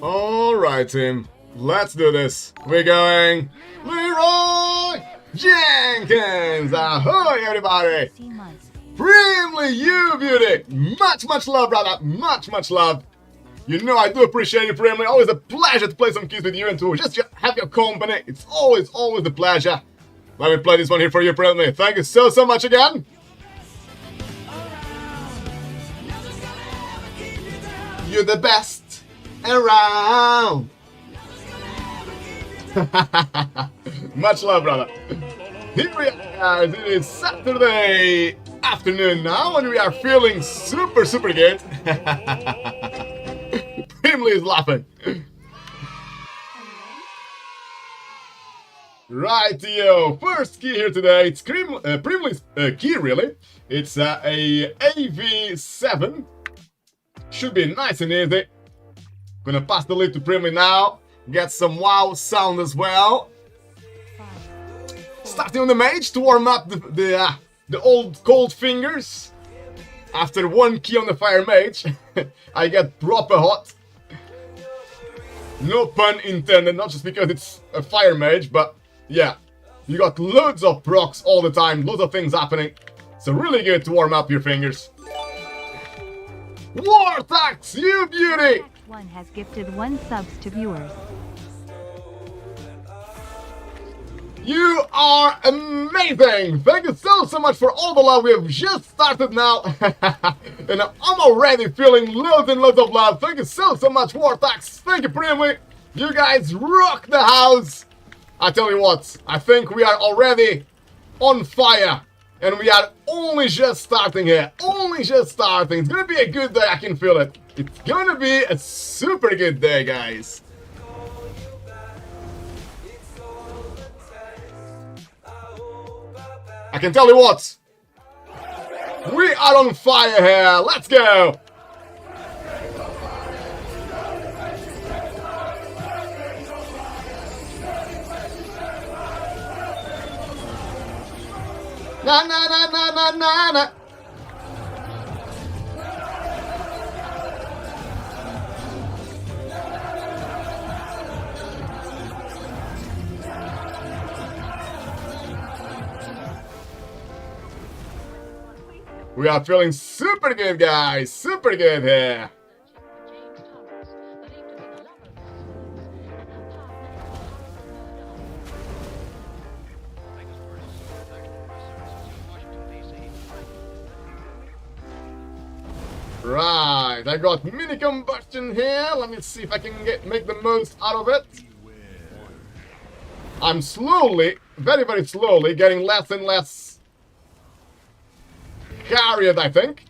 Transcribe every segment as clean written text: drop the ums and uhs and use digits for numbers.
Alright, team. Let's do this. We're going Leroy Jenkins! Ahoy, everybody! Primly, you beauty! Much love, brother! Much love! You know I do appreciate you, Primly. Always a pleasure to play some keys with you and to just have your company. It's always a pleasure. Let me play this one here for you, Primly. Thank you so much again. You're the best around. Much love, brother. Here we are, it is Saturday afternoon now, and we are feeling super good. Primly is laughing. Rightio, first key here today. It's Primly's key, really. It's a AV7. Should be nice and easy. Gonna pass the lead to Primly now. Get some wow sound as well. Starting on the mage to warm up the old cold fingers. After one key on the fire mage, I get proper hot. No pun intended, not just because it's a fire mage, but yeah, you got loads of procs all the time, loads of things happening. So really good to warm up your fingers. Wartax, you beauty! One has gifted 1 subs to viewers. You are amazing! Thank you so much for all the love. We have just started now. And I'm already feeling loads and loads of love. Thank you so much, Wartax. Thank you, Primly. You guys rock the house. I tell you what, I think we are already on fire. And we are only just starting here. Only just starting. It's gonna be a good day, I can feel it. It's gonna be a super good day, guys. I can tell you what, we are on fire here. Let's go. Na na na na na na na. We are feeling super good, guys. Super good here. Right, I got mini combustion here. Let me see if I can make the most out of it. I'm slowly, very slowly, getting less and less carried, I think.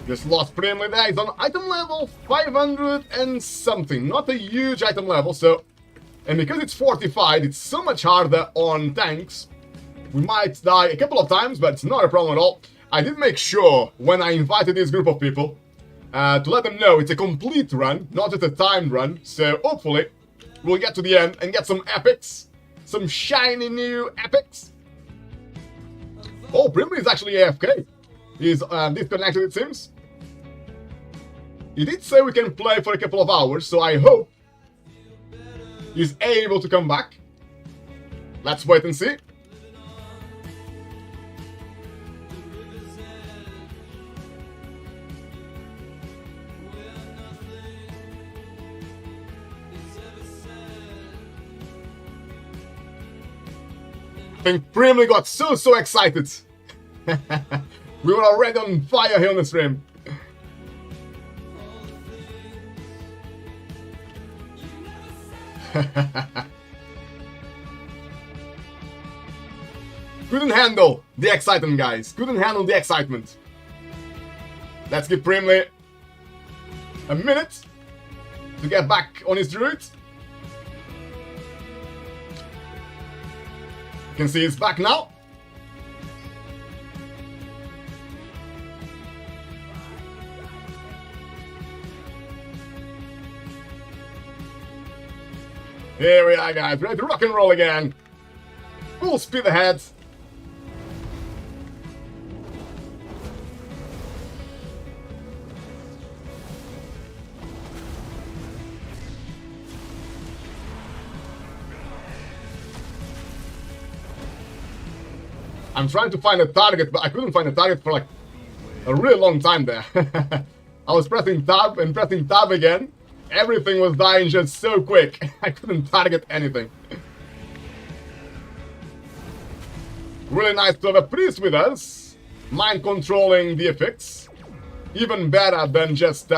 Just lost Primly there. He's on item level 500 and something. Not a huge item level, so... And because it's fortified, it's so much harder on tanks. We might die a couple of times, but it's not a problem at all. I did make sure, when I invited this group of people, to let them know it's a complete run, not just a timed run. So hopefully, we'll get to the end and get some epics. Some shiny new epics. Oh, Primly is actually AFK. He's disconnected, it seems. He did say we can play for a couple of hours, so I hope he's able to come back. Let's wait and see. I think Primly got so excited. We were already on fire here on the stream. Couldn't handle the excitement, guys. Couldn't handle the excitement. Let's give Primly a minute to get back on his druid. You can see he's back now. Here we are, guys. Ready to rock and roll again. Full speed ahead. I'm trying to find a target, but I couldn't find a target for like a really long time there. I was pressing tab and pressing tab again. Everything was dying just so quick. I couldn't target anything. Really nice to have a priest with us. Mind controlling the effects. Even better than just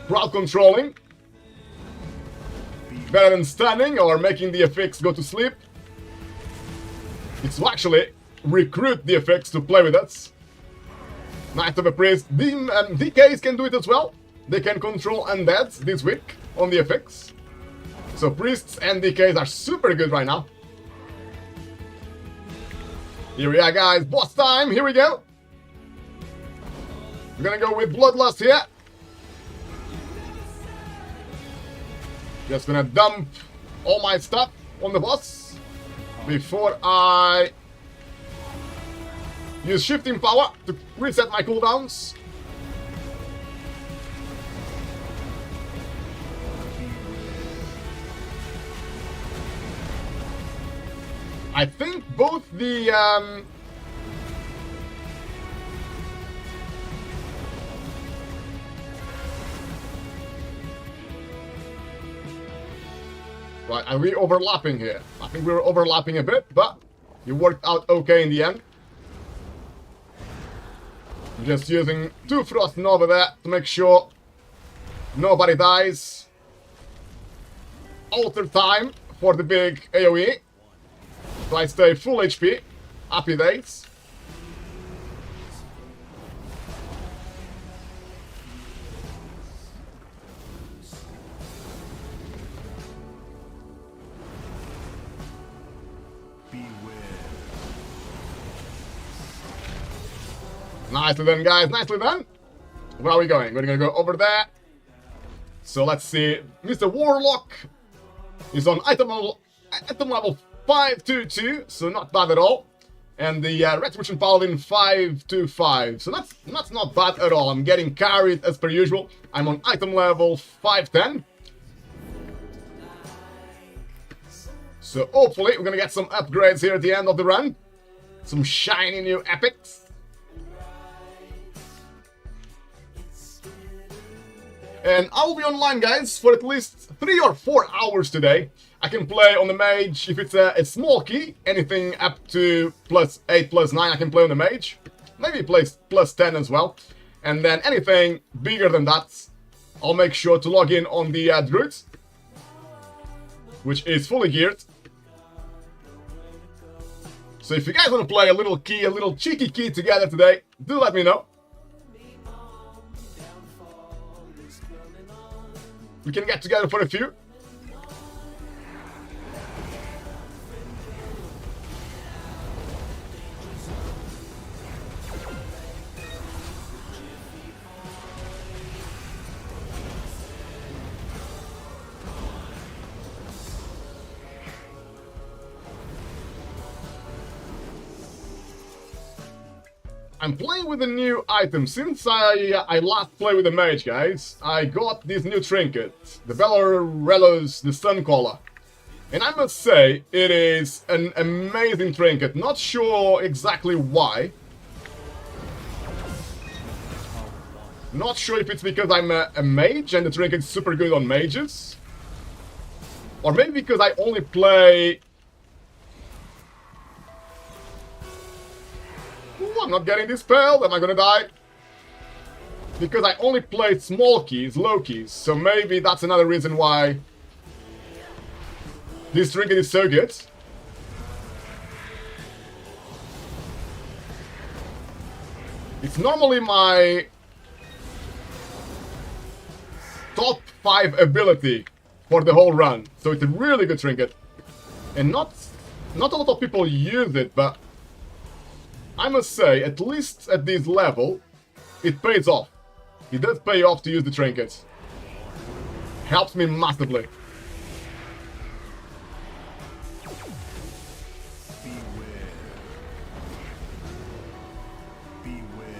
crowd controlling. Better than stunning or making the effects go to sleep. It's to actually recruit the effects to play with us. Nice to have a priest. DKs can do it as well. They can control undeads this week on the effects. So priests and DKs are super good right now. Here we are, guys. Boss time. Here we go. We're gonna go with Bloodlust here. Just gonna dump all my stuff on the boss before I use shifting power to reset my cooldowns. I think both the right, are we overlapping here? I think we're overlapping a bit, but it worked out okay in the end. I'm just using 2 Frost Nova there to make sure nobody dies. Alter time for the big AoE. So I stay full HP. Happy days. Nicely done, guys. Nicely done. Where are we going? We're gonna go over there. So let's see. Mr. Warlock is on item level 522, so not bad at all. And the Retribution Paladin 525. So that's not bad at all. I'm getting carried as per usual. I'm on item level 510. So hopefully we're gonna get some upgrades here at the end of the run. Some shiny new epics. And I will be online, guys, for at least 3 or 4 hours today. I can play on the mage if it's a small key. Anything up to +8, +9, I can play on the mage. Maybe +10 as well. And then anything bigger than that, I'll make sure to log in on the druid, which is fully geared. So if you guys want to play a little key, a little cheeky key together today, do let me know. We can get together for a few. I'm playing with a new item. Since I last played with the mage, guys, I got this new trinket, the Bellorelos, the Suncaller. And I must say, it is an amazing trinket. Not sure exactly why. Not sure if it's because I'm a mage and the trinket is super good on mages. Or maybe because I only play... Ooh, I'm not getting dispelled. Am I gonna die? Because I only play small keys, low keys. So maybe that's another reason why this trinket is so good. It's normally my top 5 ability for the whole run. So it's a really good trinket. And not a lot of people use it, but I must say, at least at this level, it pays off. It does pay off to use the trinket. Helps me massively.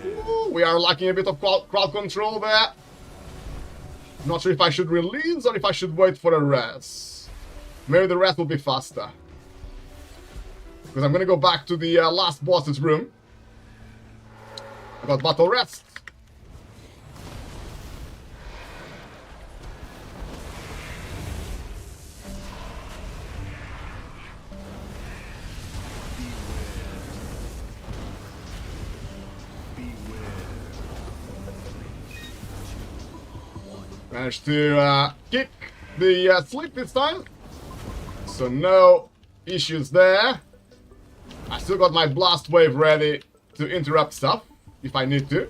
Ooh, we are lacking a bit of crowd control there. Not sure if I should release or if I should wait for a res. Maybe the res will be faster. because I'm gonna go back to the last boss's room. I got battle rest. Managed to kick the sleep this time, so no issues there. I still got my blast wave ready to interrupt stuff if I need to.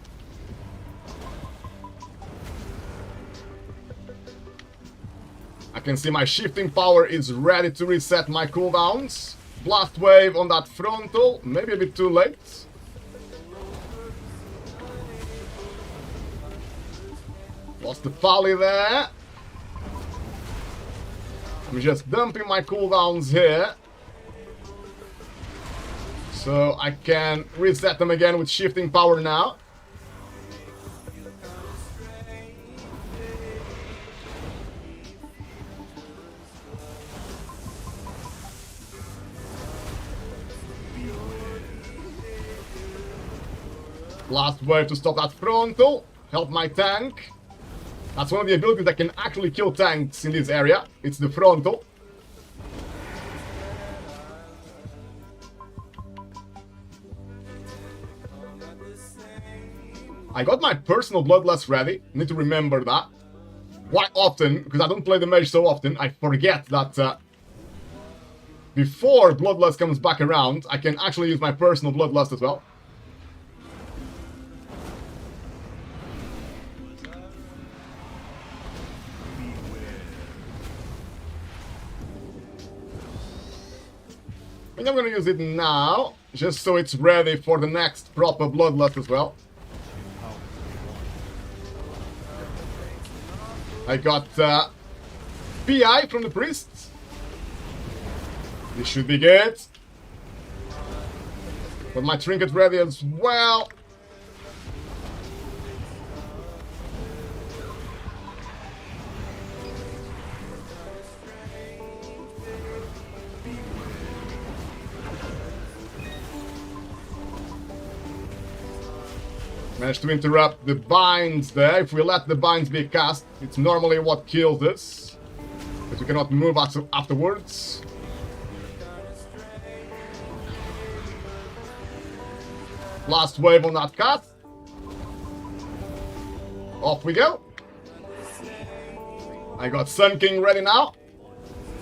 I can see my shifting power is ready to reset my cooldowns. Blast wave on that frontal, maybe a bit too late. Lost the volley there. I'm just dumping my cooldowns here, so I can reset them again with shifting power now. Blast wave to stop that frontal. Help my tank. That's one of the abilities that can actually kill tanks in this area. It's the frontal. I got my personal bloodlust ready. Need to remember that. Quite often, because I don't play the mage so often, I forget that before bloodlust comes back around, I can actually use my personal bloodlust as well. I think I'm gonna use it now, just so it's ready for the next proper bloodlust as well. I got PI from the priest. This should be good. Got my trinket ready as well. Managed to interrupt the binds there. If we let the binds be cast, it's normally what kills us, but we cannot move afterwards. Last wave on that cast. Off we go. I got Sun King ready now.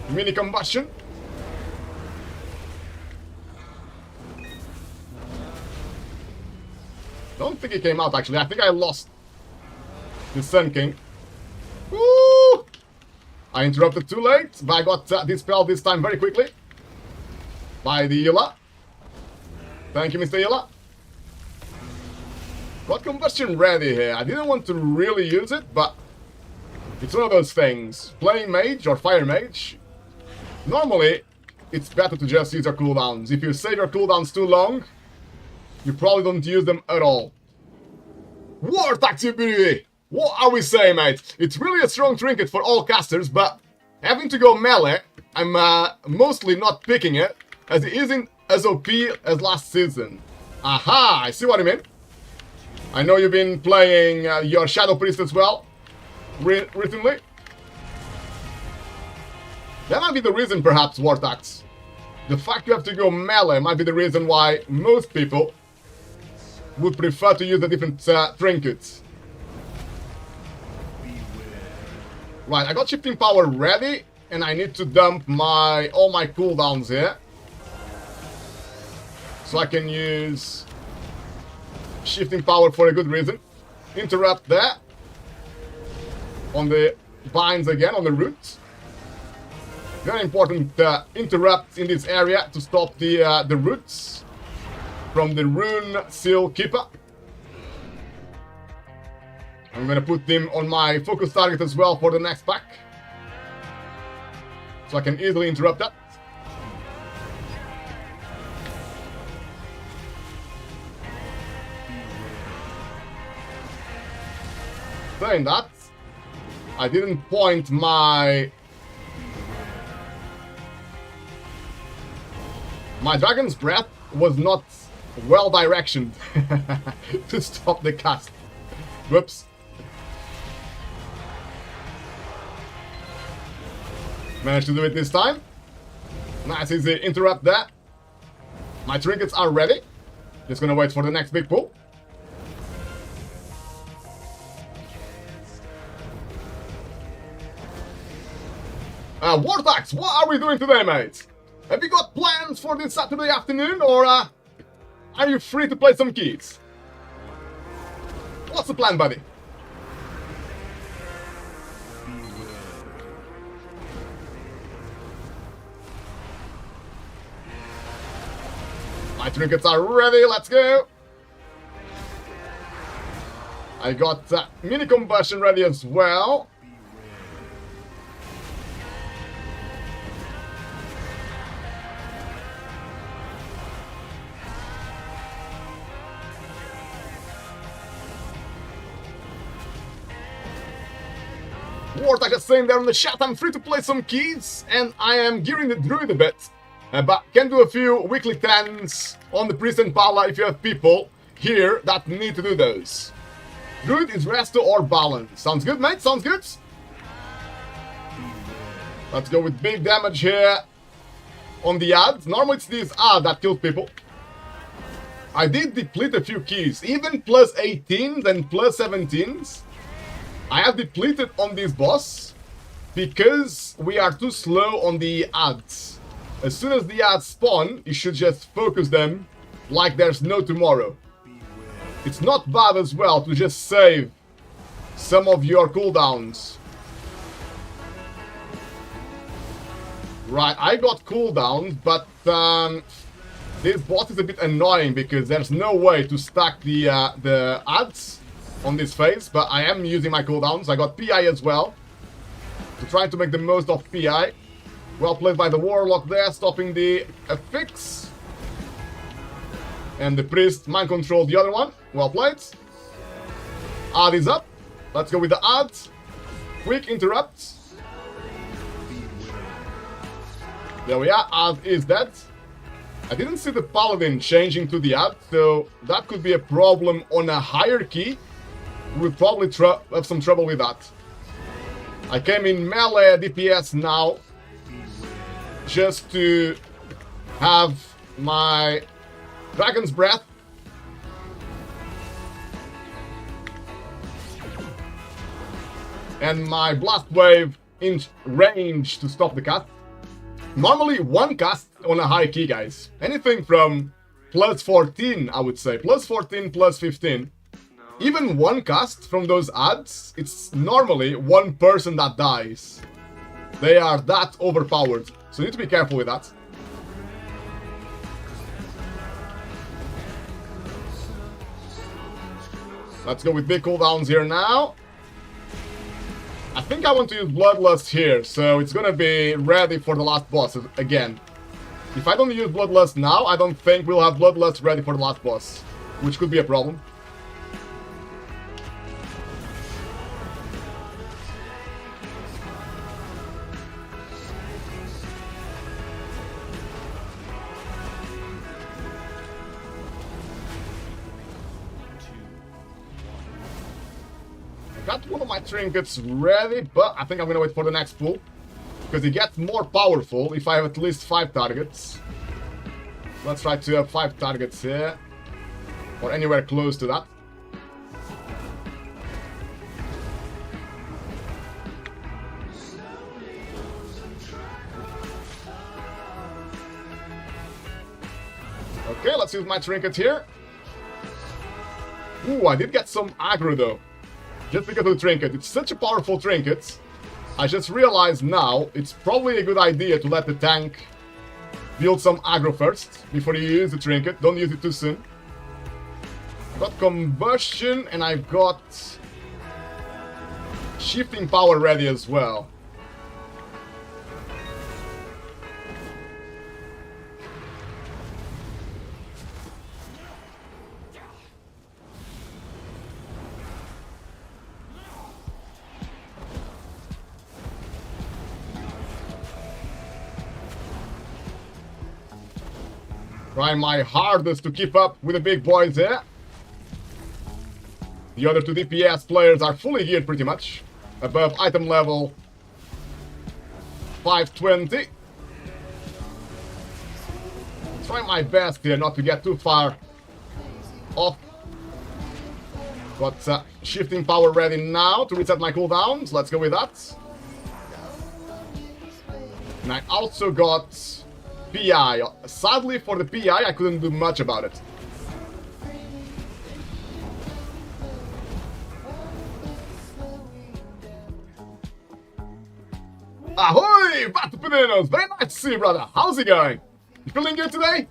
Mini combustion. Don't think he came out actually. I think I lost the Sun King. Woo! I interrupted too late, but I got dispelled this time very quickly by the healer. Thank you, Mr. Healer. Got combustion ready here. I didn't want to really use it, but it's one of those things. Playing mage or fire mage, normally it's better to just use your cooldowns. If you save your cooldowns too long, you probably don't use them at all. War Taxi Beauty! What are we saying, mate? It's really a strong trinket for all casters, but having to go melee, I'm mostly not picking it, as it isn't as OP as last season. Aha! I see what you mean. I know you've been playing your Shadow Priest as well, recently. That might be the reason, perhaps, Wartax. The fact you have to go melee might be the reason why most people would prefer to use the different trinkets. Right, I got shifting power ready, and I need to dump all my cooldowns here, so I can use shifting power for a good reason. Interrupt there on the binds again, on the roots. Very important interrupt in this area to stop the roots from the Rune Seal Keeper. I'm gonna put them on my focus target as well for the next pack, so I can easily interrupt that. Saying that, I didn't point my My Dragon's Breath was not well directioned to stop the cast. Whoops. Managed to do it this time. Nice easy interrupt there. My trinkets are ready. Just gonna wait for the next big pull. Wartax, what are we doing today, mate? Have you got plans for this Saturday afternoon, or are you free to play some keys? What's the plan, buddy? My trinkets are ready, let's go! I got mini combustion ready as well. Wartak is saying there in the chat, I'm free to play some keys, and I am gearing the druid a bit. But can do a few weekly 10s on the priest and pala if you have people here that need to do those. Druid is resto or balance. Sounds good, mate? Sounds good? Let's go with big damage here on the ads. Normally it's these ads that kills people. I did deplete a few keys, even plus 18s and plus 17s. I have depleted on this boss because we are too slow on the ads. As soon as the ads spawn, you should just focus them like there's no tomorrow. It's not bad as well to just save some of your cooldowns. Right, I got cooldowns, but this boss is a bit annoying because there's no way to stack the ads on this phase, but I am using my cooldowns. I got PI as well, to try to make the most of PI. Well played by the Warlock there, stopping the affix. And the Priest mind controlled the other one. Well played. Ad is up. Let's go with the ad. Quick interrupt. There we are, ad is dead. I didn't see the Paladin changing to the ad, so that could be a problem on a higher key. We'll probably have some trouble with that. I came in melee DPS now, just to have my Dragon's Breath. And my Blast Wave in range to stop the cast. Normally one cast on a high key, guys. Anything from plus 14, I would say. Plus 14, plus 15. Even one cast from those ads, it's normally one person that dies. They are that overpowered, so you need to be careful with that. Let's go with big cooldowns here now. I think I want to use Bloodlust here, so it's gonna be ready for the last boss again. If I don't use Bloodlust now, I don't think we'll have Bloodlust ready for the last boss, which could be a problem. Got one of my trinkets ready, but I think I'm gonna wait for the next pull, because it gets more powerful if I have at least 5 targets. Let's try to have 5 targets here, or anywhere close to that. Okay, let's use my trinket here. Ooh, I did get some aggro though. Just because of the trinket. It's such a powerful trinket. I just realized now it's probably a good idea to let the tank build some aggro first before you use the trinket. Don't use it too soon. I've got combustion and I've got shifting power ready as well. Trying my hardest to keep up with the big boys here. The other two DPS players are fully geared pretty much. Above item level 520. Trying my best here not to get too far off. Got shifting power ready now to reset my cooldowns. Let's go with that. And I also got PI. Sadly for the PI, I couldn't do much about it. Ahoy! Vato Peninos! Very nice to see you, brother. How's it going? You feeling good today?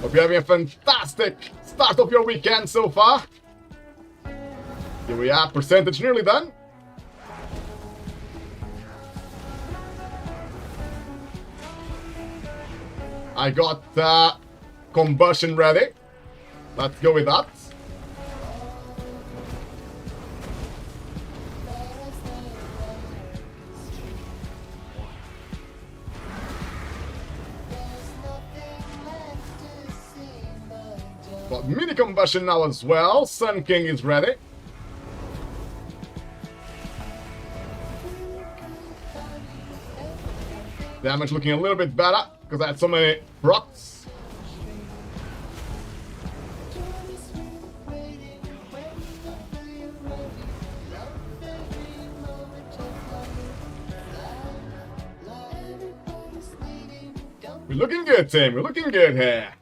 Hope you're having a fantastic start of your weekend so far. Here we are, percentage nearly done. I got combustion ready. Let's go with that. Got mini combustion now as well. Sun King is ready. Damage looking a little bit better because I had so many procs. We're looking good, team. We're looking good here.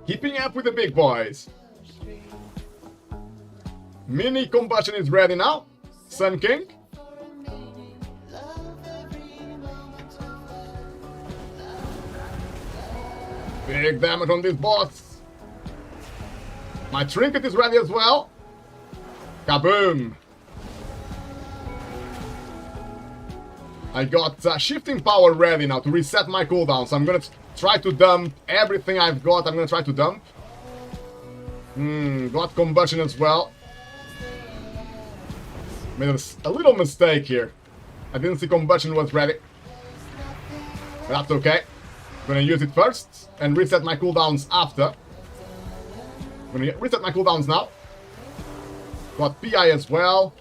Keeping up with the big boys. Mini combustion is ready now. Sun King. Big damage on this boss. My trinket is ready as well. Kaboom. I got shifting power ready now to reset my cooldown. So I'm gonna try to dump everything I've got. I'm gonna try to dump. Got combustion as well. Made a little mistake here. I didn't see combustion was ready. But that's okay. Gonna use it first and reset my cooldowns after. Gonna reset my cooldowns now. Got PI as well.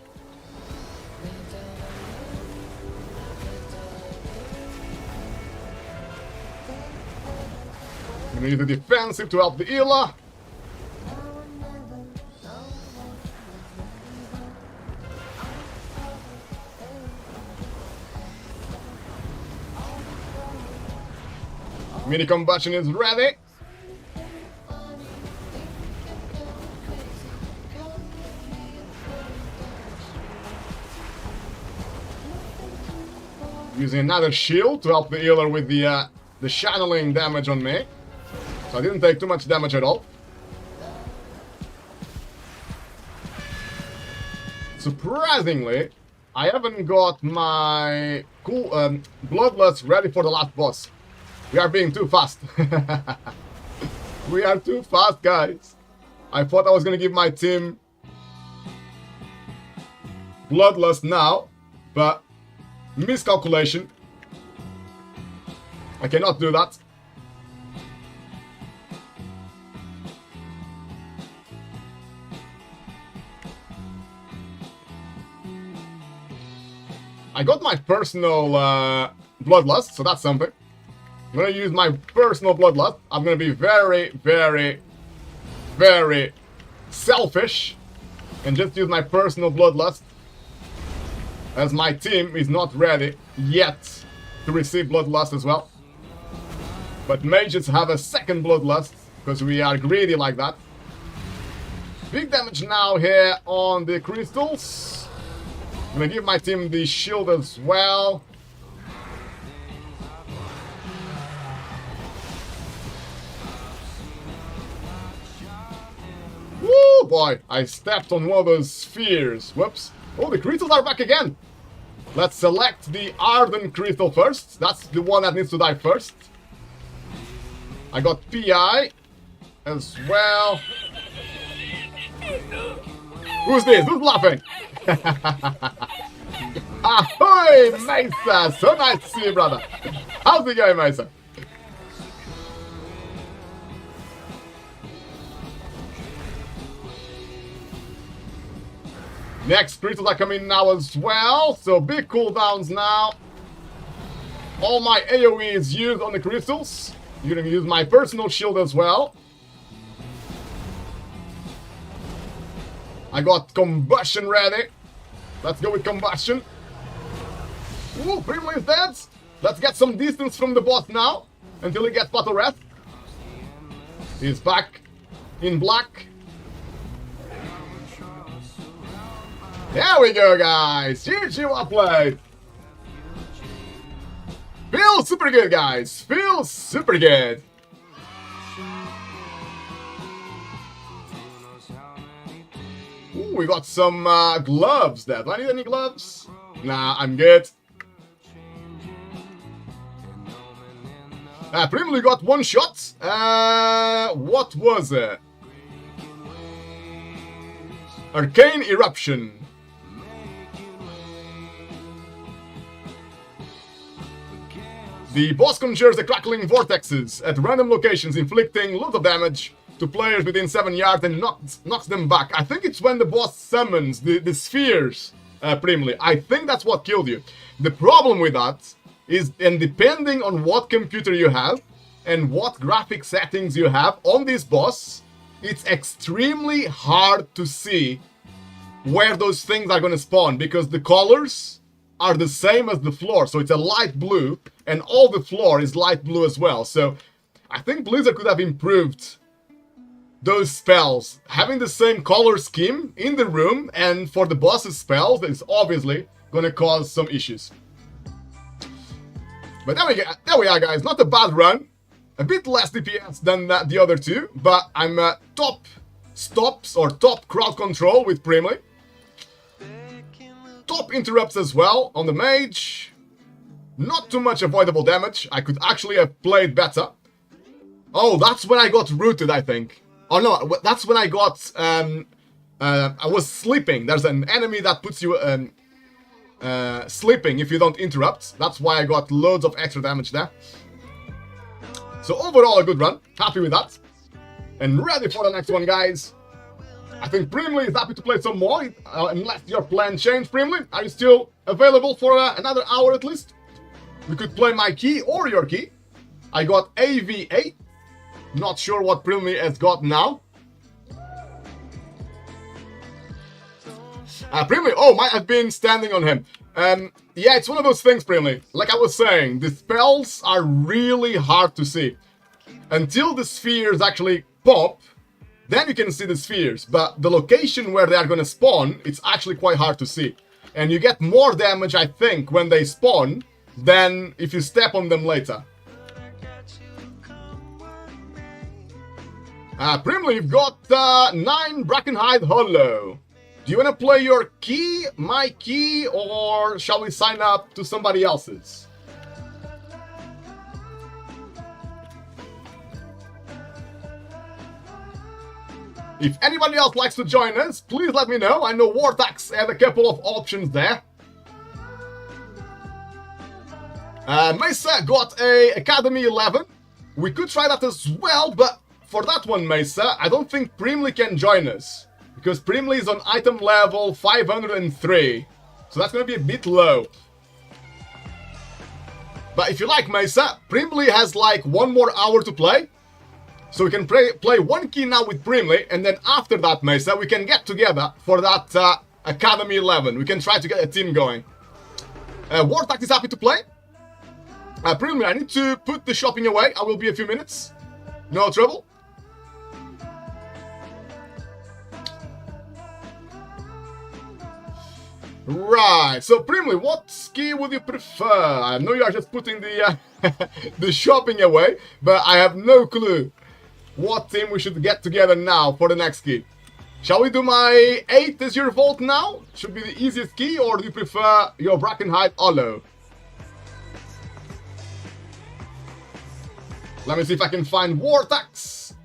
Gonna use the defensive to help the healer. Mini combustion is ready. Using another shield to help the healer with the channeling damage on me. So I didn't take too much damage at all. Surprisingly, I haven't got my cool bloodlust ready for the last boss. We are being too fast. We are too fast, guys. I thought I was going to give my team bloodlust now, but miscalculation. I cannot do that. I got my personal bloodlust, so that's something. I'm gonna use my personal bloodlust. I'm gonna be very, very, very selfish and just use my personal bloodlust, as my team is not ready yet to receive bloodlust as well. But mages have a second bloodlust because we are greedy like that. Big damage now here on the crystals. I'm gonna give my team the shield as well. Woo, boy, I stepped on one of those spheres. Whoops. Oh, the crystals are back again. Let's select the Ardent Crystal first. That's the one that needs to die first. I got PI as well. Who's this? Who's laughing? Ahoy, Mesa! So nice to see you, brother. How's it going, Mesa? Next crystals are coming now as well, so big cooldowns now. All my AoE is used on the crystals. You're gonna use my personal shield as well. I got combustion ready. Let's go with combustion. Ooh, Brimley is dead. Let's get some distance from the boss now until he gets battle rest. He's back in black. There we go, guys. GG, well played. Feels super good, guys. Feels super good. Ooh, we got some gloves there. Do I need any gloves? Nah, I'm good. Primarily got one shot. What was it? Arcane Eruption. The boss conjures the crackling vortexes at random locations, inflicting lots of damage to players within 7 yards and knocks them back. I think it's when the boss summons the spheres, primarily. I think that's what killed you. The problem with that is, and depending on what computer you have and what graphic settings you have on this boss, it's extremely hard to see where those things are going to spawn, because the colors are the same as the floor. So it's a light blue, and all the floor is light blue as well. So I think Blizzard could have improved those spells. Having the same color scheme in the room and for the boss's spells is obviously going to cause some issues. But there we are, guys. Not a bad run. A bit less DPS than the other two, but I'm top stops or top crowd control with Primly. Top interrupts as well on the mage. Not too much avoidable damage. I could actually have played better. Oh, that's when I got rooted, I think. Oh no, that's when I got... I was sleeping. There's an enemy that puts you sleeping if you don't interrupt. That's why I got loads of extra damage there. So overall, a good run. Happy with that. And ready for the next one, guys. I think Primly is happy to play some more, unless your plan changed, Primly. Are you still available for another hour at least? We could play my key or your key. I got AV8. Not sure what Primly has got now. Primly, oh, might have been standing on him. Yeah, it's one of those things, Primly. Like I was saying, the spells are really hard to see. Until the spheres actually pop, then you can see the spheres. But the location where they are going to spawn, it's actually quite hard to see. And you get more damage, I think, when they spawn than if you step on them later. Primly, you've got 9 Brackenhide Hollow. Do you want to play your key, my key, or shall we sign up to somebody else's? If anybody else likes to join us, please let me know. I know Wartax had a couple of options there. Mesa got a Academy 11. We could try that as well, but for that one, Mesa, I don't think Primly can join us. Because Primly is on item level 503. So that's going to be a bit low. But if you like, Mesa, Primly has like 1 more hour to play. So we can play 1 key now with Primly, and then after that, Mesa, we can get together for that Academy 11. We can try to get a team going. Wartax is happy to play. Primly, I need to put the shopping away. I will be a few minutes. No trouble. Right, so Primly, what ski would you prefer? I know you are just putting the the shopping away, but I have no clue what team we should get together now for the next key. Shall we do my 8 as your vault now? Should be the easiest key, or do you prefer your Brackenhide Hollow? Let me see if I can find Wartax.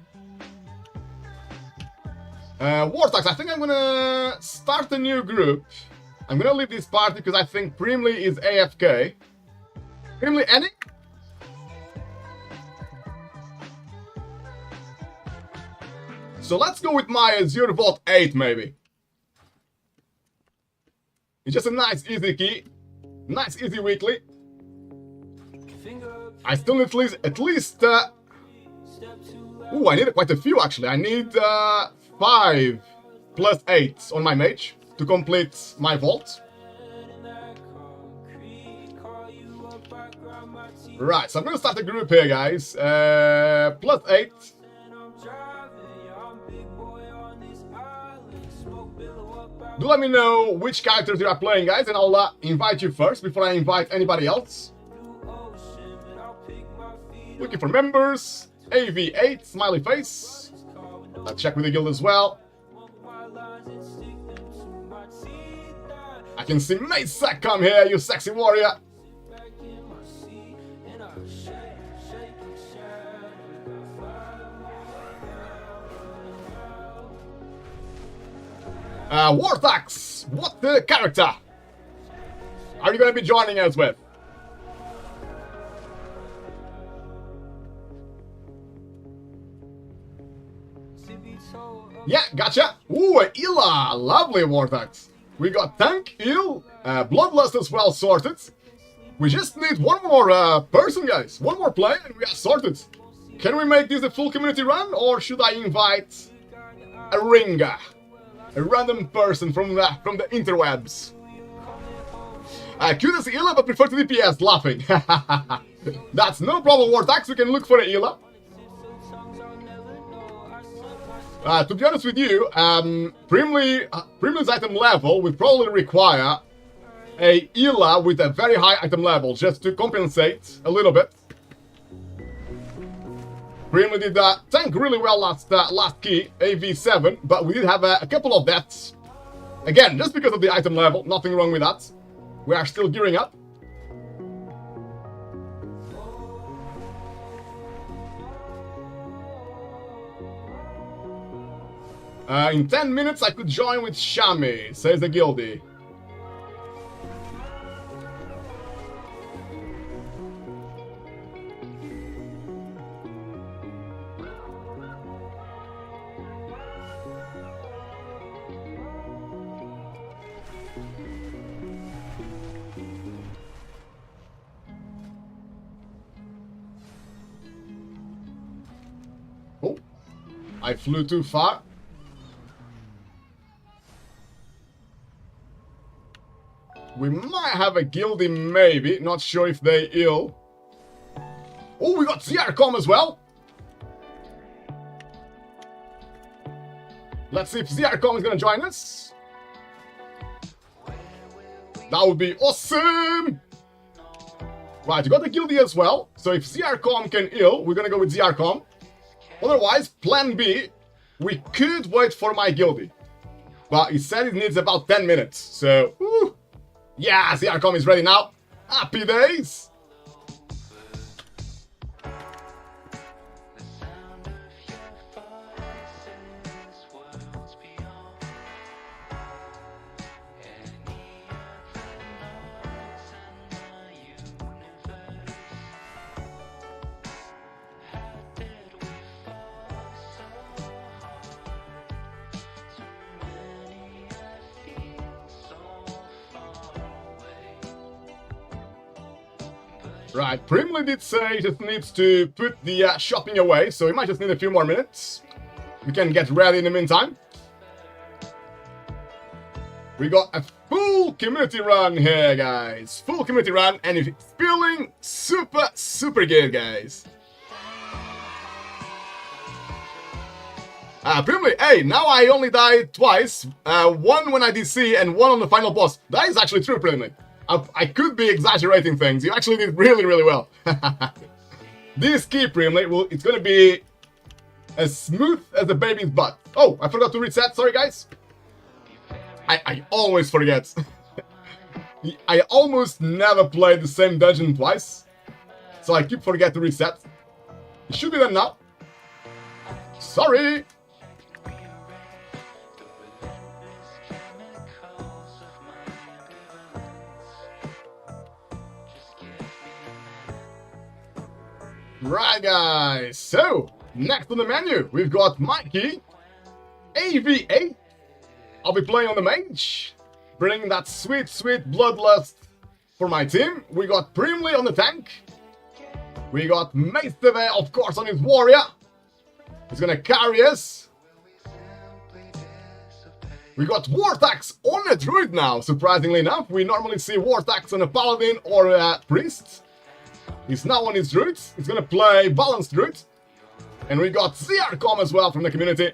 Wartax, I think I'm gonna start a new group. I'm gonna leave this party because I think Primly is AFK. Primly, any? So let's go with my Azure Vault 8, maybe. It's just a nice easy key. Nice easy weekly. I still need at least ooh, I need quite a few actually. I need 5 plus 8 on my mage to complete my vault. Right, so I'm gonna start a group here, guys. Plus 8. Do let me know which characters you are playing, guys, and I'll invite you first before I invite anybody else. Looking for members. AV8, smiley face. Let's check with the guild as well. I can see Mythic come here, you sexy warrior. Warthax, what the character are you going to be joining us with? Yeah, gotcha. Ooh, Ila, lovely Warthax. We got tank, heal, bloodlust as well sorted. We just need one more person, guys. One more player and we are sorted. Can we make this a full community run, or should I invite a ringer? A random person from the interwebs. Cute as Ila, but prefer to DPS, laughing. That's no problem, Warthax, we can look for a Ila. To be honest with you, Primly's item level would probably require a Ila with a very high item level, just to compensate a little bit. Primly did tank really well last key, AV7, but we did have a couple of deaths. Again, just because of the item level, nothing wrong with that. We are still gearing up. In 10 minutes I could join with Shami, says the guildie. Oh, I flew too far. We might have a guildie, maybe. Not sure if they ill. Oh, we got ZRCom as well. Let's see if ZRCom is gonna join us. That would be awesome. Right, we got the guildie as well. So if ZRCom can ill, we're gonna go with ZRCom. Otherwise, plan B, we could wait for my guildie. But he said it needs about 10 minutes. So, whew. Yeah, ZRCom is ready now. Happy days! Right, Primly did say he just needs to put the shopping away, so we might just need a few more minutes. We can get ready in the meantime. We got a full community run here, guys. Full community run, and it's feeling super, super good, guys. Primly, hey, now I only died twice. One when I DC and one on the final boss. That is actually true, Primly. I could be exaggerating things. You actually did really, really well. This key, Primly, it's going to be as smooth as a baby's butt. Oh, I forgot to reset. Sorry, guys. I always forget. I almost never play the same dungeon twice. So I keep forgetting to reset. It should be done now. Sorry. Right, guys, so next on the menu we've got Mikey, AV8. I'll be playing on the mage. bring that sweet, sweet bloodlust for my team. We got Primly on the tank. We got Mythic, of course, on his warrior. He's gonna carry us. We got Vortex on a druid now, surprisingly enough. We normally see Vortex on a paladin or a priest. He's now on his druid. He's gonna play balanced druid. And we got ZRCom as well from the community.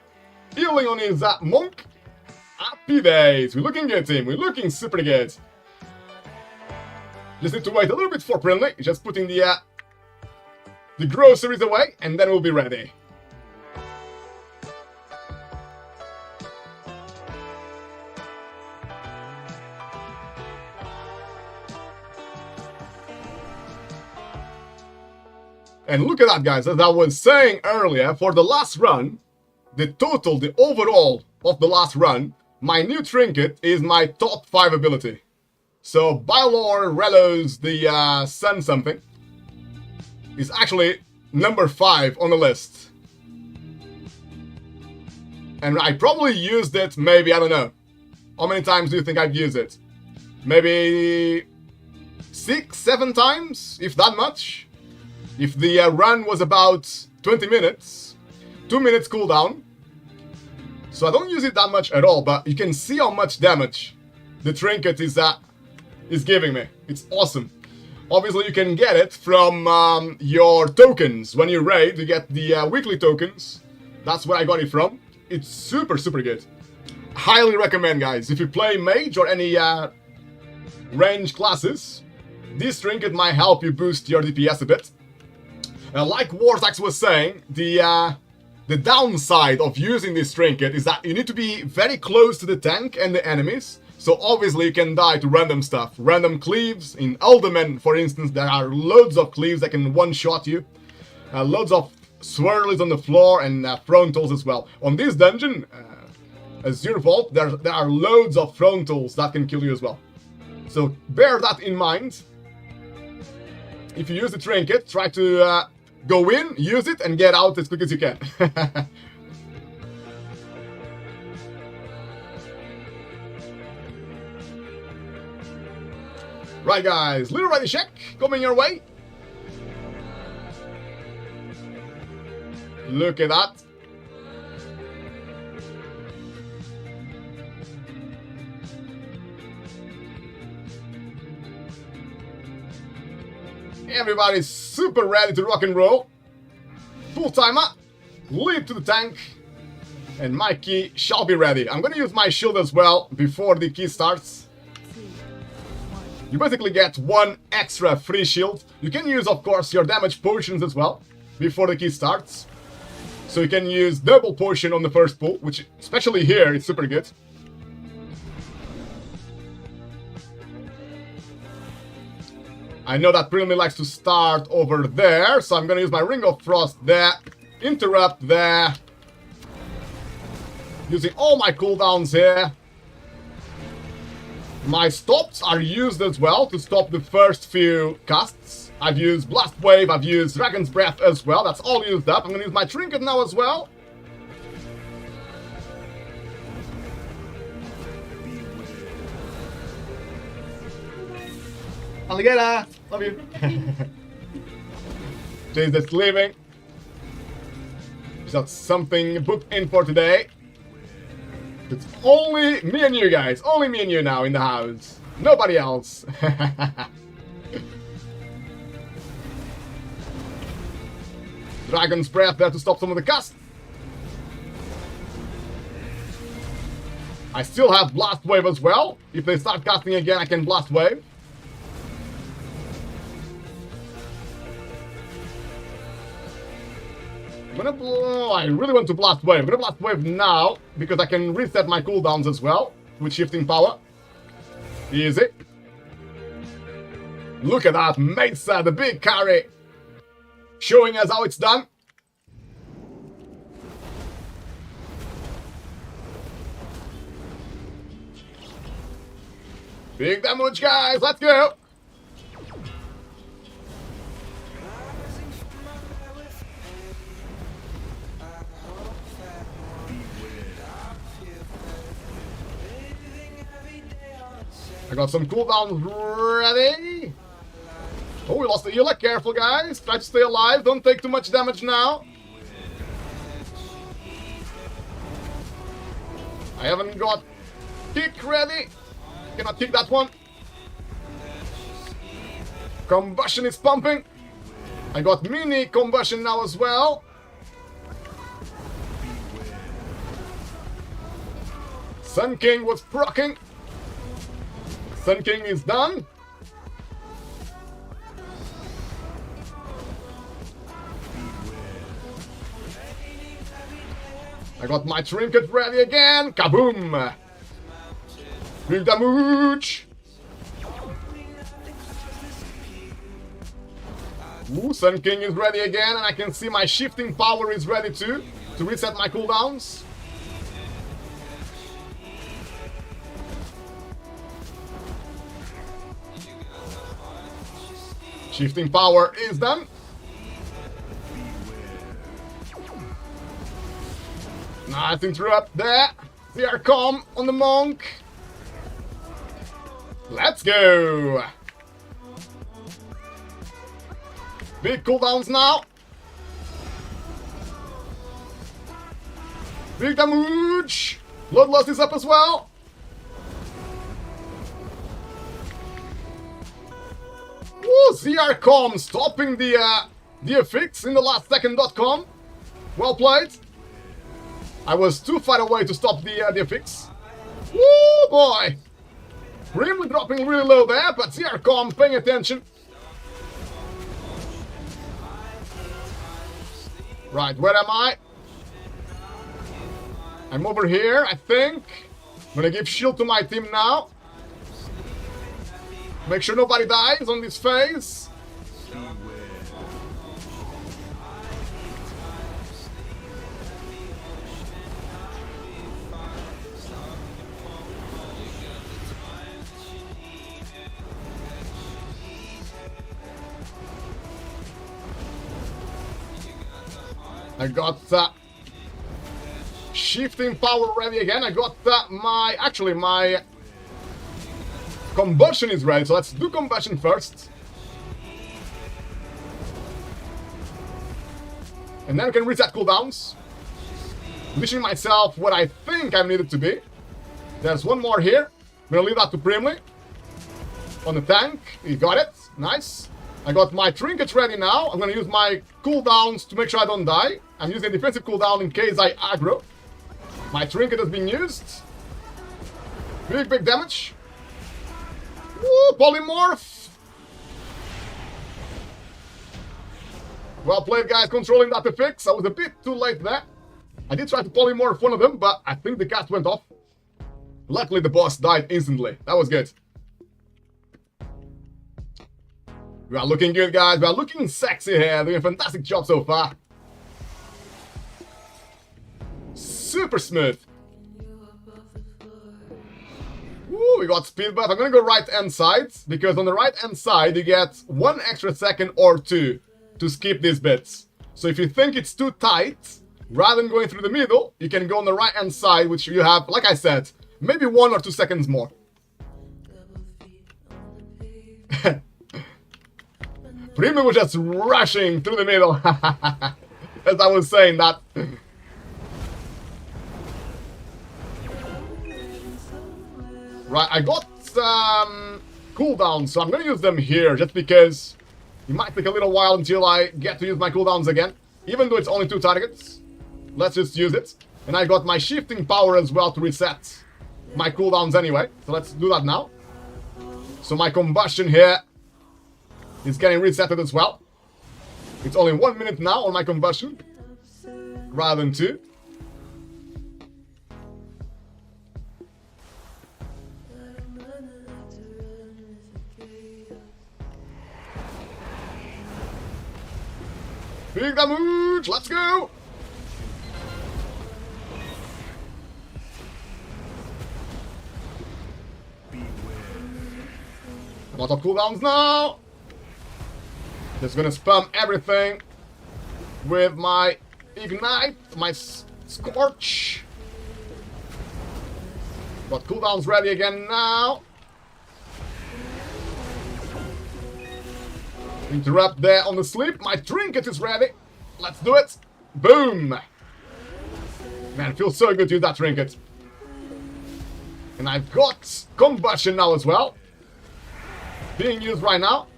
Healing on his monk. Happy days. We're looking good, team. We're looking super good. Just need to wait a little bit for Primly. Just putting the groceries away, and then we'll be ready. And look at that, guys. As I was saying earlier, for the last run, the overall of the last run, my new trinket is my top 5 ability. So, Bylor Relos, the Sun something, is actually number 5 on the list. And I probably used it, maybe, I don't know. How many times do you think I've used it? Maybe 6, 7 times, if that much. If the run was about 20 minutes, 2 minutes cooldown. So I don't use it that much at all, but you can see how much damage the trinket is giving me. It's awesome. Obviously, you can get it from your tokens. When you raid, you get the weekly tokens. That's where I got it from. It's super, super good. Highly recommend, guys. If you play mage or any range classes, this trinket might help you boost your DPS a bit. Like Wartax was saying, the downside of using this trinket is that you need to be very close to the tank and the enemies. So obviously you can die to random stuff. Random cleaves. In Alderman, for instance, there are loads of cleaves that can one-shot you. Loads of swirlies on the floor and frontals as well. On this dungeon, as your fault, there are loads of frontals that can kill you as well. So bear that in mind. If you use the trinket, try to go in, use it, and get out as quick as you can. Right, guys, little ready check coming your way. Look at that. Everybody's super ready to rock and roll. Full timer, lead to the tank, and my key shall be ready. I'm gonna use my shield as well before the key starts. You basically get 1 extra free shield. You can use, of course, your damage potions as well before the key starts. So you can use double potion on the first pull, which, especially here, is super good. I know that Primly likes to start over there, so I'm gonna use my Ring of Frost there, interrupt there, using all my cooldowns here. My stops are used as well to stop the first few casts. I've used Blast Wave, I've used Dragon's Breath as well, that's all used up. I'm gonna use my Trinket now as well. Alligator! Love you! James that's leaving. Just got something booked in for today. It's only me and you guys. Only me and you now in the house. Nobody else. Dragon's Breath there to stop some of the casts. I still have Blast Wave as well. If they start casting again, I can Blast Wave. I really want to Blast Wave. I'm gonna Blast Wave now, because I can reset my cooldowns as well, with Shifting Power. Easy. Look at that, Mesa, the big carry, showing us how it's done. Big damage, guys, let's go! I got some cooldowns ready. Oh, we lost the healer. Careful, guys. Try to stay alive. Don't take too much damage now. I haven't got kick ready. Cannot kick that one. Combustion is pumping. I got mini combustion now as well. Sun King was proccing. Sun King is done. I got my trinket ready again. Kaboom! Big damage! Ooh, Sun King is ready again, and I can see my shifting power is ready too, to reset my cooldowns. Shifting power is done. Nice interrupt there. They are calm on the monk. Let's go. Big cooldowns now. Big damage. Bloodlust is up as well. Woo, ZRCom stopping the affix in the last second.com. Well played. I was too far away to stop the affix. Woo, boy. Really dropping really low there, but ZRCom paying attention. Right, where am I? I'm over here, I think. I'm gonna give shield to my team now. Make sure nobody dies on this phase. I got shifting power ready again. I got my combustion is ready, so let's do combustion first. And then we can reset cooldowns. Positioning myself what I think I'm needed to be. There's one more here. I'm gonna leave that to Primly. On the tank. He got it. Nice. I got my trinkets ready now. I'm gonna use my cooldowns to make sure I don't die. I'm using a defensive cooldown in case I aggro. My trinket has been used. Big damage. Woo, polymorph! Well played, guys, controlling that affix. I was a bit too late there. I did try to polymorph one of them, but I think the cast went off. Luckily, the boss died instantly. That was good. We are looking good, guys. We are looking sexy here. Doing a fantastic job so far. Super smooth. Woo, we got speed buff. I'm gonna go right-hand side, because on the right-hand side, you get 1 extra second or 2 to skip these bits. So if you think it's too tight, rather than going through the middle, you can go on the right-hand side, which you have, like I said, maybe 1 or 2 seconds more. Primo was just rushing through the middle. As I was saying that. Right, I got some cooldowns, so I'm gonna use them here, just because it might take a little while until I get to use my cooldowns again. Even though it's only 2 targets. Let's just use it. And I got my shifting power as well to reset my cooldowns anyway. So let's do that now. So my combustion here is getting resetted as well. It's only 1 minute now on my combustion, rather than 2. Big damage! Let's go! A lot of cooldowns now! Just gonna spam everything with my ignite, my scorch. Got cooldowns ready again now. Interrupt there on the sleep. My trinket is ready. Let's do it. Boom. Man, it feels so good to use that trinket. And I've got combustion now as well. Being used right now.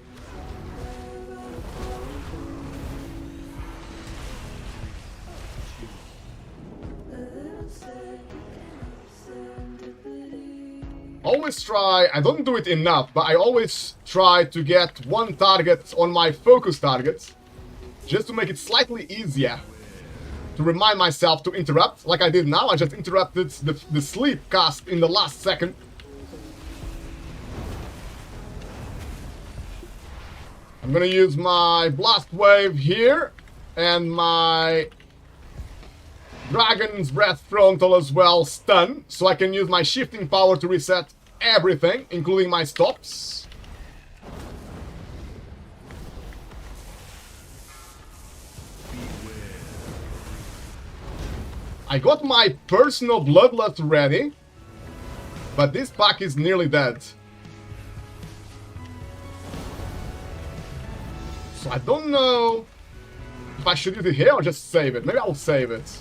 Always try, I don't do it enough, but I always try to get one target on my focus target, just to make it slightly easier to remind myself to interrupt, like I did now. I just interrupted the sleep cast in the last second. I'm gonna use my blast wave here, and my Dragon's Breath Frontal as well, stun, so I can use my shifting power to reset everything, including my stops. I got my personal Bloodlust ready, but this pack is nearly dead. So I don't know if I should use it here or just save it. Maybe I'll save it.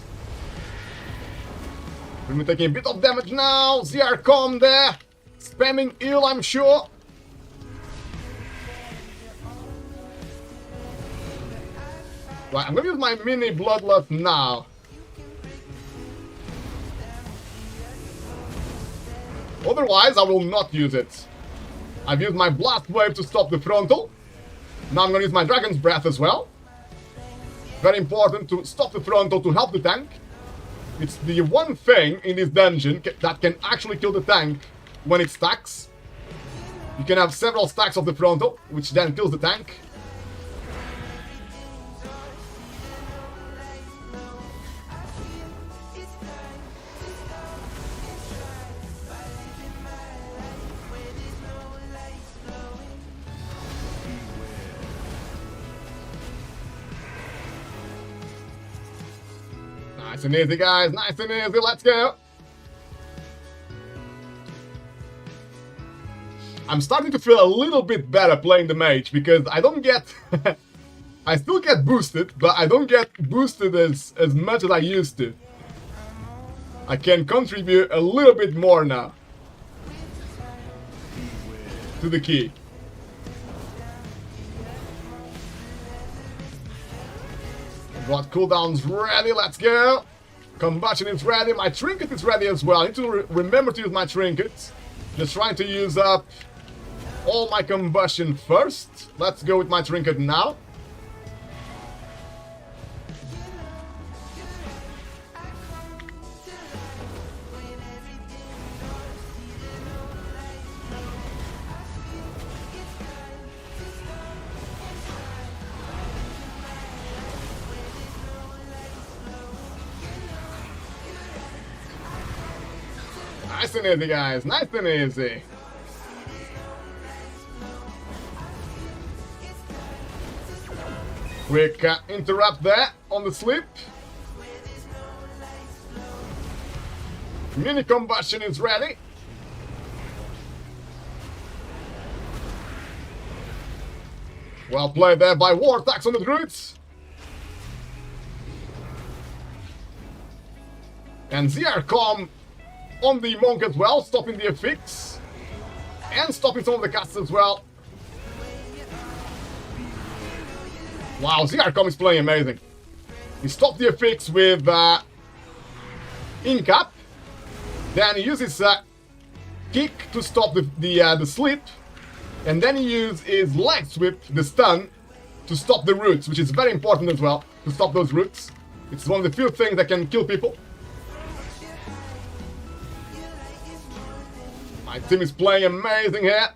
We're taking a bit of damage now. ZR calm there. Spamming ill, I'm sure. Right, I'm gonna use my mini Bloodlust now. Otherwise, I will not use it. I've used my Blast Wave to stop the frontal. Now I'm gonna use my Dragon's Breath as well. Very important to stop the frontal to help the tank. It's the one thing in this dungeon that can actually kill the tank when it stacks. You can have several stacks of the frontal, which then kills the tank. Nice and easy, guys. Nice and easy. Let's go. I'm starting to feel a little bit better playing the mage because I don't get... I still get boosted, but I don't get boosted as much as I used to. I can contribute a little bit more now to the key. Got cooldowns ready, let's go. Combustion is ready, my trinket is ready as well. I need to remember to use my trinket. Just trying to use up all my combustion first. Let's go with my trinket now. Nice and easy, guys. Nice and easy. Quick interrupt there on the sleep. Mini combustion is ready. Well played there by War Tax on the druids. And ZR calm on the monk as well, stopping the affix and stopping some of the casts as well. Wow, ZRCom is playing amazing. He stopped the affix with Incap, then he uses kick to stop the sleep, and then he uses his leg sweep, the stun, to stop the roots, which is very important as well, to stop those roots. It's one of the few things that can kill people. My team is playing amazing here.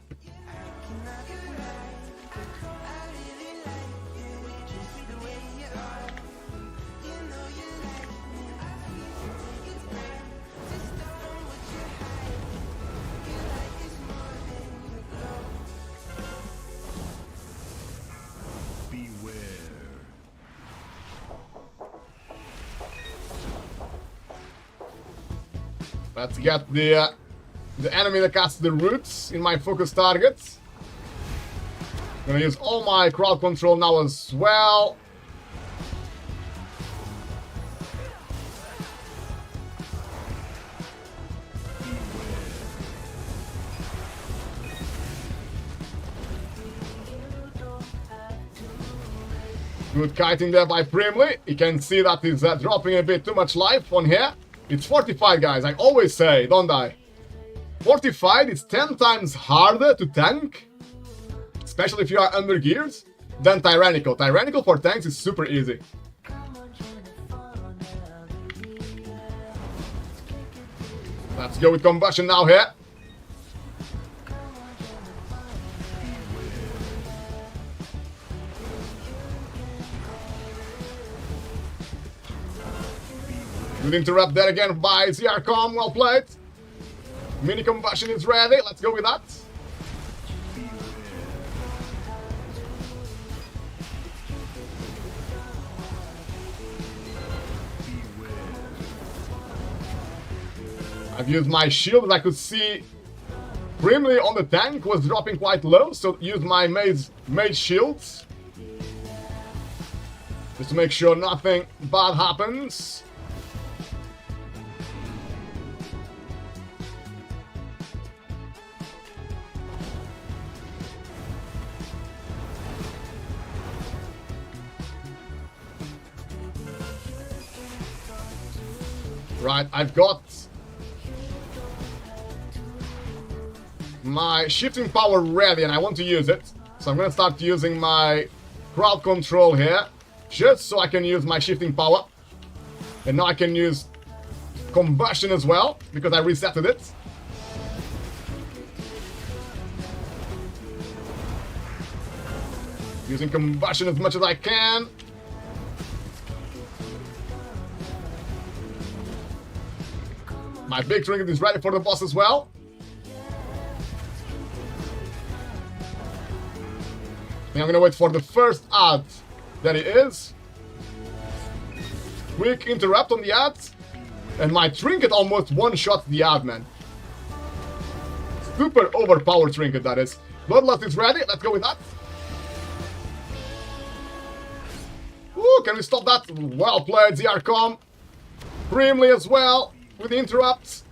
Let's get the enemy that casts the roots in my focus targets. Gonna use all my crowd control now as well. Good kiting there by Primly. You can see that he's dropping a bit too much life on here. It's fortified, guys. I always say, don't I? Fortified is 10 times harder to tank, especially if you are under gears, than Tyrannical. Tyrannical for tanks is super easy. Let's go with Combustion now here. Good interrupt there again by ZRCom, well played. Mini Combustion is ready, let's go with that. I've used my shield, as I could see Primly on the tank was dropping quite low, so use my mage shields. Just to make sure nothing bad happens. Right, I've got my shifting power ready and I want to use it. So I'm going to start using my crowd control here, just so I can use my shifting power. And now I can use combustion as well, because I resetted it. Using combustion as much as I can. My big trinket is ready for the boss as well. I think I'm gonna wait for the first ad. There he is. Quick interrupt on the ad. And my trinket almost one-shots the ad, man. Super overpowered trinket, that is. Bloodlust is ready. Let's go with that. Ooh, can we stop that? Well played, ZRCom. Primly as well. With the interrupts.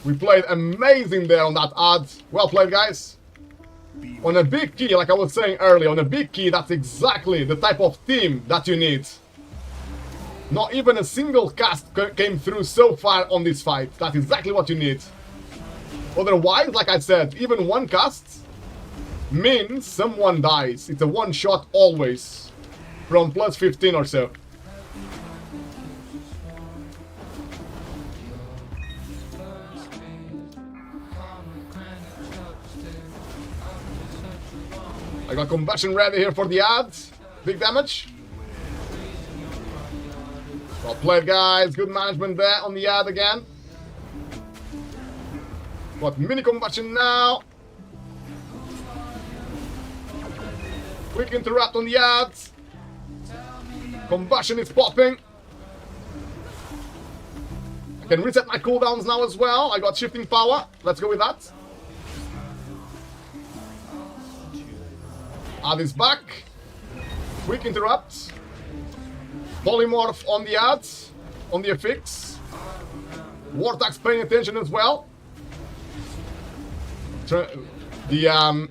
We played amazing there on that ad. Well played, guys. On a big key, like I was saying earlier, on a big key, that's exactly the type of team that you need. Not even a single cast came through so far on this fight. That's exactly what you need. Otherwise, like I said, even one cast means someone dies. It's a one shot always. From plus 15 or so. I got combustion ready here for the ads. Big damage. Well played, guys. Good management there on the ad again. Got mini combustion now. Quick interrupt on the ads. Combustion is popping. I can reset my cooldowns now as well. I got shifting power. Let's go with that. Ad is back. Quick interrupt. Polymorph on the ads. On the affix. Wartax paying attention as well. The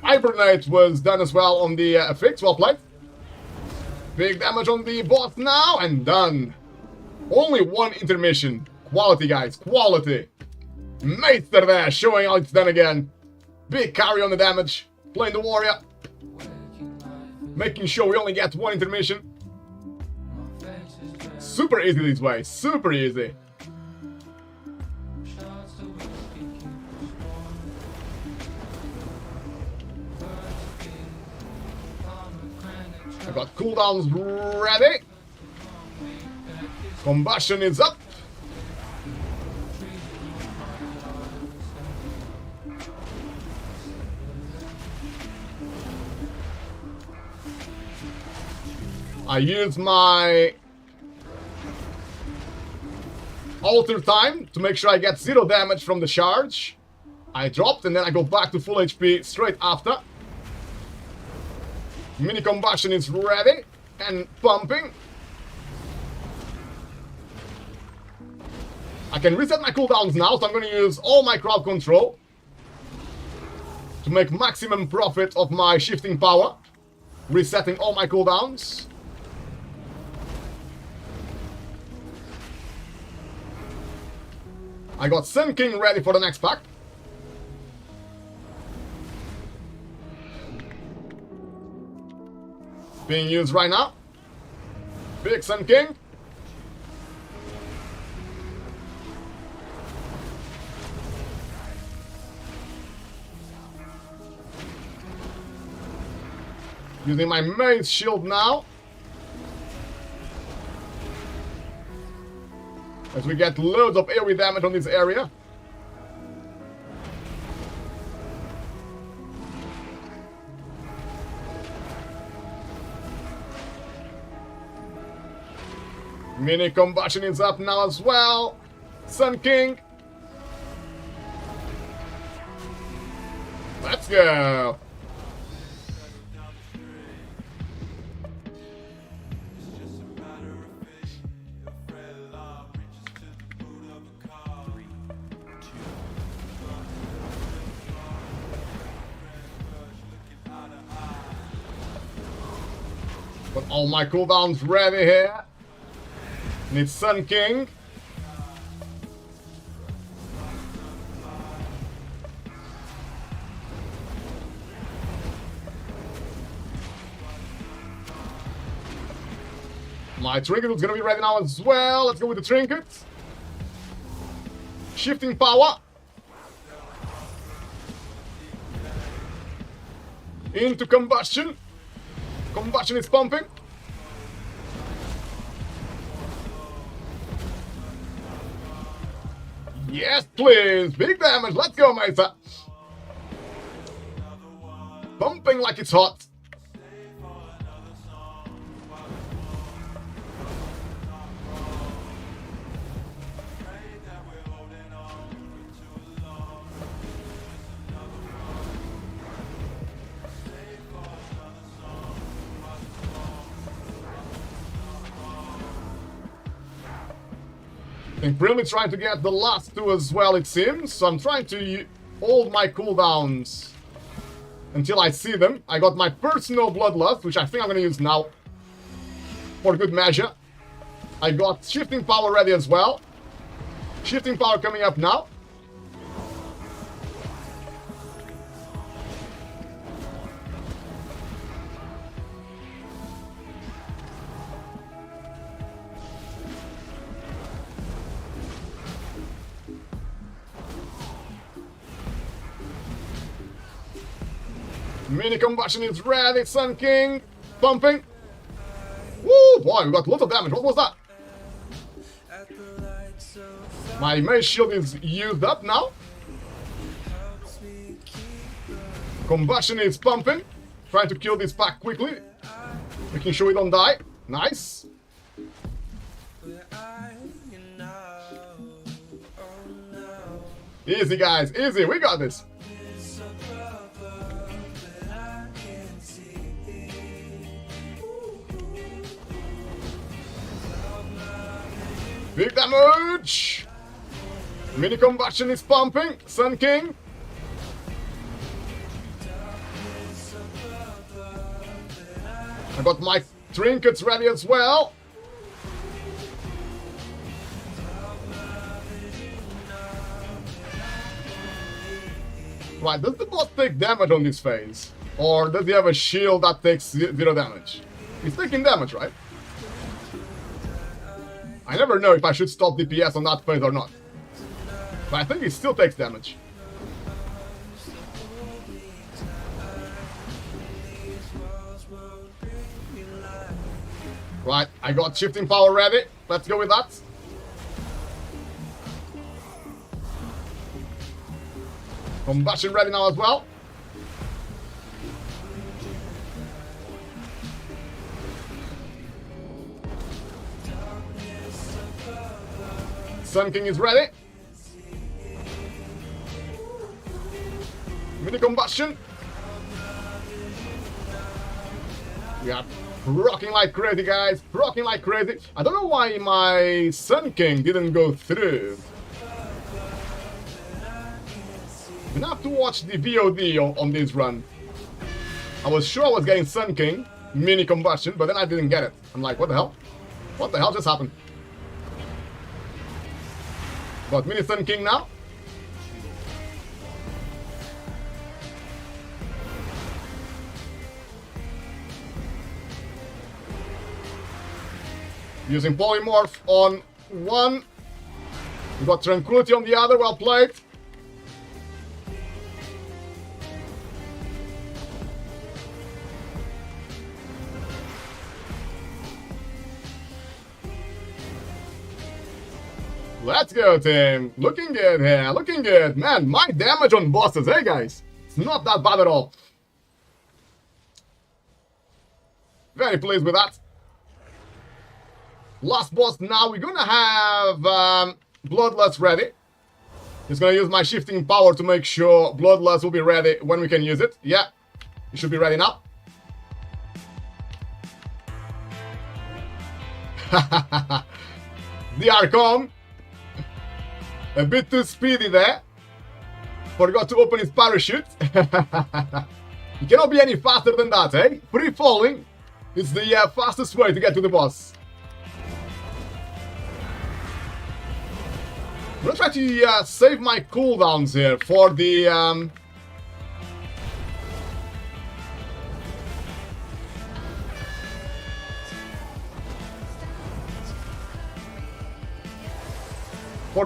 Hibernate was done as well on the affix. Well played. Big damage on the boss now and done. Only one intermission. Quality, guys. Quality. Meister there showing how it's done again. Big carry on the damage. Playing the warrior. Making sure we only get one intermission. Super easy this way. Super easy. I got cooldowns ready. Combustion is up. I use my alter time to make sure I get 0 damage from the charge. I dropped and then I go back to full HP straight after. Mini combustion is ready and pumping. I can reset my cooldowns now, so I'm going to use all my crowd control to make maximum profit of my shifting power. Resetting all my cooldowns. I got Sun King ready for the next pack. Being used right now. Big Sun King. Using my mage shield now. As we get loads of AoE damage on this area. Mini combustion is up now as well. Sun King. Let's go. Got all my cooldowns ready here. Need Sun King. My trinket is gonna be ready now as well. Let's go with the trinket. Shifting power. Into combustion. Combustion is pumping. Yes, please. Big damage. Let's go, Mesa. Pumping like it's hot. I'm really trying to get the last two as well, it seems. So I'm trying to hold my cooldowns until I see them. I got my personal bloodlust, which I think I'm going to use now for good measure. I got shifting power ready as well. Shifting power coming up now. Mini combustion is ready, Sun King. Pumping. Woo, boy, we got lots of damage. What was that? My mage shield is used up now. Combustion is pumping. Trying to kill this pack quickly. Making sure we don't die. Nice. Easy, guys. Easy. We got this. Big damage! Mini combustion is pumping. Sun King. I got my trinkets ready as well. Right, does the boss take damage on this phase? Or does he have a shield that takes 0 damage? He's taking damage, right? I never know if I should stop DPS on that phase or not. But I think he still takes damage. Right, I got shifting power ready. Let's go with that. Combustion ready now as well. Sun King is ready. Mini combustion. We are rocking like crazy, guys. Rocking like crazy. I don't know why my Sun King didn't go through. Gonna have to watch the VOD on this run. I was sure I was getting Sun King, mini combustion, but then I didn't get it. I'm like, what the hell? What the hell just happened? Got mini Sun King now. Using polymorph on one. We got tranquility on the other. Well played. Let's go, team. Looking good here. Looking good. Man, my damage on bosses, hey guys? It's not that bad at all. Very pleased with that. Last boss now. We're gonna have Bloodlust ready. Just gonna use my shifting power to make sure Bloodlust will be ready when we can use it. Yeah, it should be ready now. The Archon. A bit too speedy there. Forgot to open his parachute. You cannot be any faster than that, eh? Free falling is the fastest way to get to the boss. I'm gonna try to save my cooldowns here for the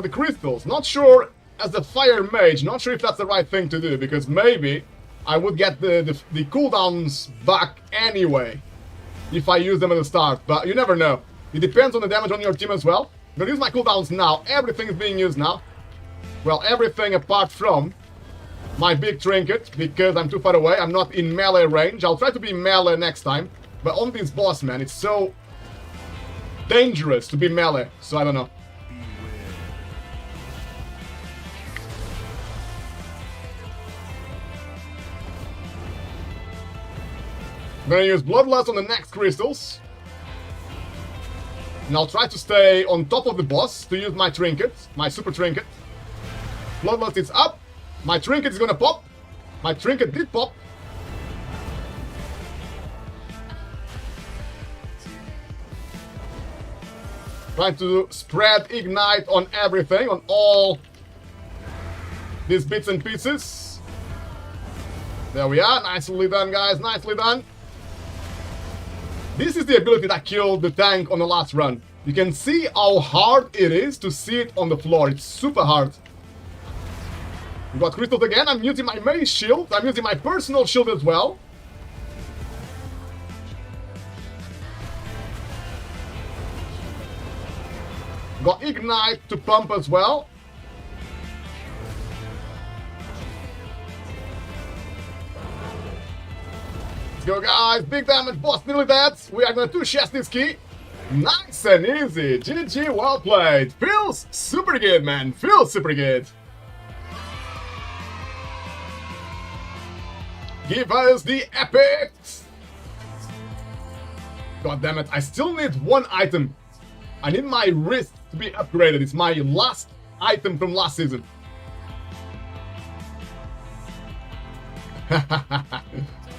crystals. Not sure, as a fire mage, not sure if that's the right thing to do, because maybe I would get the cooldowns back anyway if I use them at the start, but you never know. It depends on the damage on your team as well. I'm gonna use my cooldowns now. Everything is being used now. Well, everything apart from my big trinket, because I'm too far away. I'm not in melee range. I'll try to be melee next time, but on this boss, man, it's so dangerous to be melee, so I don't know. I'm gonna use Bloodlust on the next crystals. And I'll try to stay on top of the boss to use my trinket, my super trinket. Bloodlust is up. My trinket is gonna pop. My trinket did pop. Trying to spread ignite on everything, on all these bits and pieces. There we are. Nicely done, guys. Nicely done. This is the ability that killed the tank on the last run. You can see how hard it is to see it on the floor. It's super hard. We got crystals again. I'm using my mage shield. I'm using my personal shield as well. Got ignite to pump as well. Go, guys. Big damage. Boss nearly dead. We are going to two-chest this key. Nice and easy. GG, well played. Feels super good, man. Feels super good. Give us the epics. God damn it. I still need one item. I need my wrist to be upgraded. It's my last item from last season.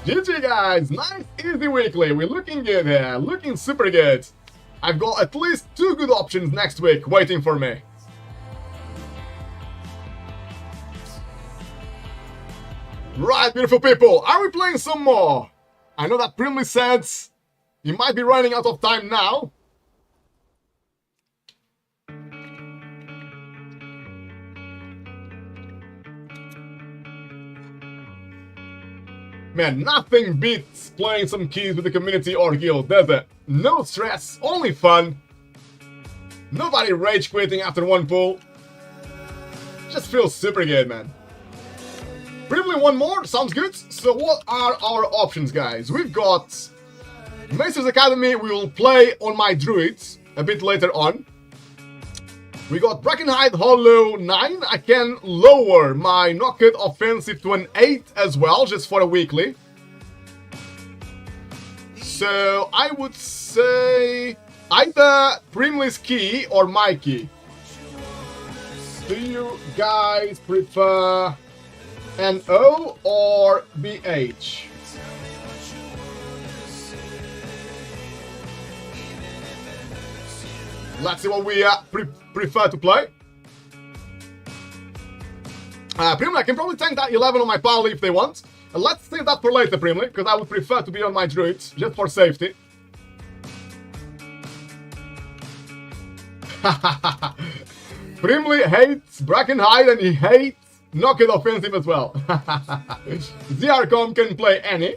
GG, guys. Nice, easy weekly. We're looking good here. Looking super good. I've got at least 2 good options next week waiting for me. Right, beautiful people. Are we playing some more? I know that Primly said you might be running out of time now. Man, nothing beats playing some keys with the community or guild, does it? No stress, only fun. Nobody rage quitting after one pull. Just feels super good, man. Briefly, one more, sounds good. So what are our options, guys? We've got Master's Academy. We will play on my druids a bit later on. We got Brackenhide Hollow 9. I can lower my knocked offensive to an 8 as well, just for a weekly. So I would say either Primly's key or my key. Do you guys prefer NO or BH? Let's see what we prefer to play. Primly, I can probably tank that 11 on my Pally if they want. Let's save that for later, Primly, because I would prefer to be on my druids, just for safety. Primly hates Brackenhide and he hates knocked offensive as well. ZRCom can play any.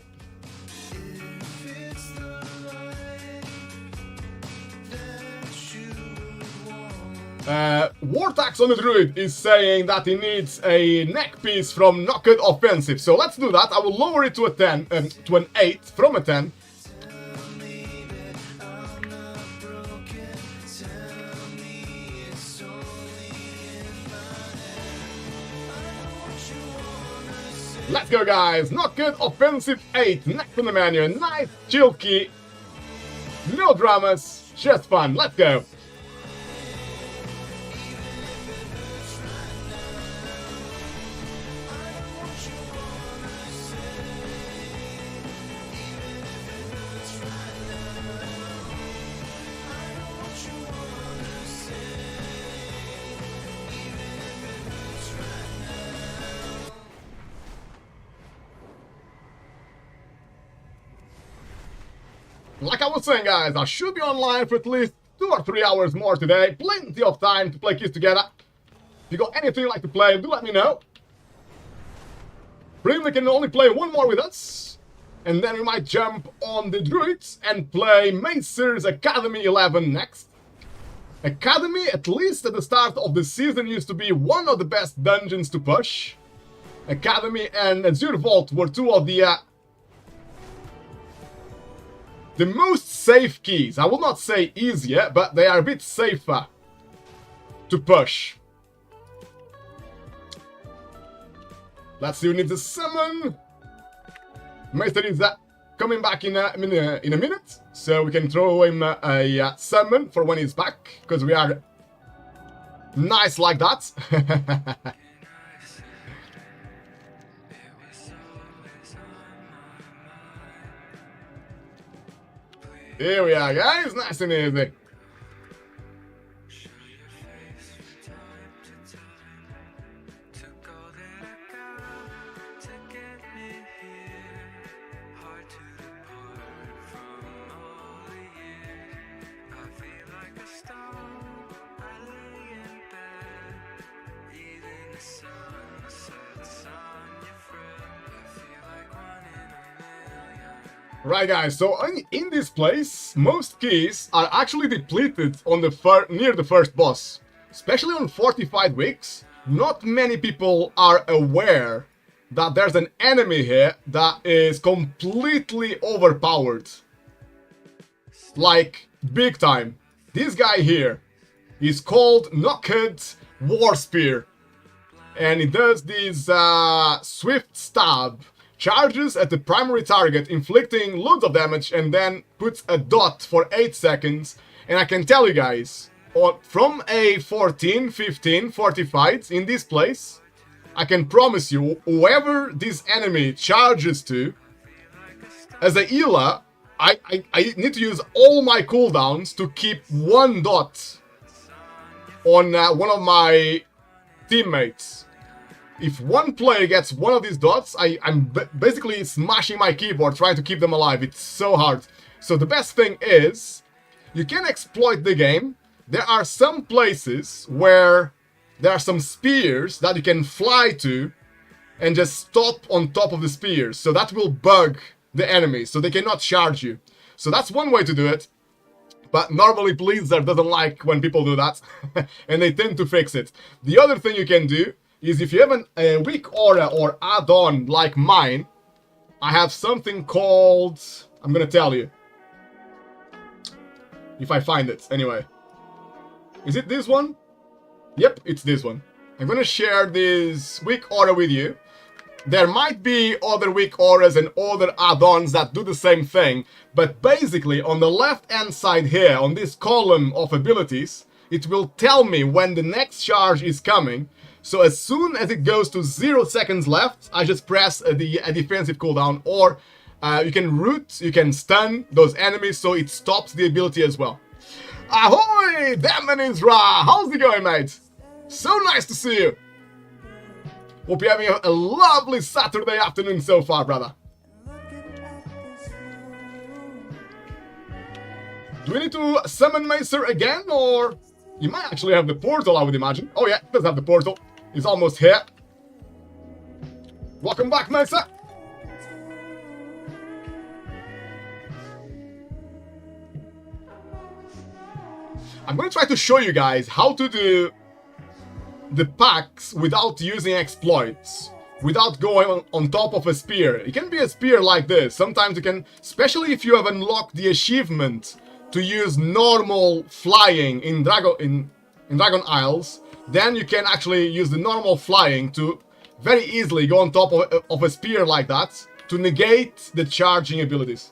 Wartax on the druid is saying that he needs a neck piece from knocked offensive. So let's do that. I will lower it to a 10, to an 8 from a 10. Let's go, guys. Knocked offensive 8 next on the menu. Nice chill key. No dramas, just fun. Let's go. Like I was saying, guys, I should be online for at least 2 or 3 hours more today. Plenty of time to play keys together. If you got anything you'd like to play, do let me know. Primly can only play one more with us. And then we might jump on the druids and play Macer's Academy 11 next. Academy, at least at the start of the season, used to be one of the best dungeons to push. Academy and Azure Vault were two of the most safe keys. I will not say easier, but they are a bit safer to push. Let's see who needs a summon. Maester is coming back in a minute, so we can throw him a summon for when he's back, because we are nice like that. Here we are, guys. Nice and easy. Right, guys, so in this place, most keys are actually depleted on the near the first boss. Especially on fortified weeks, not many people are aware that there's an enemy here that is completely overpowered. Like, big time. This guy here is called Knocked War Spear. And it does this swift stab. Charges at the primary target, inflicting loads of damage, and then puts a dot for 8 seconds. And I can tell you guys, from a 14, 15, 40 fights in this place, I can promise you, whoever this enemy charges to, as a healer, I need to use all my cooldowns to keep 1 dot on one of my teammates. If one player gets one of these dots, I'm basically smashing my keyboard trying to keep them alive. It's so hard. So the best thing is, you can exploit the game. There are some places where there are some spears that you can fly to and just stop on top of the spears. So that will bug the enemy, so they cannot charge you. So that's one way to do it. But normally Blizzard doesn't like when people do that. And they tend to fix it. The other thing you can do is if you have a weak aura or add-on like mine, I have something called... I'm gonna tell you. If I find it, anyway. Is it this one? Yep, it's this one. I'm gonna share this weak aura with you. There might be other weak auras and other add-ons that do the same thing, but basically on the left-hand side here, on this column of abilities, it will tell me when the next charge is coming. So as soon as it goes to 0 seconds left, I just press a defensive cooldown, or you can root, you can stun those enemies, so it stops the ability as well. Ahoy! Damn Isra! How's it going, mate? So nice to see you! Hope you're having a lovely Saturday afternoon so far, brother. Do we need to summon Macer again, or... You might actually have the portal, I would imagine. Oh yeah, it does have the portal. It's almost here. Welcome back, Macer! I'm going to try to show you guys how to do the packs without using exploits, without going on top of a spear. It can be a spear like this. Sometimes you can, especially if you have unlocked the achievement to use normal flying in Dragon Isles, then you can actually use the normal flying to very easily go on top of a spear like that to negate the charging abilities.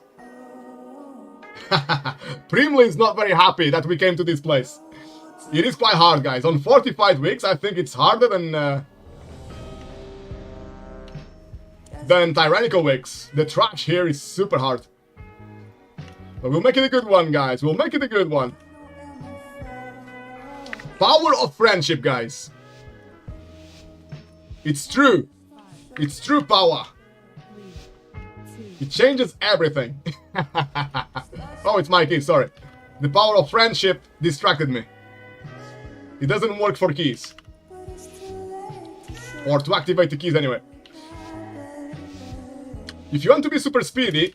Primly is not very happy that we came to this place. It is quite hard, guys. On 45 weeks, I think it's harder than Tyrannical weeks. The trash here is super hard. But we'll make it a good one, guys. We'll make it a good one. Power of friendship, guys. It's true. It's true power. It changes everything. Oh, it's my key, sorry. The power of friendship distracted me. It doesn't work for keys. Or to activate the keys anyway. If you want to be super speedy,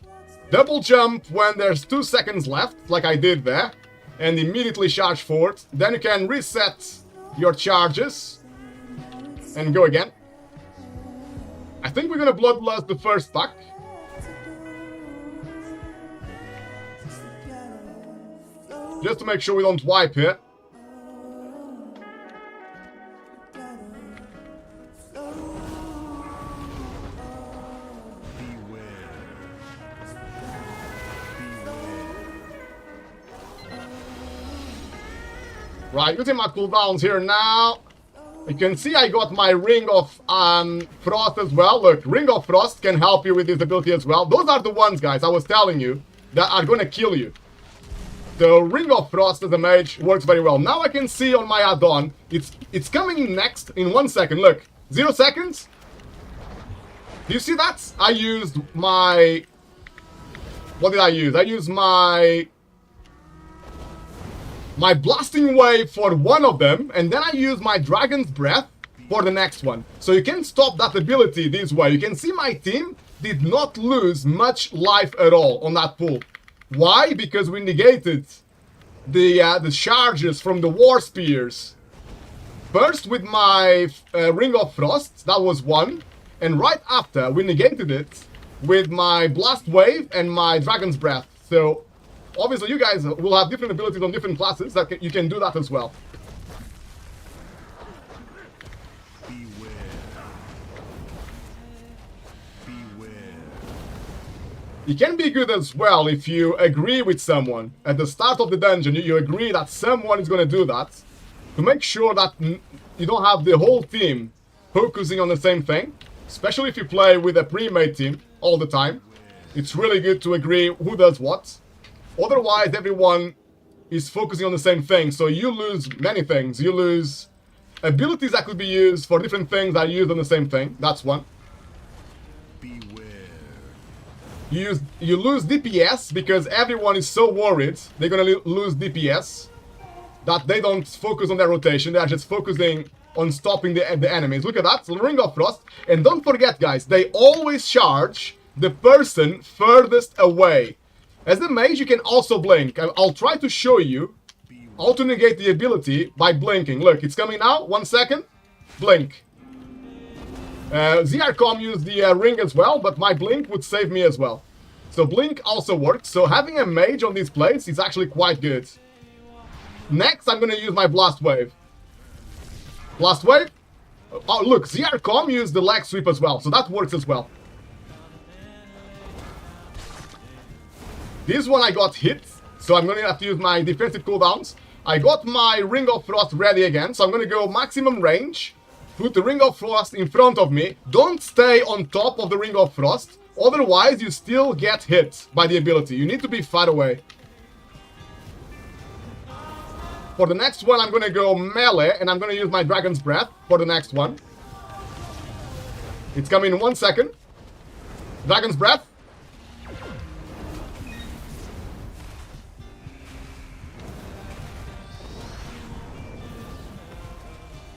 double jump when there's 2 seconds left, like I did there, and immediately charge forward. Then you can reset your charges and go again. I think we're gonna bloodlust the first pack. Just to make sure we don't wipe here. Right, using my cooldowns here now. You can see I got my Ring of Frost as well. Look, Ring of Frost can help you with this ability as well. Those are the ones, guys, I was telling you, that are gonna kill you. The Ring of Frost as a mage works very well. Now I can see on my add-on, it's coming next in 1 second. Look, 0 seconds. Do you see that? I used my... What did I use? I used my Blasting Wave for one of them, and then I use my Dragon's Breath for the next one. So you can stop that ability this way. You can see my team did not lose much life at all on that pool. Why? Because we negated the charges from the War Spears. First with my Ring of Frost, that was one. And right after, we negated it with my Blast Wave and my Dragon's Breath. So... obviously, you guys will have different abilities on different classes that you can do that as well. Beware. Beware. It can be good as well if you agree with someone. At the start of the dungeon, you agree that someone is going to do that. To make sure that you don't have the whole team focusing on the same thing. Especially if you play with a pre-made team all the time. It's really good to agree who does what. Otherwise, everyone is focusing on the same thing, so you lose many things. You lose abilities that could be used for different things that are used on the same thing. That's one. Beware. You lose DPS because everyone is so worried they're gonna lose DPS that they don't focus on their rotation. They are just focusing on stopping the enemies. Look at that, Ring of Frost. And don't forget, guys, they always charge the person furthest away. As the mage, you can also blink. I'll try to show you how to negate the ability by blinking. Look, it's coming now. 1 second. Blink. ZRCOM used the ring as well, but my blink would save me as well. So blink also works. So having a mage on this place is actually quite good. Next, I'm going to use my Blast Wave. Blast Wave. Oh, look, ZRCom used the leg sweep as well, so that works as well. This one I got hit, so I'm going to have to use my defensive cooldowns. I got my Ring of Frost ready again, so I'm going to go maximum range. Put the Ring of Frost in front of me. Don't stay on top of the Ring of Frost, otherwise you still get hit by the ability. You need to be far away. For the next one, I'm going to go melee, and I'm going to use my Dragon's Breath for the next one. It's coming in 1 second. Dragon's Breath.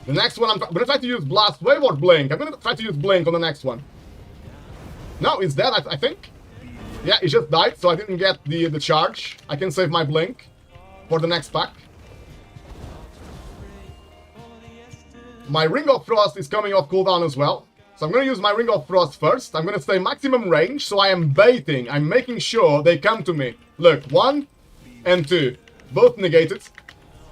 The next one, I'm going to try to use Blast Wave or Blink. I'm going to try to use Blink on the next one. No, it's dead, I think. Yeah, it just died, so I didn't get the charge. I can save my Blink for the next pack. My Ring of Frost is coming off cooldown as well. So I'm going to use my Ring of Frost first. I'm going to stay maximum range, so I am baiting. I'm making sure they come to me. Look, 1 and 2. Both negated.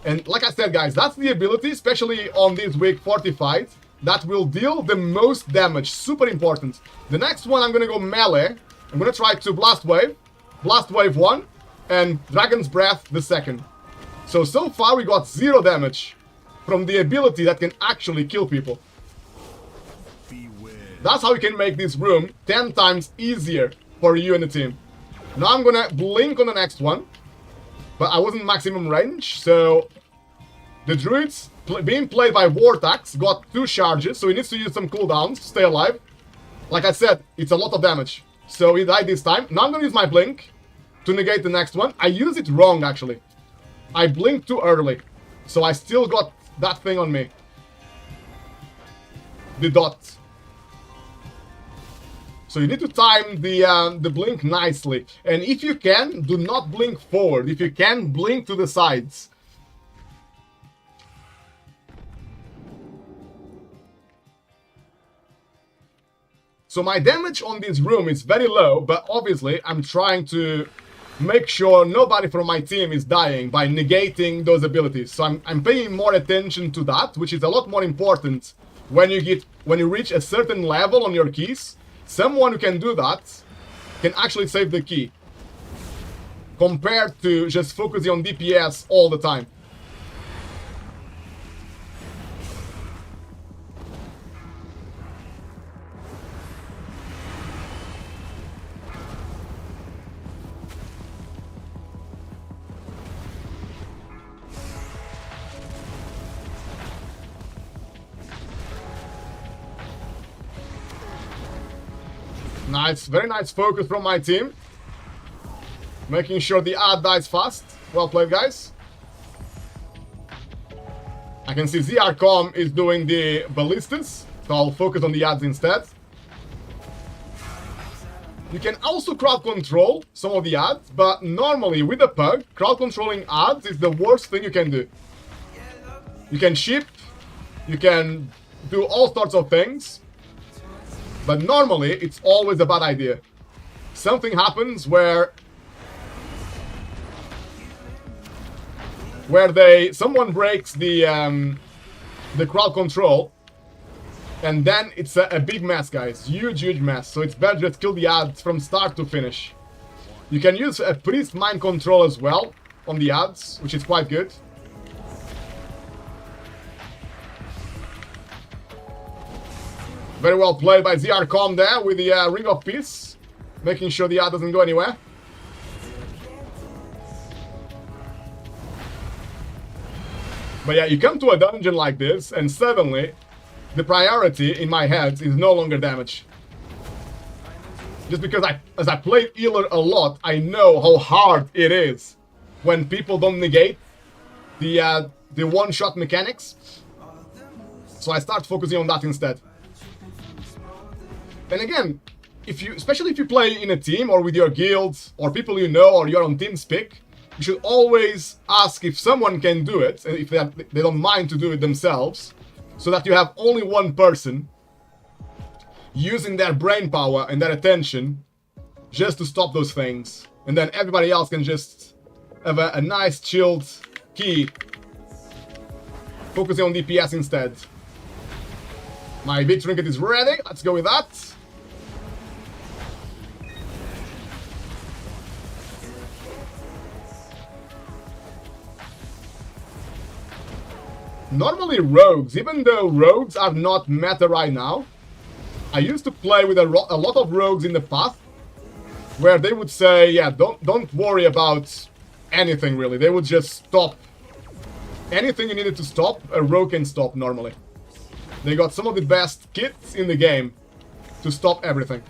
And like I said, guys, that's the ability, especially on this week fortified, that will deal the most damage. Super important. The next one, I'm going to go melee. I'm going to try to Blast Wave. Blast Wave 1. And Dragon's Breath the second. So far we got 0 damage from the ability that can actually kill people. Beware. That's how you can make this room 10 times easier for you and the team. Now I'm gonna blink on the next one, but I wasn't maximum range, so the druids being played by Vortex got 2 charges, so he needs to use some cooldowns to stay alive. Like I said, it's a lot of damage, so he died this time. Now I'm gonna use my blink to negate the next one. I used it wrong, actually. I blinked too early, so I still got that thing on me. The dot. So you need to time the blink nicely. And if you can, do not blink forward. If you can, blink to the sides. So my damage on this room is very low, but obviously I'm trying to make sure nobody from my team is dying by negating those abilities. So I'm paying more attention to that, which is a lot more important when you reach a certain level on your keys. Someone who can do that can actually save the key, compared to just focusing on DPS all the time. Nice, very nice focus from my team. Making sure the ad dies fast. Well played, guys. I can see ZRCom is doing the ballistas, so I'll focus on the ads instead. You can also crowd control some of the ads, but normally with a pug, crowd controlling ads is the worst thing you can do. You can ship, you can do all sorts of things. But normally, it's always a bad idea. Something happens where someone breaks the crowd control, and then it's a big mess, guys. Huge mess. So it's better just kill the ads from start to finish. You can use a priest mind control as well on the ads, which is quite good. Very well played by ZRCom there with the Ring of Peace, making sure the ad doesn't go anywhere. But yeah, you come to a dungeon like this, and suddenly the priority in my head is no longer damage. Just because as I played healer a lot, I know how hard it is when people don't negate the one-shot mechanics. So I start focusing on that instead. And again, especially if you play in a team or with your guilds or people you know or you're on TeamSpeak, you should always ask if someone can do it, and if they don't mind to do it themselves, so that you have only one person using their brain power and their attention just to stop those things. And then everybody else can just have a nice chilled key, focusing on DPS instead. My big trinket is ready. Let's go with that. Normally rogues, even though rogues are not meta right now, I used to play with a lot of rogues in the past, where they would say, yeah, don't worry about anything really. They would just stop. Anything you needed to stop, a rogue can stop normally. They got some of the best kits in the game to stop everything.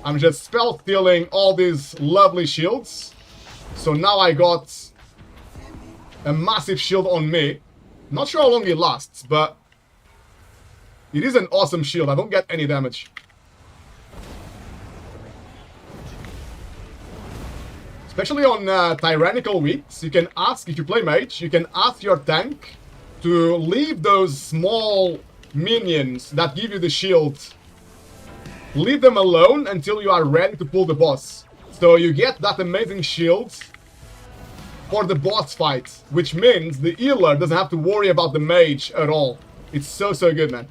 I'm just spell stealing all these lovely shields. So now I got a massive shield on me. Not sure how long it lasts, but it is an awesome shield. I don't get any damage. Especially on tyrannical weeks, you can ask, if you play mage, you can ask your tank to leave those small minions that give you the shield. Leave them alone until you are ready to pull the boss. So you get that amazing shield for the boss fight, which means the healer doesn't have to worry about the mage at all. It's so good, man.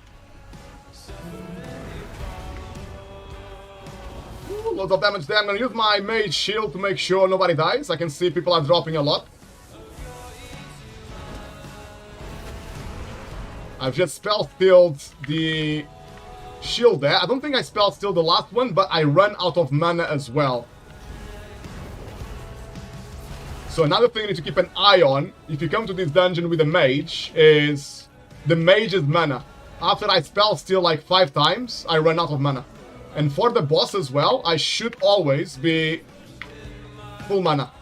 Ooh, lots of damage there. I'm gonna use my mage shield to make sure nobody dies. I can see people are dropping a lot. I've just spell stealed the shield there. I don't think I spell stealed the last one, but I run out of mana as well. So another thing you need to keep an eye on, if you come to this dungeon with a mage, is the mage's mana. After I spell steal like 5 times, I run out of mana. And for the boss as well, I should always be full mana.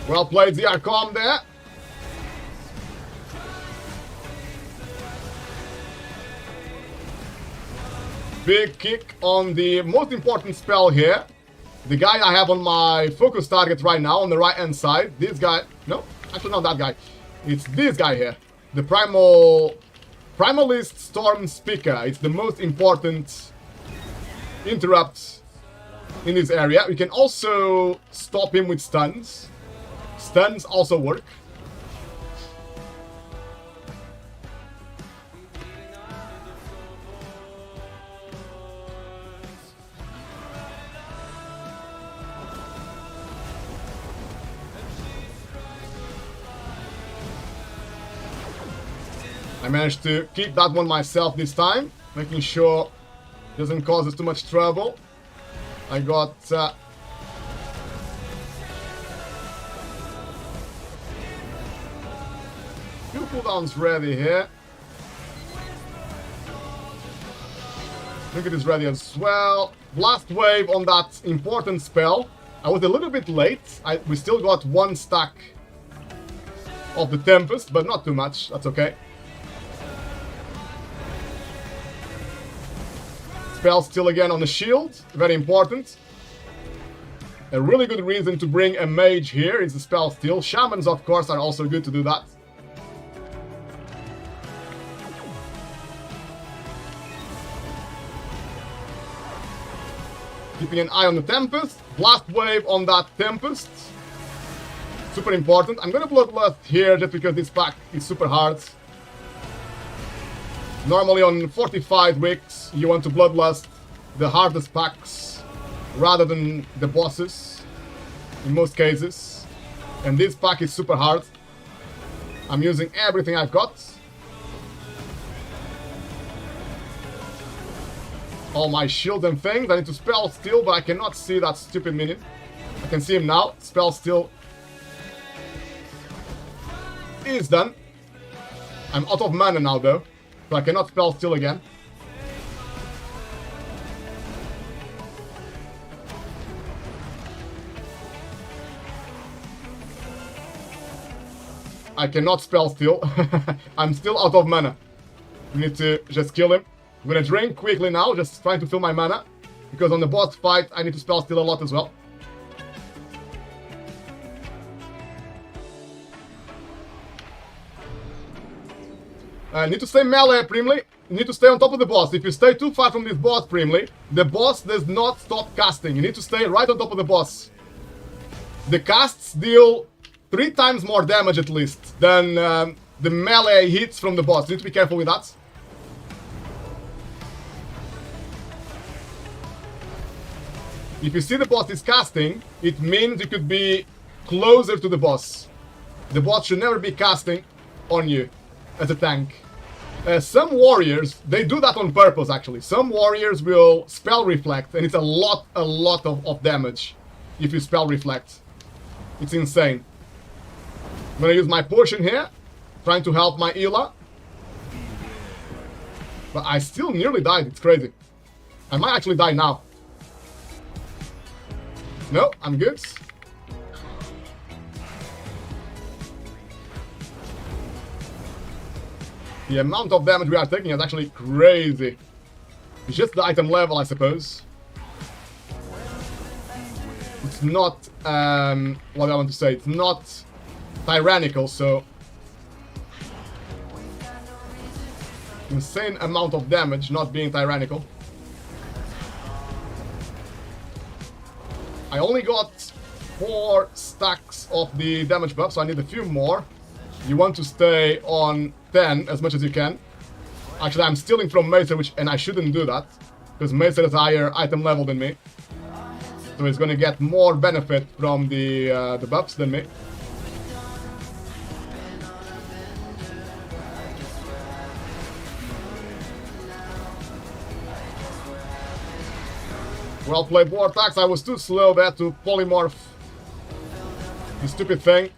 Well played, ZR Calm there. Big kick on the most important spell here. The guy I have on my focus target right now on the right hand side. This guy, no, actually not that guy. It's this guy here. The Primalist Storm Speaker. It's the most important interrupt in this area. We can also stop him with stuns. Stuns also work. I managed to keep that one myself this time, making sure it doesn't cause us too much trouble. I got few cooldowns ready here. Trinket is ready as well. Blast wave on that important spell. I was a little bit late. We still got 1 stack of the Tempest, but not too much. That's okay. Spell steal again on the shield, very important. A really good reason to bring a mage here is the spell steal. Shamans, of course, are also good to do that. Keeping an eye on the Tempest. Blast wave on that Tempest. Super important. I'm gonna Bloodlust here just because this pack is super hard. Normally on 45 weeks, you want to Bloodlust the hardest packs rather than the bosses, in most cases. And this pack is super hard. I'm using everything I've got. All my shield and things. I need to spell steal, but I cannot see that stupid minion. I can see him now. Spell steal is done. I'm out of mana now though. So I cannot spell steal again. I cannot spell steal. I'm still out of mana. We need to just kill him. I'm gonna drink quickly now, just trying to fill my mana. Because on the boss fight, I need to spell steal a lot as well. Need to stay melee, Primly. You need to stay on top of the boss. If you stay too far from this boss, Primly, the boss does not stop casting. You need to stay right on top of the boss. the casts deal 3 times more damage at least than the melee hits from the boss. You need to be careful with that. If you see the boss is casting, it means you could be closer to the boss. The boss should never be casting on you as a tank. Some warriors, they do that on purpose actually. Some warriors will spell reflect, and it's a lot of damage if you spell reflect. It's insane. I'm gonna use my potion here, trying to help my Ela. But I still nearly died, it's crazy. I might actually die now. No, I'm good. The amount of damage we are taking is actually crazy. It's just the item level, I suppose. It's not, what do I want to say? It's not tyrannical, so... insane amount of damage not being tyrannical. I only got 4 stacks of the damage buff, so I need a few more. You want to stay on 10 as much as you can. Actually, I'm stealing from Macer, and I shouldn't do that, because Macer has a higher item level than me. So he's gonna get more benefit from the buffs than me. Well played, Vortex. I was too slow there to polymorph the stupid thing.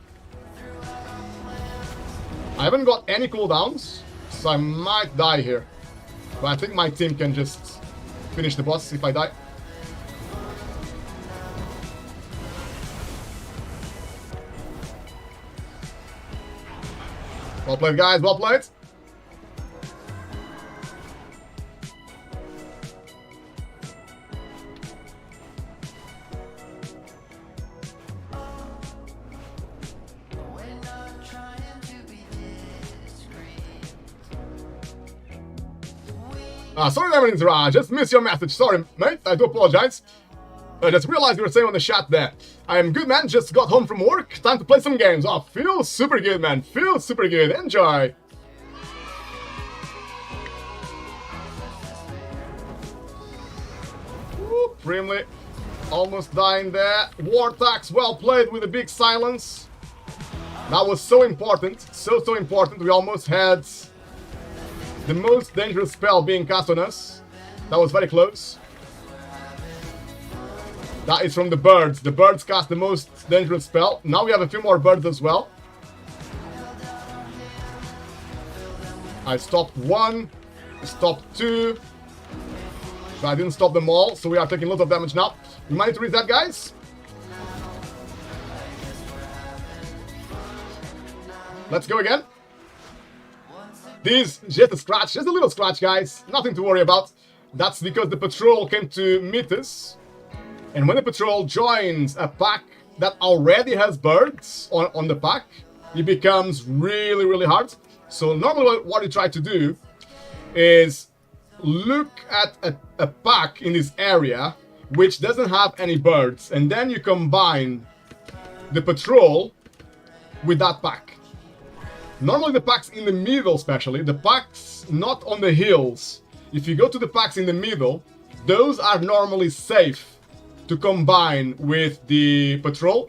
I haven't got any cooldowns, so I might die here. But I think my team can just finish the boss if I die. Well played, guys. Well played. Sorry, Eminence Raj, just missed your message. Sorry, mate, I do apologize. I just realized you were saying on the chat there. I am good, man, just got home from work. Time to play some games. Oh, feels super good, man. Feels super good. Enjoy. Woo, Brimley almost dying there. Vortex, well played with a big silence. That was so important. So important. We almost had the most dangerous spell being cast on us. That was very close. That is from the birds. The birds cast the most dangerous spell. Now we have a few more birds as well. I stopped 1, stopped 2. But I didn't stop them all, so we are taking a lot of damage now. We might need to reset, guys. Let's go again. This just a scratch, just a little scratch, guys. Nothing to worry about. That's because the patrol came to meet us. And when the patrol joins a pack that already has birds on the pack, it becomes really hard. So normally what you try to do is look at a pack in this area which doesn't have any birds, and then you combine the patrol with that pack. Normally the packs in the middle, especially, the packs not on the hills. If you go to the packs in the middle, those are normally safe to combine with the patrol.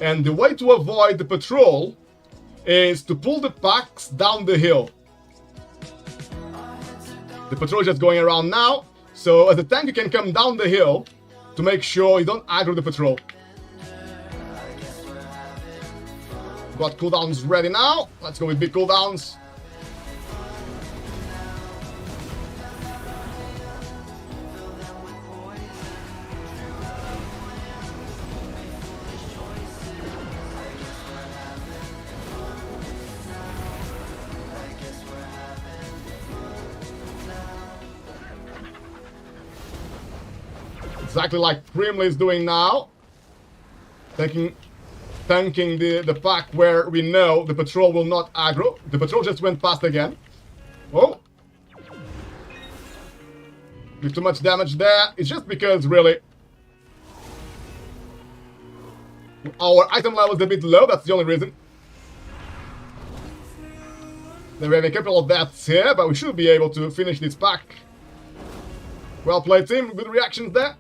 And the way to avoid the patrol is to pull the packs down the hill. The patrol is just going around now, so as a tank you can come down the hill to make sure you don't aggro the patrol. Got cooldowns ready now. Let's go with big cooldowns. Exactly like Brimley is doing now. Tanking the pack where we know the patrol will not aggro. The patrol just went past again. Oh. Did too much damage there. It's just because, really, Our item level is a bit low, that's the only reason. Then we have a couple of deaths here, but we should be able to finish this pack. Well played, team. Good reactions there.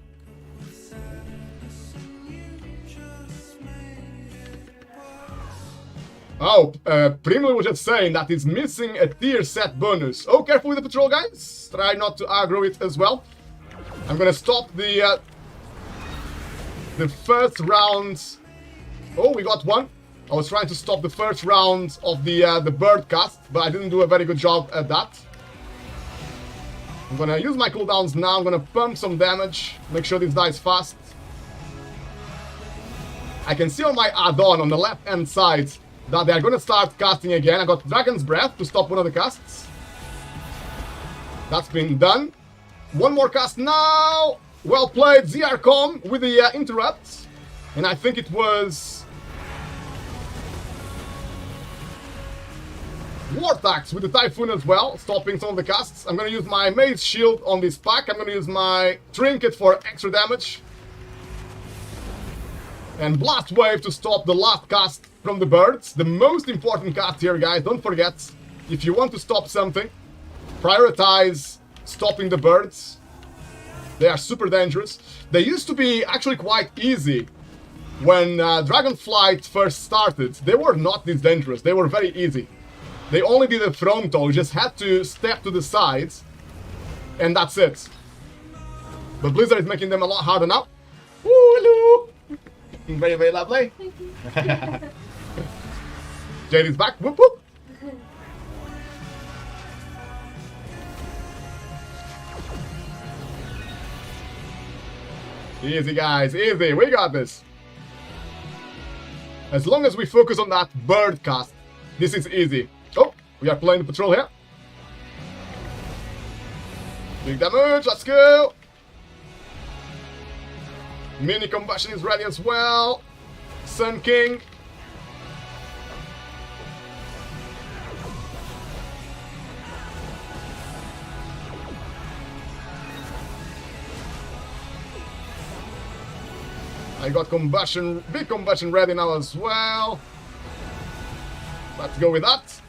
Oh, Primly was just saying that it's missing a tier set bonus. Oh, careful with the patrol, guys. Try not to aggro it as well. I'm gonna stop the first round. Oh, we got one. I was trying to stop the first round of the bird cast, but I didn't do a very good job at that. I'm gonna use my cooldowns now. I'm gonna pump some damage. Make sure this dies fast. I can see on my add-on on the left-hand side that they are going to start casting again. I got Dragon's Breath to stop one of the casts. That's been done. One more cast now. Well played, ZRCom with the interrupt. And I think it was Wartax with the Typhoon as well, stopping some of the casts. I'm going to use my Mage Shield on this pack. I'm going to use my Trinket for extra damage. And Blast Wave to stop the last cast from the birds. The most important cast here, guys. Don't forget, if you want to stop something, prioritize stopping the birds. They are super dangerous. They used to be actually quite easy. When Dragonflight first started, they were not this dangerous. They were very easy. They only did a frontal. You just had to step to the sides. And that's it. But Blizzard is making them a lot harder now. Ooh, hello! Very, very lovely. Jade is back. Whoop, whoop. Easy, guys. Easy. We got this. As long as we focus on that bird cast, this is easy. Oh, we are playing the patrol here. Big damage. Let's go. Mini Combustion is ready as well. Sun King. I got Combustion, Big Combustion ready now as well. Let's go with that.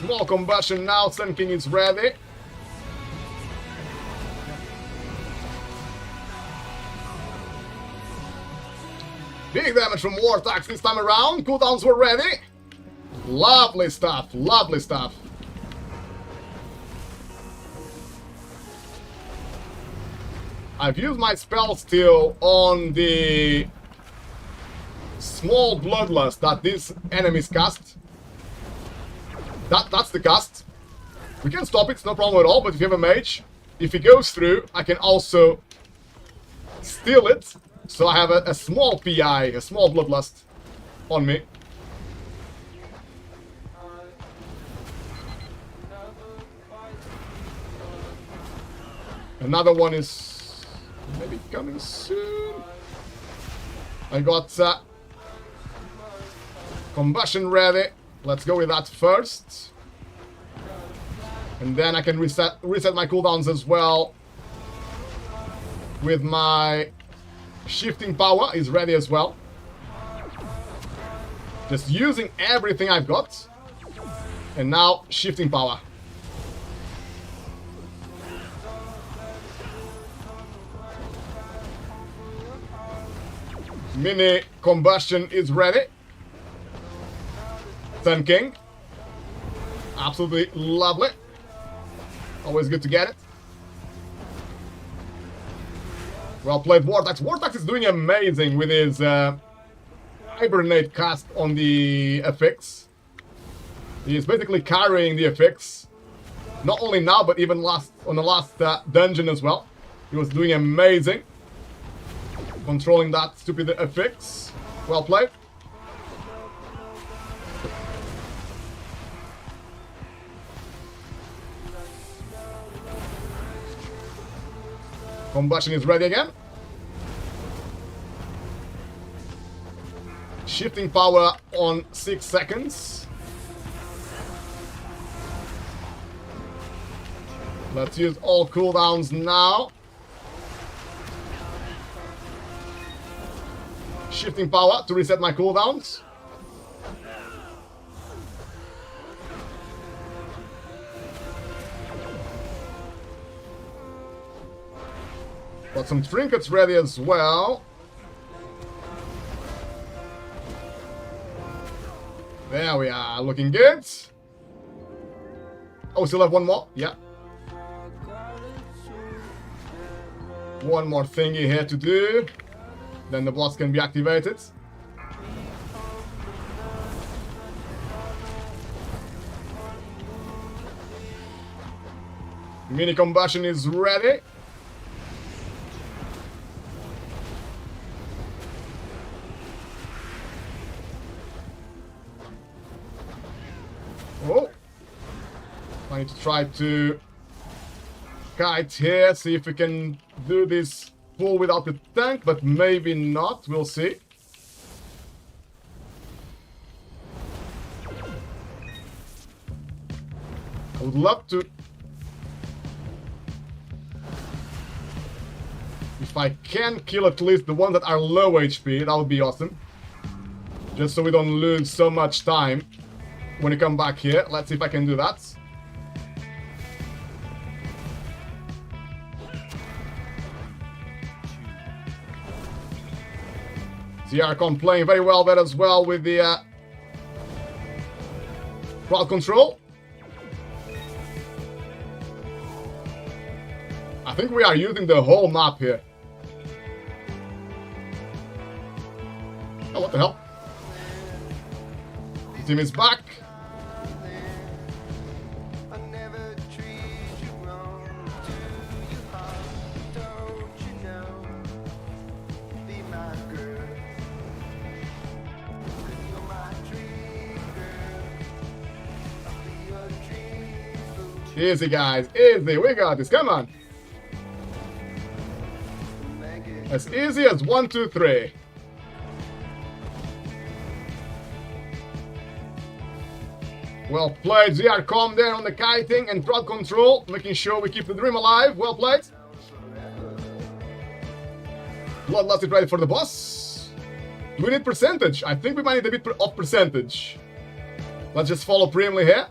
Small Combustion now, Sun King is ready. Big damage from Wartax this time around. Cooldowns were ready. Lovely stuff, lovely stuff. I've used my spell steal on the small bloodlust that these enemies cast. That's the cast. We can stop it, it's no problem at all, but if you have a mage, if he goes through, I can also steal it. So I have a small PI, a small bloodlust on me. Another one is maybe coming soon. I got Combustion ready. Let's go with that first. And then I can reset my cooldowns as well. With my Shifting Power is ready as well. Just using everything I've got. And now Shifting Power. Mini Combustion is ready. Sun King. Absolutely lovely. Always good to get it. Well played, Vortex. Vortex is doing amazing with his Hibernate cast on the FX. He is basically carrying the FX. Not only now, but even on the last dungeon as well. He was doing amazing. Controlling that stupid FX. Well played. Combustion is ready again. Shifting Power on 6 seconds. Let's use all cooldowns now. Shifting power to reset my cooldowns. Got some trinkets ready as well. There we are, looking good. Oh, we still have one more? Yeah. One more thingy here to do. Then the boss can be activated. Mini combustion is ready. Oh, I need to try to kite here, see if we can do this pull without the tank, but maybe not, we'll see. I would love to... If I can kill at least the ones that are low HP, that would be awesome. Just so we don't lose so much time when we come back here. Let's see if I can do that. ZRCon playing very well there as well with the crowd control. I think we are using the whole map here. Oh, what the hell? The team is back. Easy, guys. Easy. We got this. Come on. As easy as 1, 2, 3. Well played, ZRCom there on the kiting and crowd control, making sure we keep the dream alive. Well played. Bloodlust is ready for the boss. Do we need percentage? I think we might need a bit of percentage. Let's just follow Primly here.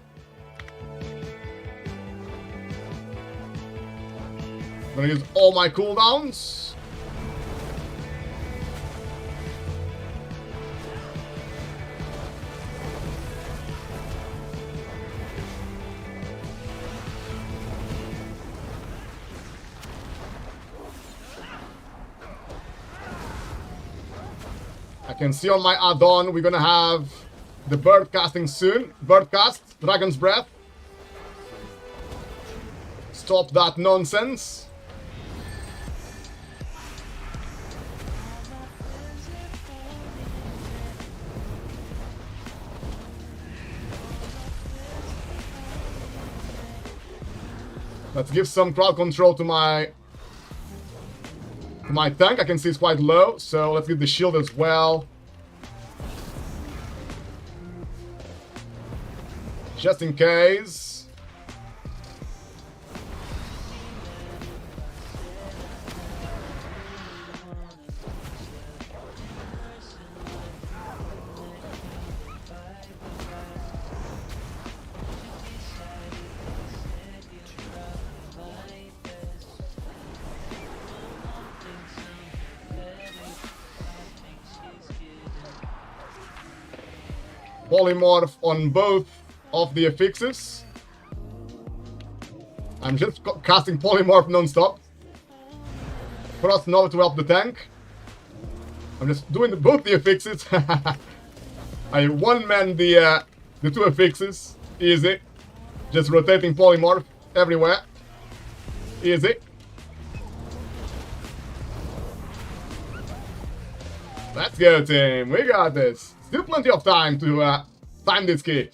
I'm gonna use all my cooldowns. I can see on my add-on we're gonna have the bird casting soon. Bird cast, Dragon's Breath. Stop that nonsense. Let's give some crowd control to my tank. I can see it's quite low, so let's give the shield as well. Just in case. Polymorph on both of the affixes. I'm just casting Polymorph non-stop. Frost Nova to help the tank. I'm just doing both the affixes. I one-man the two affixes. Easy. Just rotating Polymorph everywhere. Easy. Let's go, team. We got this. Still plenty of time to time this key.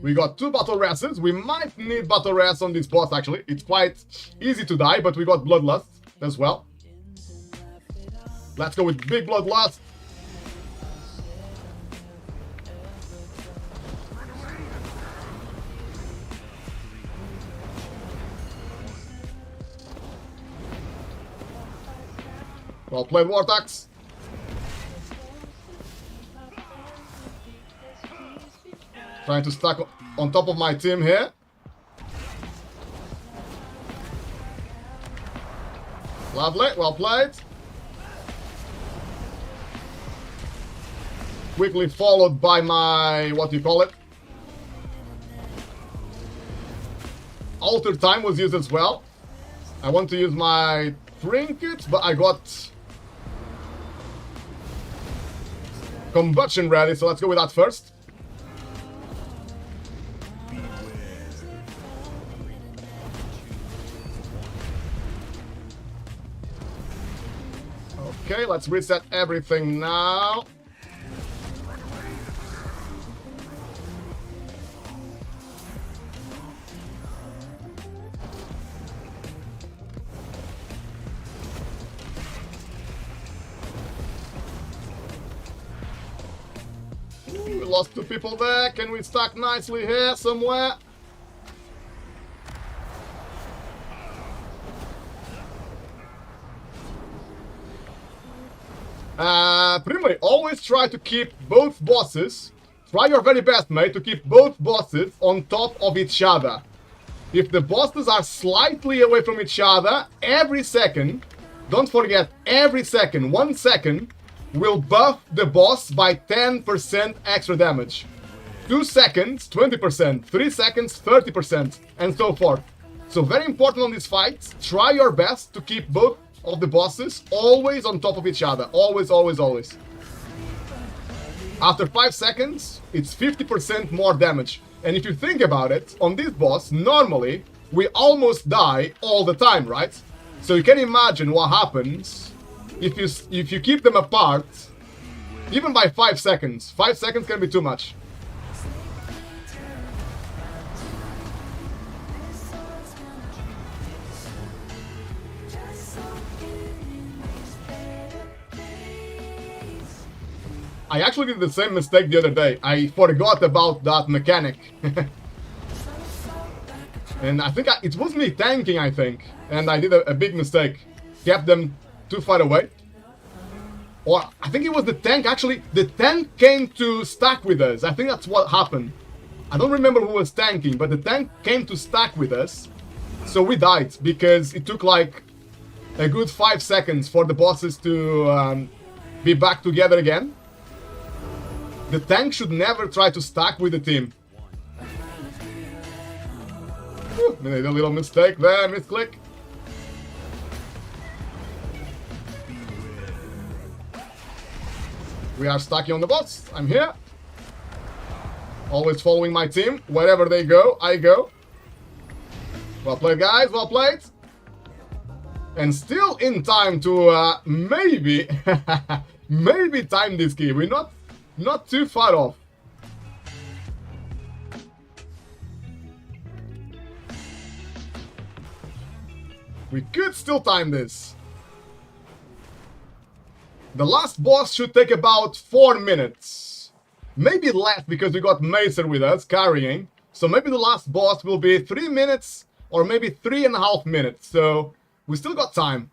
We got 2 battle races. We might need battle race on this boss actually. It's quite easy to die, but we got Bloodlust as well. Let's go with big bloodlust. Well played, Vortex. Trying to stack on top of my team here. Lovely, well played. Quickly followed by my, what do you call it? Alter time was used as well. I want to use my trinket, but I got combustion ready, so let's go with that first. Okay, let's reset everything now. We lost 2 people there. Can we stack nicely here somewhere? Pretty much always try to keep both bosses. Try your very best, mate, to keep both bosses on top of each other. If the bosses are slightly away from each other, every second, don't forget, every second, 1 second, will buff the boss by 10% extra damage. 2 seconds, 20%, 3 seconds, 30%, and so forth. So very important on these fights, try your best to keep both of the bosses always on top of each other. Always, always, always. After 5 seconds, it's 50% more damage. And if you think about it, on this boss, normally, we almost die all the time, right? So you can imagine what happens if you keep them apart, even by 5 seconds. 5 seconds can be too much. I actually did the same mistake the other day. I forgot about that mechanic. And I think it was me tanking, I think. And I did a big mistake. Kept them too far away. Or I think it was the tank, actually. The tank came to stack with us. I think that's what happened. I don't remember who was tanking, but the tank came to stack with us. So we died, because it took like a good 5 seconds for the bosses to be back together again. The tank should never try to stack with the team. Whew, made a little mistake there, misclick. We are stacking on the boss. I'm here. Always following my team. Wherever they go, I go. Well played, guys. Well played. And still in time to maybe maybe time this key. We're not too far off. We could still time this. The last boss should take about 4 minutes. Maybe less, because we got Macer with us carrying. So maybe the last boss will be 3 minutes or maybe 3.5 minutes. So we still got time.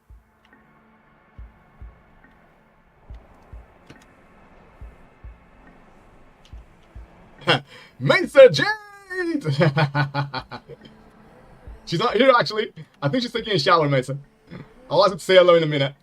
Macer Jade! She's not here, actually. I think she's taking a shower, Macer. I'll ask her to say hello in a minute.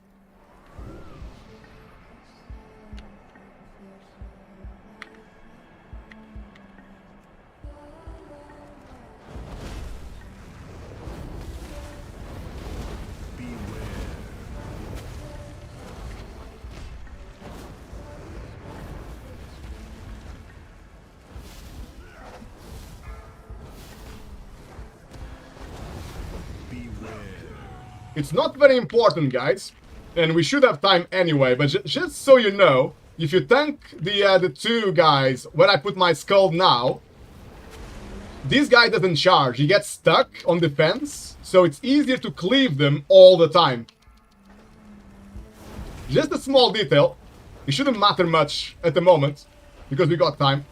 It's not very important, guys, and we should have time anyway, but just so you know, if you tank the 2 guys where I put my skull now, this guy doesn't charge, he gets stuck on defense, so it's easier to cleave them all the time. Just a small detail. It shouldn't matter much at the moment, because we got time.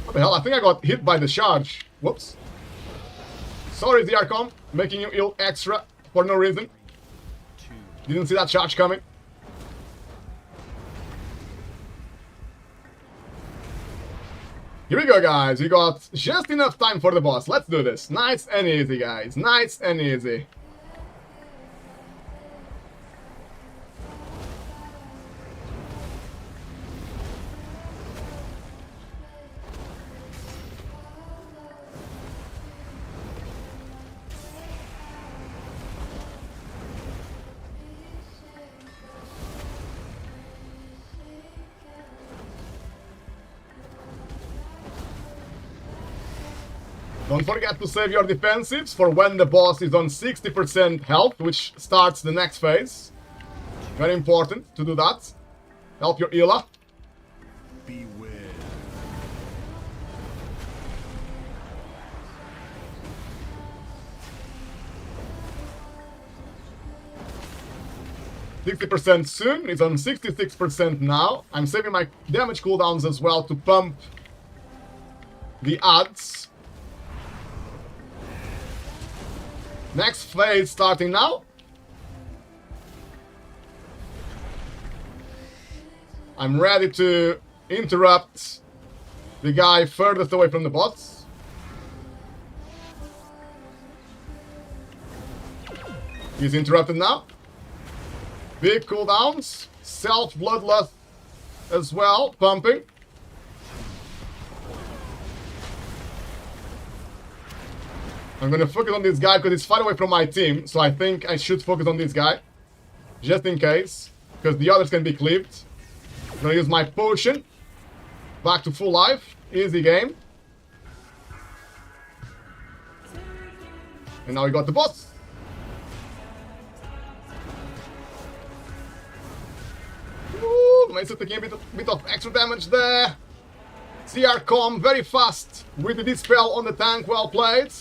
What the hell? I think I got hit by the charge. Whoops. Sorry, ZRCom, making you ill extra for no reason. Didn't see that charge coming. Here we go, guys. We got just enough time for the boss. Let's do this. Nice and easy, guys. Nice and easy. Don't forget to save your defensives for when the boss is on 60% health, which starts the next phase. Very important to do that. Help your Ela. Beware. %60 soon. It's on 66% now. I'm saving my damage cooldowns as well to pump the adds. Next phase starting now. I'm ready to interrupt the guy furthest away from the boss. He's interrupted now. Big cooldowns. Self-bloodlust as well, pumping. I'm gonna focus on this guy because he's far away from my team, so I think I should focus on this guy. Just in case, because the others can be cleaved. I'm gonna use my potion. Back to full life. Easy game. And now we got the boss. Woo! Mesa taking a bit of extra damage there. CR-Com very fast with the dispel on the tank, well played.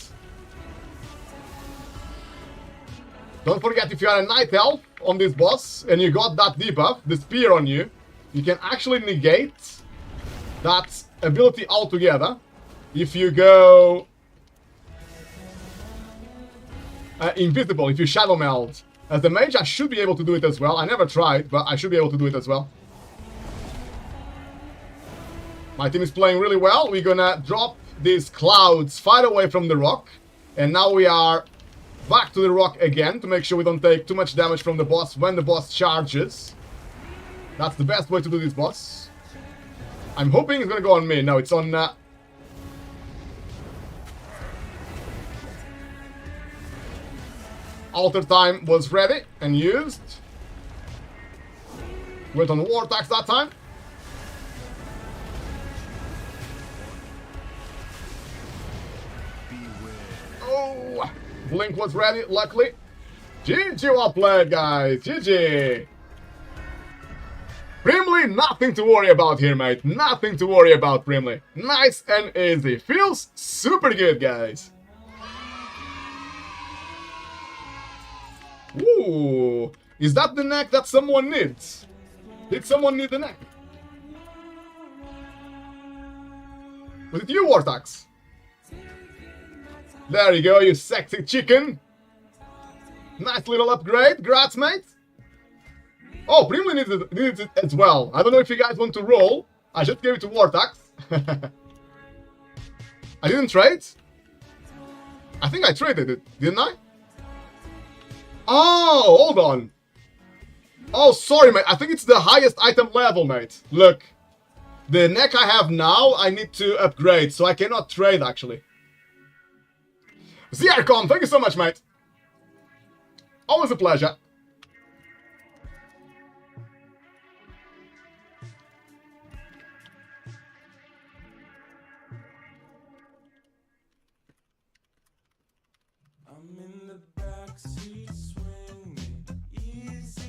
Don't forget, if you are a Night Elf on this boss and you got that debuff, the spear on you, you can actually negate that ability altogether if you go invisible, if you shadow meld. As a mage, I should be able to do it as well. I never tried, but I should be able to do it as well. My team is playing really well. We're gonna drop these clouds far away from the rock, and now we are back to the rock again to make sure we don't take too much damage from the boss when the boss charges. That's the best way to do this boss. I'm hoping it's gonna go on me. No, it's on... Alter time was ready and used. Went on war tax that time. Oh! Blink was ready, luckily. GG well played, guys. GG. Brimley, nothing to worry about here, mate. Nothing to worry about, Brimley. Nice and easy. Feels super good, guys. Ooh. Is that the neck that someone needs? Did someone need the neck? Was it you, Wartax? There you go, you sexy chicken. Nice little upgrade. Grats, mate. Oh, Brimley needs it as well. I don't know if you guys want to roll. I just gave it to Wartax. I didn't trade? I think I traded it, didn't I? Oh, hold on. Oh, sorry, mate. I think it's the highest item level, mate. Look. The neck I have now, I need to upgrade, so I cannot trade, actually. ZRCom, thank you so much, mate. Always a pleasure.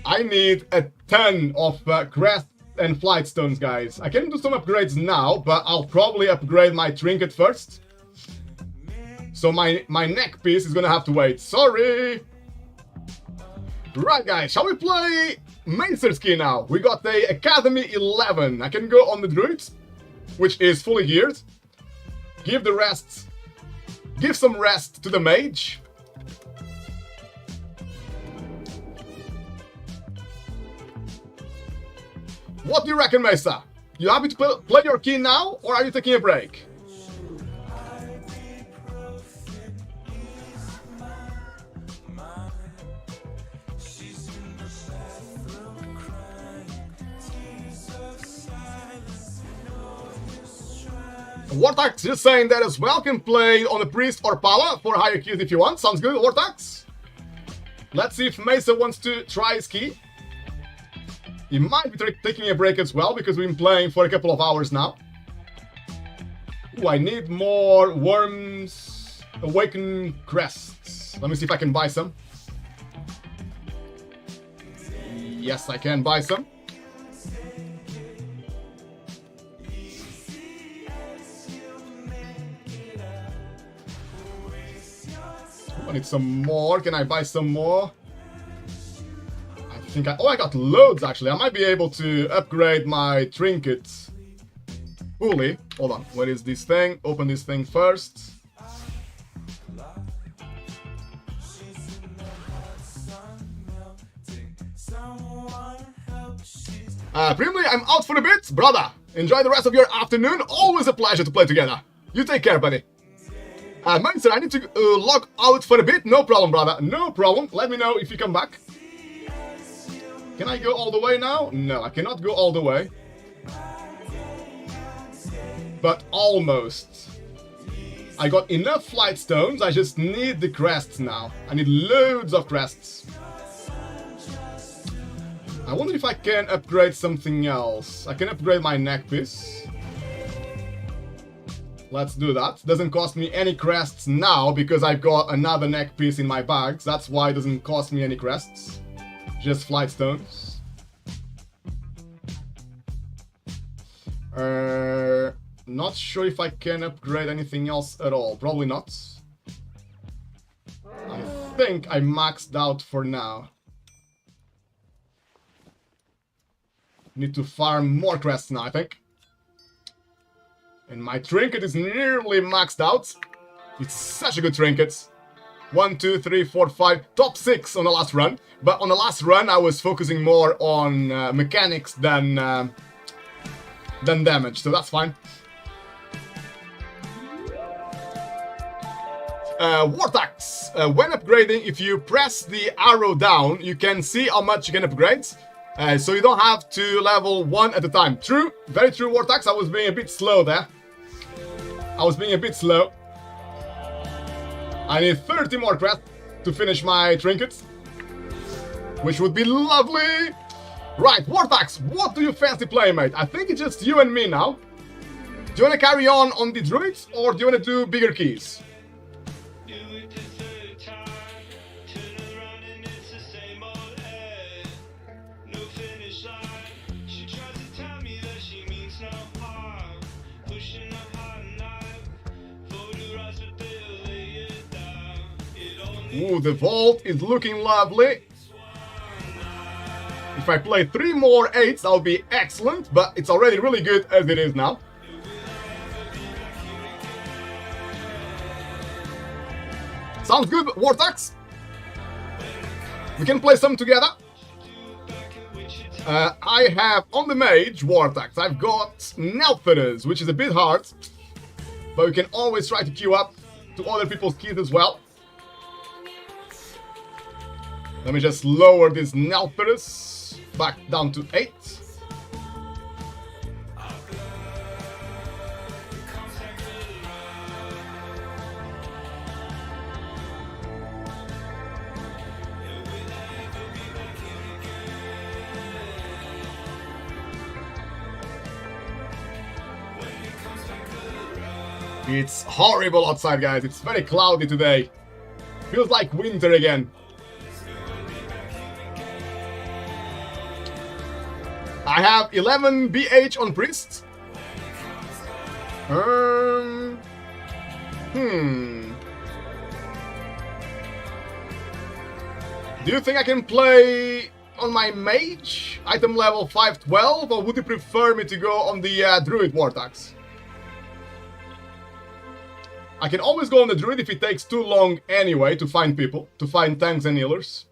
I need a ton of crest and flight stones, guys. I can do some upgrades now, but I'll probably upgrade my trinket first. So my neck piece is gonna have to wait. Sorry! Right, guys, shall we play Master Ski now? We got the Academy 11. I can go on the druid, which is fully geared. Give some rest to the mage. What do you reckon, Mesa? You happy to play your key now, or are you taking a break? Wartax just saying that as well, can play on the priest or Pala for higher keys if you want. Sounds good, Wartax. Let's see if Mesa wants to try his key. He might be taking a break as well, because we've been playing for a couple of hours now. Ooh, I need more worms, awakened crests. Let me see if I can buy some. Yes, I can buy some. I need some more. Can I buy some more? Oh, I got loads actually. I might be able to upgrade my trinkets fully. Hold on. Where is this thing? Open this thing first. Primly, I'm out for a bit. Brother, enjoy the rest of your afternoon. Always a pleasure to play together. You take care, buddy. Monster, I need to log out for a bit. No problem, brother. No problem. Let me know if you come back. Can I go all the way now? No, I cannot go all the way. But almost. I got enough flight stones, I just need the crests now. I need loads of crests. I wonder if I can upgrade something else. I can upgrade my neck piece. Let's do that. Doesn't cost me any crests now because I've got another neck piece in my bags. That's why it doesn't cost me any crests. Just flight stones. Not sure if I can upgrade anything else at all. Probably not. I think I maxed out for now. Need to farm more crests now, I think. And my trinket is nearly maxed out. It's such a good trinket. 1, 2, 3, 4, 5, top 6 on the last run. But on the last run, I was focusing more on mechanics than damage, so that's fine. Wartax. When upgrading, if you press the arrow down, you can see how much you can upgrade. So you don't have to level 1 at a time. True, very true, Wartax. I was being a bit slow there. I need 30 more crests to finish my trinkets, which would be lovely. Right, Wartax, what do you fancy playing, mate? I think it's just you and me now. Do you want to carry on the druids, or do you want to do bigger keys? Ooh, the vault is looking lovely. If I play 3 more 8s, that'll be excellent, but it's already really good as it is now. Sounds good, Wartax. We can play some together. I have on the mage, Wartax, I've got Nelferes, which is a bit hard, but we can always try to queue up to other people's keys as well. Let me just lower this Nelferes back down to 8. It's horrible outside, guys. It's very cloudy today. Feels like winter again. I have 11 BH on priests. Do you think I can play on my mage? Item level 512, or would you prefer me to go on the druid Vortex? I can always go on the druid if it takes too long anyway to find people, to find tanks and healers.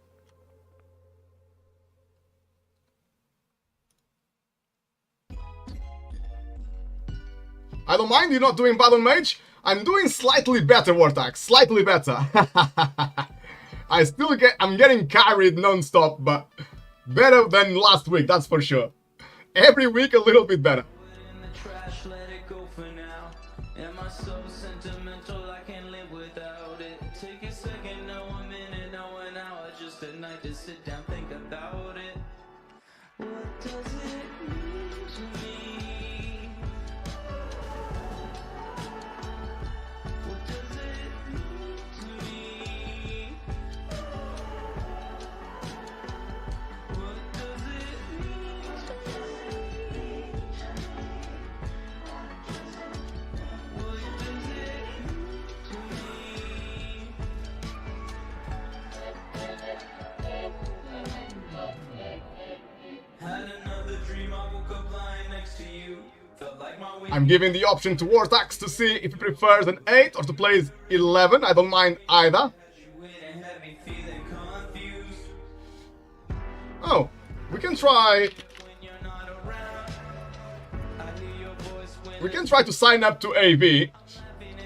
I don't mind you not doing bad on mage. I'm doing slightly better Vortex, slightly better. I'm getting carried non-stop, but better than last week, that's for sure. Every week a little bit better. I'm giving the option to Vortex to see if he prefers an 8 or to play 11. I don't mind either. Oh, we can try... We can try to sign up to AV.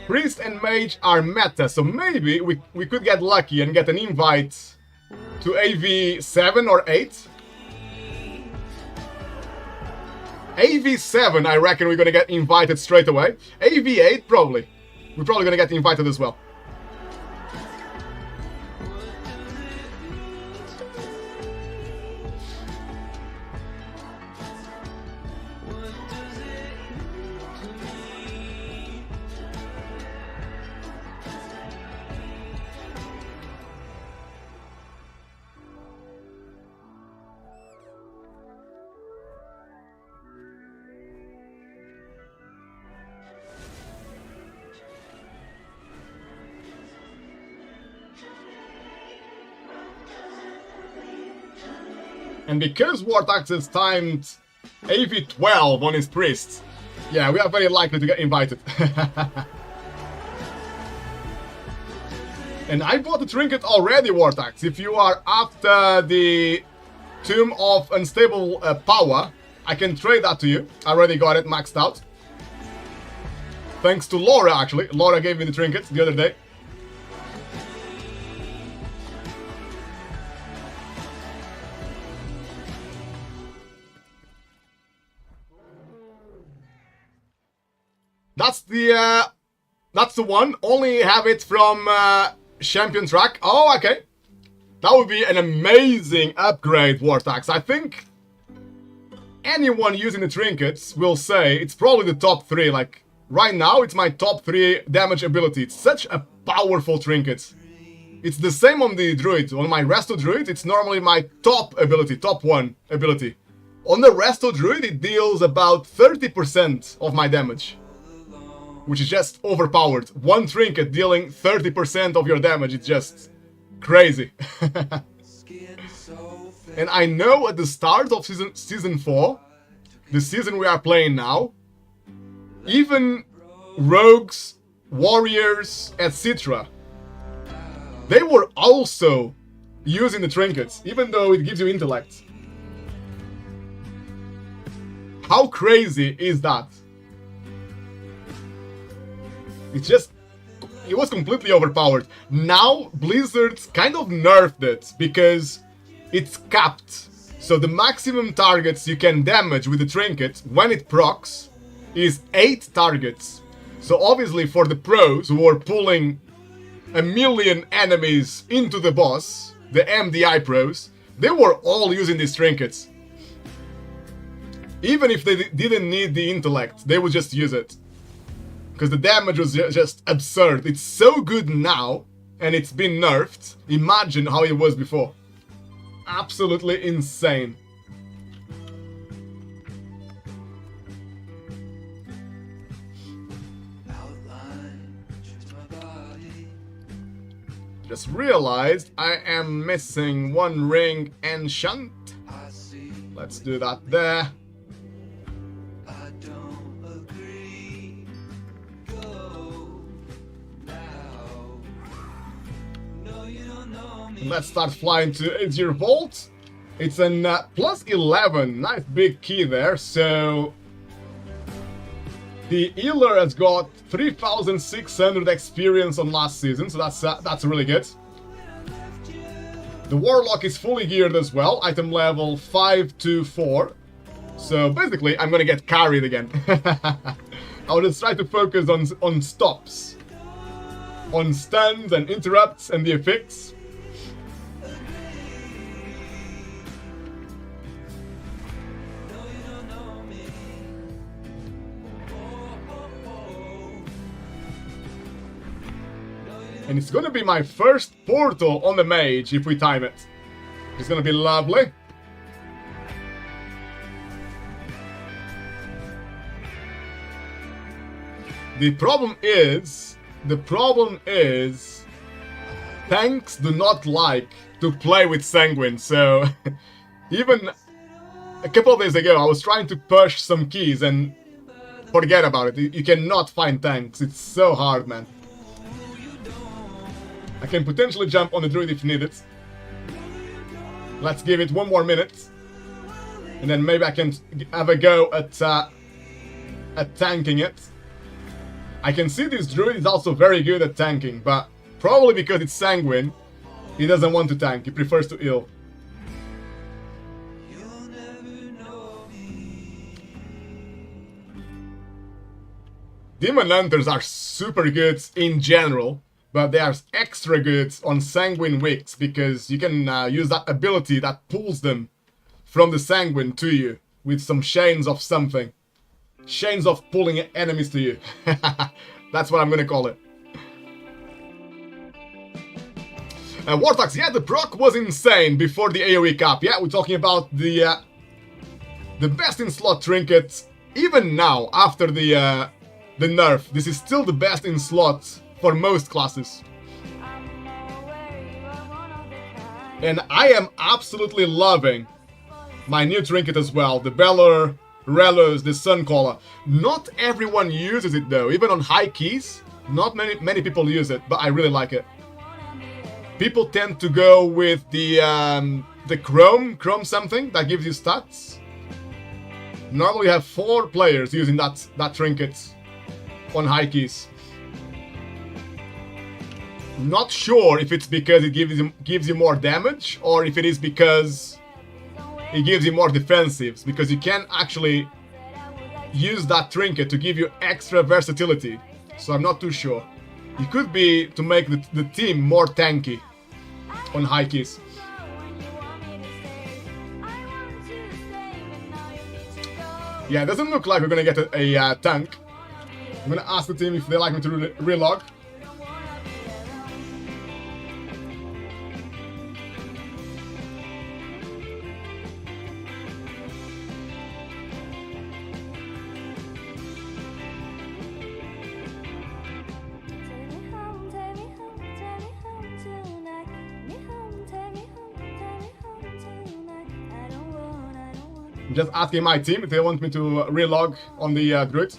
Priest and Mage are meta, so maybe we could get lucky and get an invite to AV 7 or 8. AV7, I reckon we're gonna get invited straight away. AV8, probably. We're probably gonna get invited as well. And because Vortex is timed AV12 on his priest, yeah, we are very likely to get invited. And I bought the trinket already, Vortex. If you are after the Tomb of Unstable Power, I can trade that to you. I already got it maxed out. Thanks to Laura, actually. Laura gave me the trinket the other day. That's the one. Only have it from Champion Track. Oh, okay. That would be an amazing upgrade, Vortex. I think anyone using the trinkets will say it's probably the top 3. Like, right now, it's my top 3 damage ability. It's such a powerful trinket. It's the same on the druid. On my Resto druid, it's normally my top ability, top 1 ability. On the Resto druid, it deals about 30% of my damage, which is just overpowered. One trinket dealing 30% of your damage, it's just crazy. And I know at the start of season 4, the season we are playing now, even rogues, warriors, etc., they were also using the trinkets, even though it gives you intellect. How crazy is that? It was completely overpowered. Now, Blizzard kind of nerfed it because it's capped. So the maximum targets you can damage with the trinket when it procs is 8 targets. So obviously for the pros who are pulling a million enemies into the boss, the MDI pros, they were all using these trinkets. Even if they didn't need the intellect, they would just use it. Because the damage was just absurd. It's so good now and it's been nerfed. Imagine how it was before. Absolutely insane. Just realized I am missing one ring enchant. Let's do that there. Let's start flying to Azure Vault. It's an plus 11. Nice big key there. So the healer has got 3,600 experience on last season, so that's really good. The Warlock is fully geared as well, item level 5 to 4. So basically, I'm gonna get carried again. I'll just try to focus on stops, on stuns and interrupts and the effects. And it's gonna be my first portal on the mage if we time it. It's gonna be lovely. The problem is, tanks do not like to play with Sanguine, so even a couple of days ago I was trying to push some keys and forget about it. You cannot find tanks, it's so hard, man. I can potentially jump on the druid if needed. Let's give it one more minute. And then maybe I can have a go at tanking it. I can see this druid is also very good at tanking, but probably because it's Sanguine, he doesn't want to tank, he prefers to heal. Demon Hunters are super good in general, but they are extra good on Sanguine Wicks because you can use that ability that pulls them from the Sanguine to you with some chains of something. Chains of pulling enemies to you. That's what I'm gonna call it. Warthogs, yeah, the proc was insane before the AoE cap. Yeah, we're talking about the best in slot trinket. Even now, after the nerf, this is still the best in slot for most classes. And I am absolutely loving my new trinket as well, the Belor Relos, the Suncaller. Not everyone uses it though, even on high keys. Not many people use it, but I really like it. People tend to go with the Chrome something that gives you stats. Normally you have 4 players using that trinket on high keys. Not sure if it's because it gives you more damage or if it is because it gives you more defensives, because you can actually use that trinket to give you extra versatility. So I'm not too sure. It could be to make the team more tanky on high keys. Yeah, it doesn't look like we're gonna get a tank. I'm gonna ask the team if they like me to relog. I'm just asking my team if they want me to relog on the druid.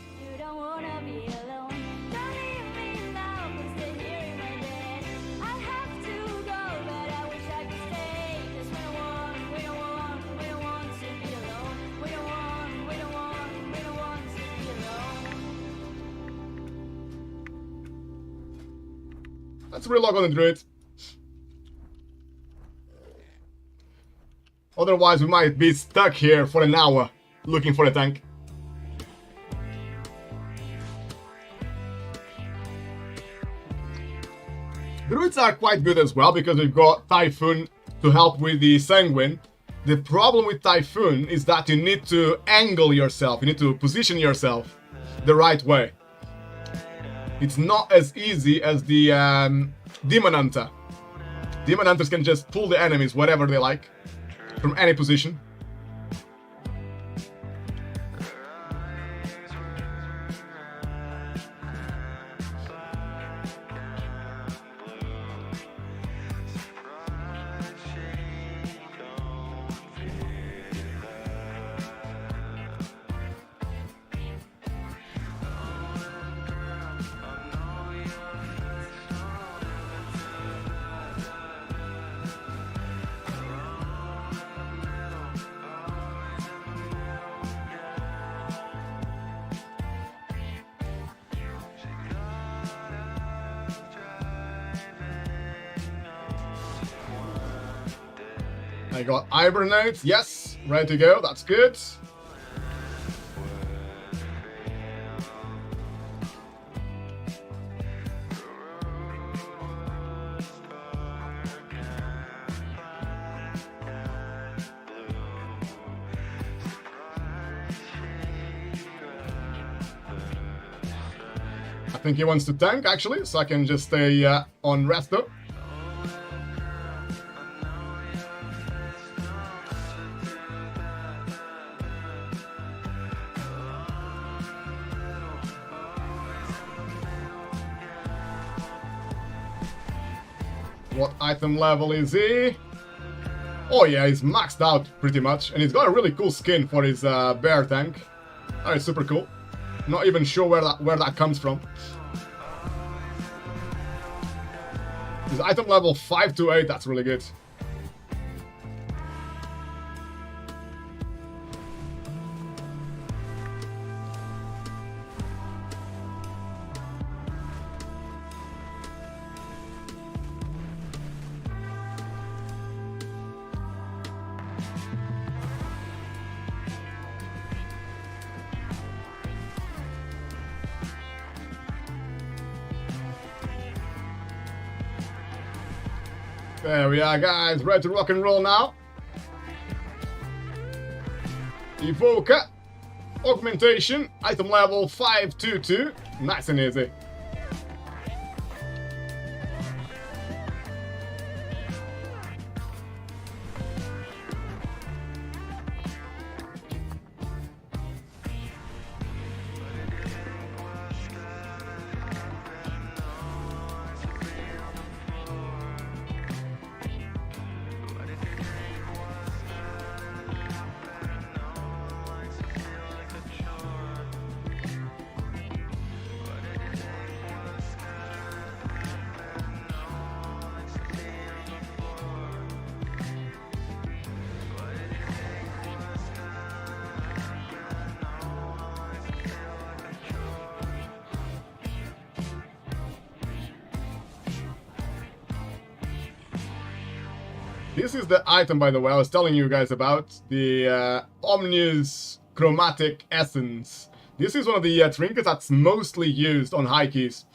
Let's relog on the druid. Otherwise, we might be stuck here for an hour looking for a tank. Druids are quite good as well because we've got Typhoon to help with the Sanguine. The problem with Typhoon is that you need to angle yourself, you need to position yourself the right way. It's not as easy as the Demon Hunter. Demon Hunters can just pull the enemies wherever they like, from any position. I got Hibernate, yes, ready to go, that's good. I think he wants to tank actually, so I can just stay on resto. What item level is he? Oh yeah, he's maxed out pretty much, and he's got a really cool skin for his bear tank. That is super cool. Not even sure where that comes from. His item level 5 to 8, that's really good. There we are, guys. Ready to rock and roll now. Evoker. Augmentation. Item level 522. Nice and easy. This is the item, by the way, I was telling you guys about, the Omnius Chromatic Essence. This is one of the trinkets that's mostly used on high keys.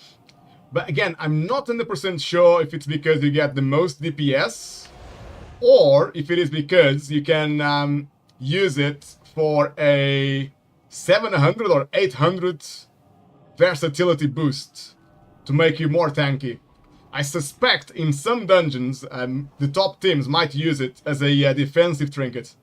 But again, I'm not 100% sure if it's because you get the most DPS, or if it is because you can use it for a 700 or 800 versatility boost to make you more tanky. I suspect in some dungeons, the top teams might use it as a defensive trinket.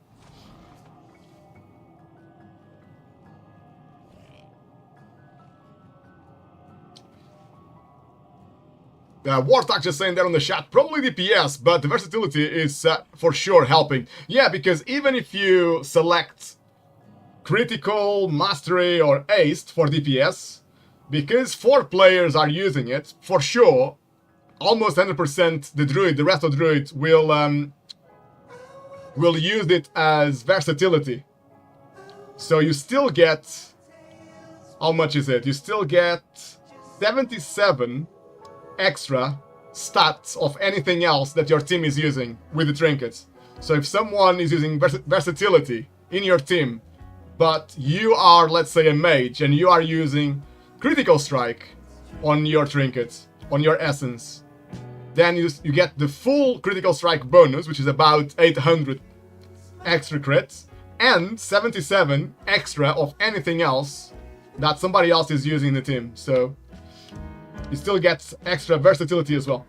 Warthog just saying there on the chat, probably DPS, but the versatility is for sure helping. Yeah, because even if you select critical, mastery, or aced for DPS, because 4 players are using it, for sure, almost 100% the druid, the rest of druids will use it as versatility. So you still get, how much is it? You still get 77 extra stats of anything else that your team is using with the trinkets. So if someone is using versatility in your team, but you are, let's say, a mage, and you are using critical strike on your trinkets, on your essence, then you get the full critical strike bonus, which is about 800 extra crits, and 77 extra of anything else that somebody else is using in the team. So you still get extra versatility as well.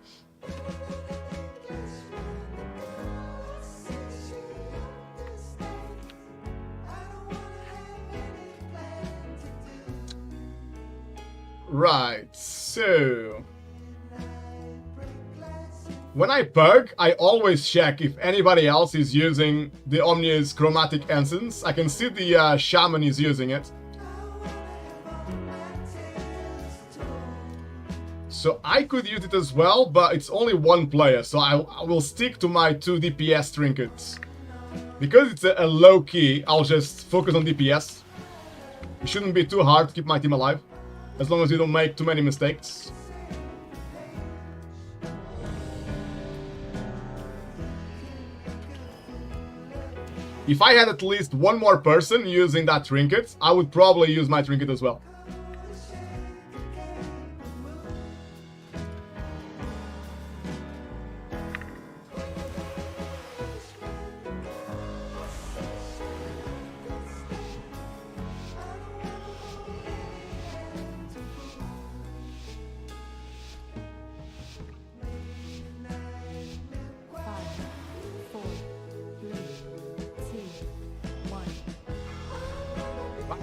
Right, so... when I pug, I always check if anybody else is using the Omni's Chromatic Essence. I can see the Shaman is using it. So I could use it as well, but it's only one player, so I will stick to my 2 DPS trinkets. Because it's a low key, I'll just focus on DPS. It shouldn't be too hard to keep my team alive, as long as you don't make too many mistakes. If I had at least one more person using that trinket, I would probably use my trinket as well.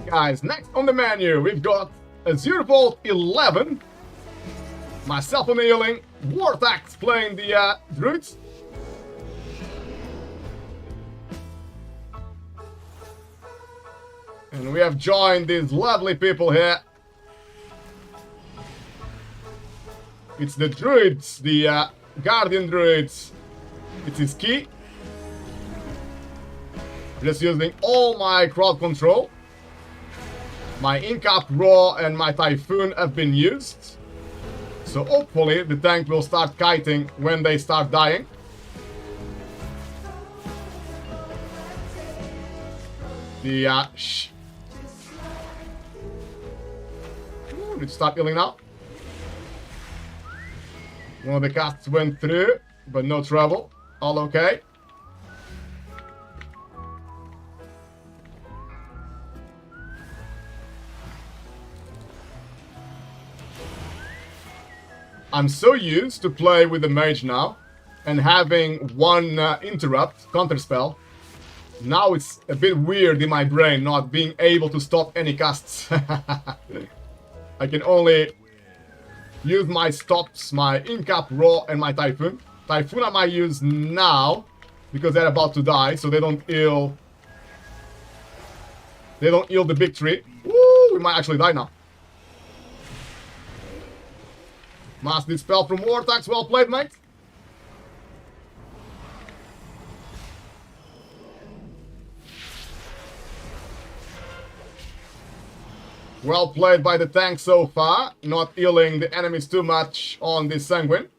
Guys, next on the menu, we've got a 0 Volt 11, myself on the healing, Wartax playing the druids. And we have joined these lovely people here. It's the druids, the guardian druids. It's his key. Just using all my crowd control. My Incap Raw and my Typhoon have been used. So hopefully the tank will start kiting when they start dying. The Ooh, let's start healing now. One of the casts went through, but no trouble. All okay. I'm so used to play with the mage now, and having one interrupt, counterspell. Now it's a bit weird in my brain not being able to stop any casts. I can only use my stops, my Incap Raw and my Typhoon. Typhoon I might use now, because they're about to die, so they don't heal... They don't heal the big tree. Woo! We might actually die now. Mass Dispel from Wartax, well played, mate. Well played by the tank so far, not healing the enemies too much on this Sanguine.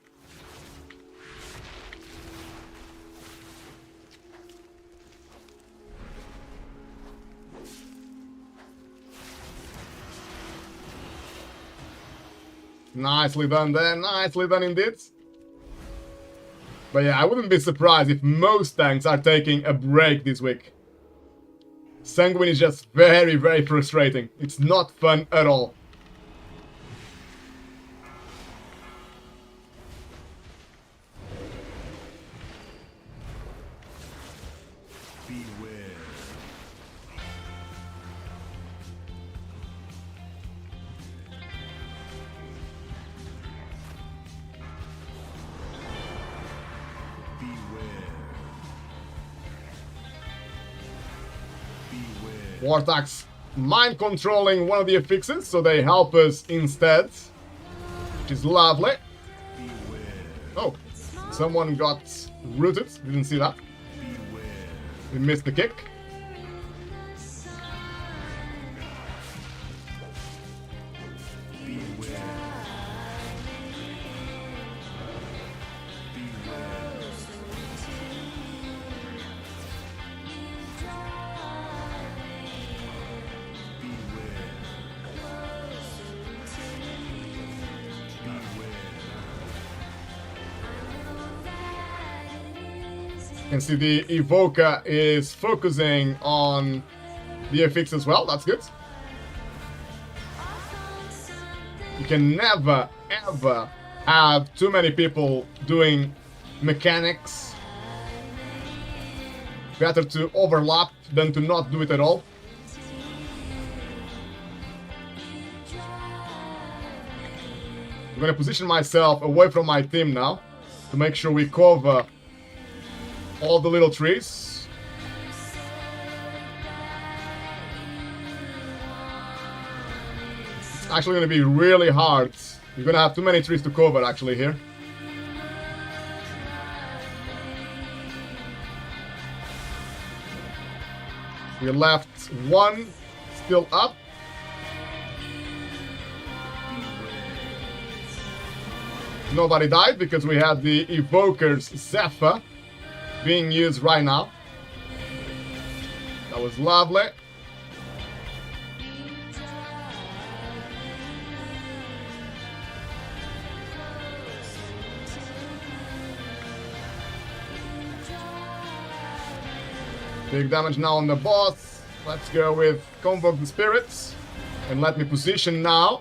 Nicely done there, nicely done indeed. But yeah, I wouldn't be surprised if most tanks are taking a break this week. Sanguine is just very, very frustrating. It's not fun at all. Beware. Wartax mind controlling one of the affixes, so they help us instead, which is lovely. Oh, someone got rooted, didn't see that. We missed the kick. You can see the Evoker is focusing on the affix as well, that's good. You can never, ever have too many people doing mechanics. Better to overlap than to not do it at all. I'm gonna position myself away from my team now to make sure we cover all the little trees. It's actually gonna be really hard. You're gonna have too many trees to cover actually here. We left one still up. Nobody died because we had the Evoker's Zephyr being used right now. That was lovely. Big damage now on the boss. Let's go with Convoke the Spirits. And let me position now.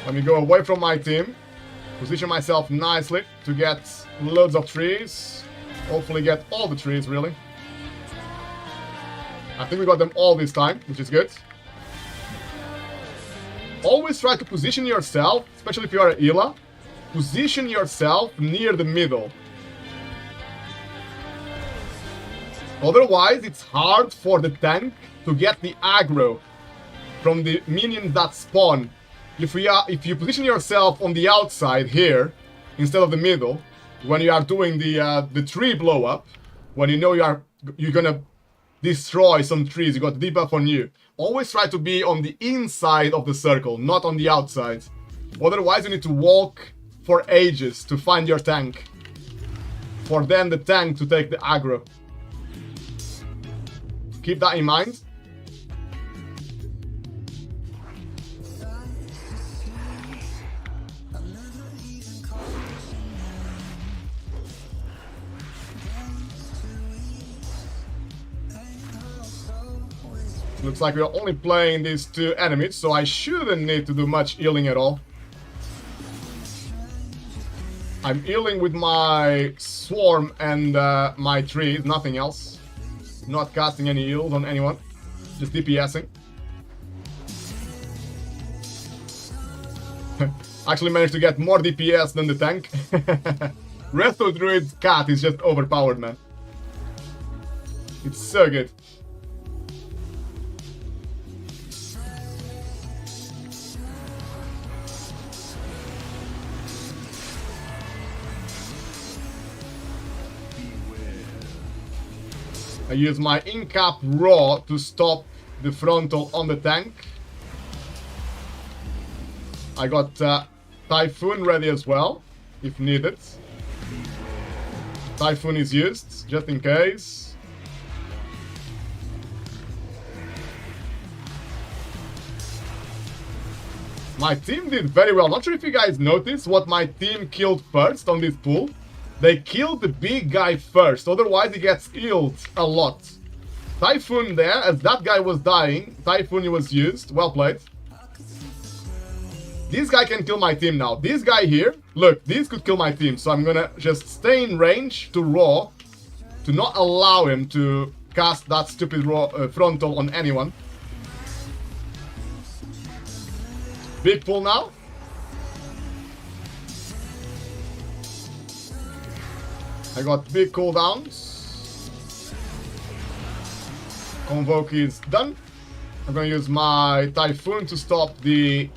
Let me go away from my team. Position myself nicely to get loads of trees. Hopefully get all the trees, really. I think we got them all this time, which is good. Always try to position yourself, especially if you are a healer. Position yourself near the middle. Otherwise, it's hard for the tank to get the aggro from the minions that spawn. If you position yourself on the outside here, instead of the middle, when you are doing the tree blow up, when you know you're gonna destroy some trees, you got debuff on you. Always try to be on the inside of the circle, not on the outside. Otherwise, you need to walk for ages to find your tank. For then the tank to take the aggro. Keep that in mind. Looks like we're only playing these two enemies, so I shouldn't need to do much healing at all. I'm healing with my swarm and my trees, nothing else. Not casting any heals on anyone, just DPSing. Actually managed to get more DPS than the tank. Resto Druid's cat is just overpowered, man. It's so good. I use my in-cap raw to stop the frontal on the tank. I got Typhoon ready as well, if needed. Typhoon is used, just in case. My team did very well. Not sure if you guys noticed what my team killed first on this pool. They killed the big guy first, otherwise he gets healed a lot. Typhoon there, as that guy was dying, Typhoon was used, well played. This guy can kill my team now. This guy here, look, this could kill my team, so I'm gonna just stay in range to raw, to not allow him to cast that stupid raw, frontal on anyone. Big pull now. I got big cooldowns. Convoke is done. I'm gonna use my Typhoon to stop the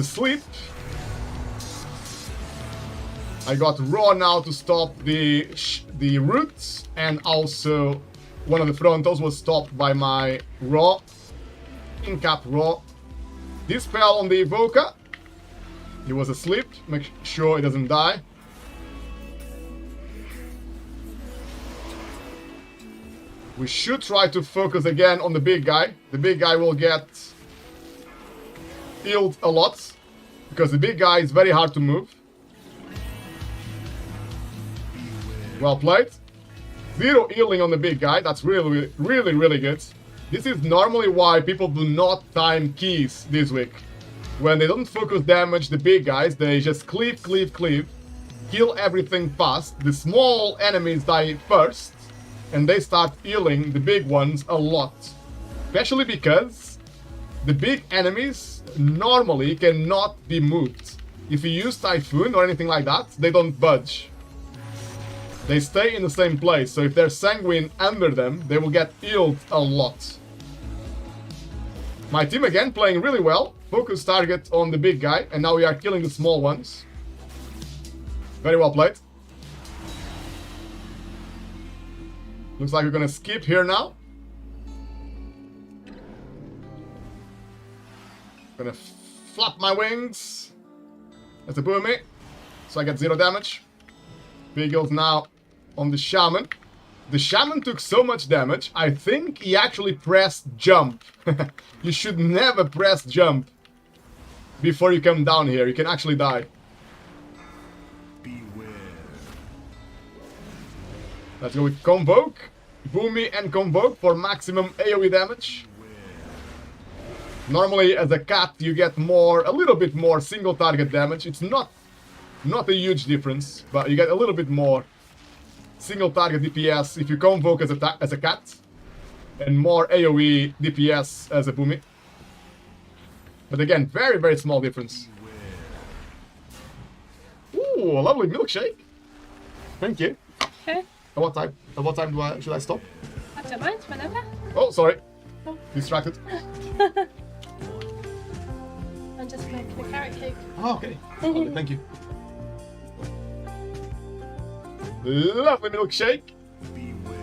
sleep. I got raw now to stop the roots, and also one of the frontals was stopped by my raw, in-cap raw. Dispel on the Evoker. He was asleep, make sure he doesn't die. We should try to focus again on the big guy. The big guy will get healed a lot, because the big guy is very hard to move. Well played. Zero healing on the big guy, that's really, really, really good. This is normally why people do not time keys this week. When they don't focus damage the big guys, they just cleave, kill everything fast. The small enemies die first, and they start healing the big ones a lot. Especially because the big enemies normally cannot be moved. If you use Typhoon or anything like that, they don't budge. They stay in the same place, so if there's Sanguine under them, they will get healed a lot. My team again playing really well. Focus target on the big guy, and now we are killing the small ones. Very well played. Looks like we're gonna skip here now. Gonna flap my wings. That's a boomy. So I get 0 damage. Big heals now on the Shaman. The Shaman took so much damage, I think he actually pressed jump. You should never press jump before you come down here. You can actually die. Beware. Let's go with Convoke. Boomy and Convoke for maximum AoE damage. Normally, as a cat, you get a little bit more single target damage. It's not a huge difference, but you get a little bit more single target DPS if you Convoke as a cat, and more AoE DPS as a Boomy. But again, very, very small difference. Ooh, a lovely milkshake. Thank you. Okay. At what time? At what time should I stop? I don't mind, whenever. Oh, sorry. Oh. Distracted. I'm just making a carrot cake. Oh, okay. Lovely, thank you. Lovely milkshake. Beware.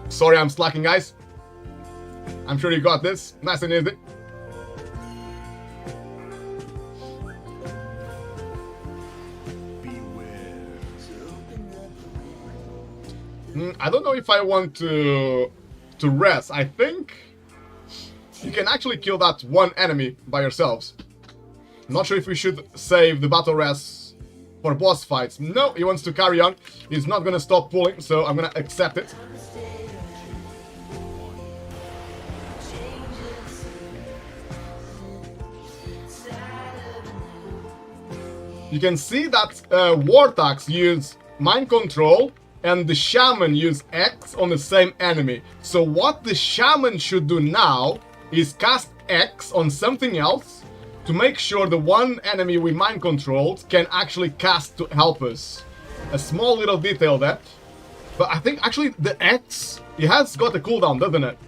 Sorry, I'm slacking, guys. I'm sure you got this. Nice and easy. I don't know if I want to rest. I think you can actually kill that one enemy by yourselves. Not sure if we should save the battle rest for boss fights. No, he wants to carry on. He's not gonna stop pulling, so I'm gonna accept it. You can see that Wartax use Mind Control and the Shaman use X on the same enemy. So what the Shaman should do now is cast X on something else to make sure the one enemy we Mind Controlled can actually cast to help us. A small little detail there. But I think actually the X, it has got a cooldown, doesn't it?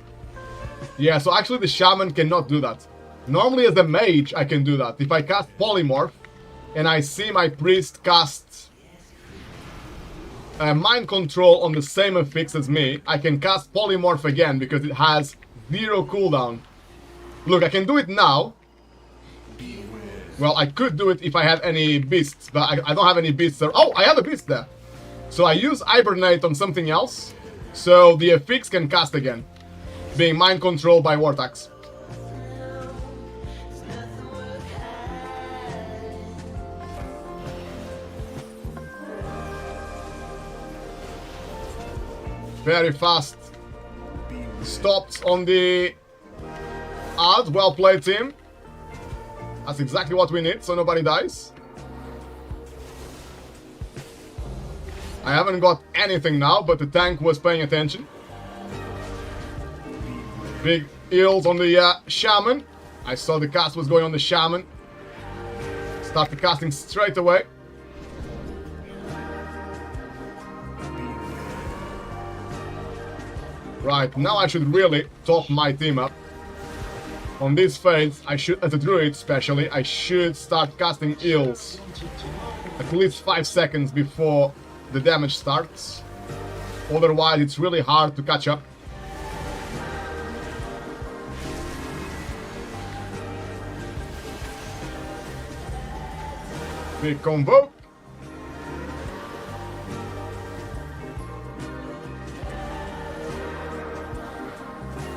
Yeah, so actually the Shaman cannot do that. Normally as a mage I can do that. If I cast Polymorph, and I see my priest cast Mind Control on the same affix as me, I can cast Polymorph again because it has 0 cooldown. Look, I can do it now. Well, I could do it if I had any beasts, but I don't have any beasts there. Oh, I have a beast there. So I use Hibernate on something else, so the affix can cast again, being Mind Controlled by Wartax. Very fast. Stopped on the ad. Well played, team. That's exactly what we need, so nobody dies. I haven't got anything now, but the tank was paying attention. Big heals on the Shaman. I saw the cast was going on the Shaman. Started casting straight away. Right, now I should really top my team up. On this phase, I should, as a druid especially, I should start casting heals at least 5 seconds before the damage starts. Otherwise, it's really hard to catch up. Big Convoke.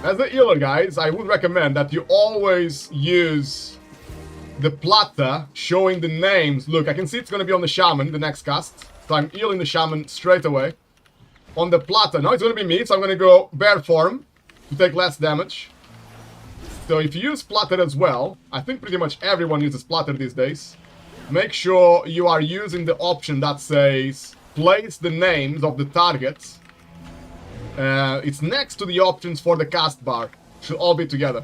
As a healer, guys, I would recommend that you always use the plata showing the names. Look, I can see it's going to be on the Shaman, the next cast. So I'm healing the Shaman straight away. On the plata, now it's going to be me, so I'm going to go bear form to take less damage. So if you use plata as well, I think pretty much everyone uses plata these days. Make sure you are using the option that says place the names of the targets It's next to the options for the cast bar. Should all be together.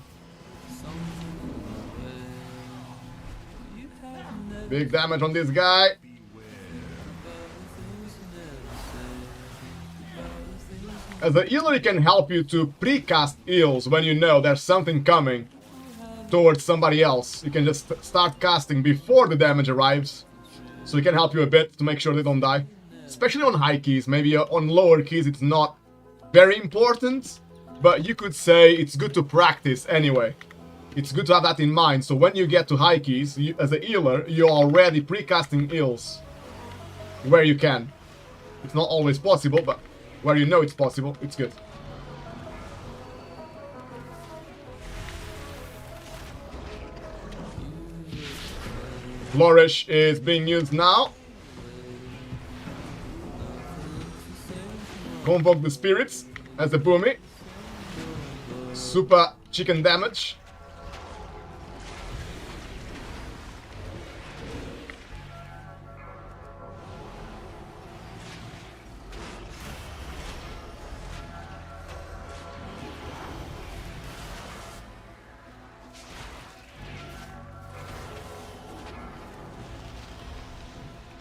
Big damage on this guy. As a healer, it can help you to pre-cast heals when you know there's something coming towards somebody else. You can just start casting before the damage arrives. So it can help you a bit to make sure they don't die. Especially on high keys. Maybe on lower keys it's not very important. But you could say it's good to practice anyway. It's good to have that in mind. So when you get to high keys, as a healer, you're already pre-casting heals where you can. It's not always possible, but where you know it's possible, it's good. Flourish is being used now. Convoke the spirits as a boomy. Super chicken damage.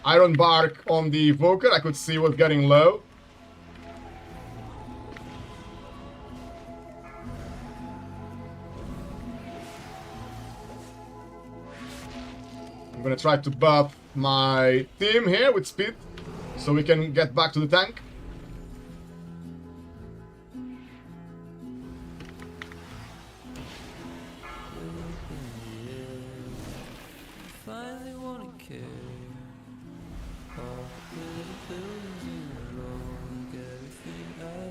Iron Bark on the Evoker, I could see was getting low. I'm gonna try to buff my team here with speed, so we can get back to the tank.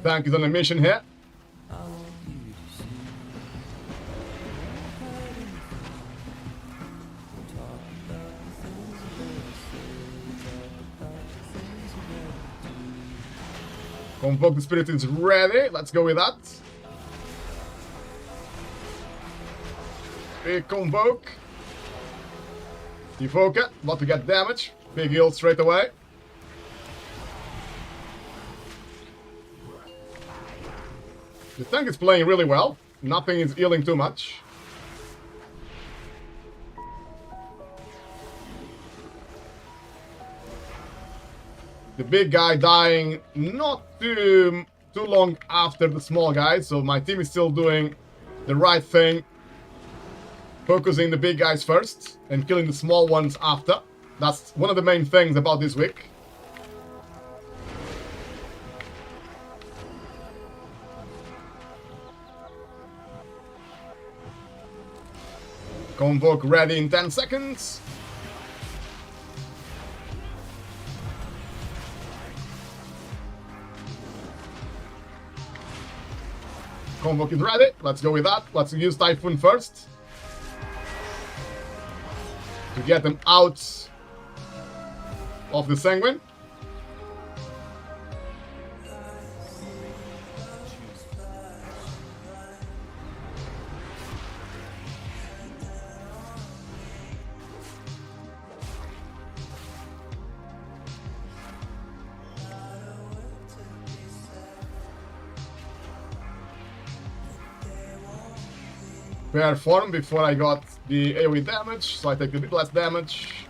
Tank is on a mission here. Convoke the Spirit is ready. Let's go with that. Big Convoke. Evoker, about to get damage. Big heal straight away. The tank is playing really well. Nothing is healing too much. The big guy dying not too long after the small guy, so my team is still doing the right thing. Focusing the big guys first and killing the small ones after. That's one of the main things about this week. Convoke ready in 10 seconds. Convoke is ready. Let's go with that. Let's use Typhoon first. To get them out of the Sanguine. Fair form before I got the AoE damage, so I take a bit less damage.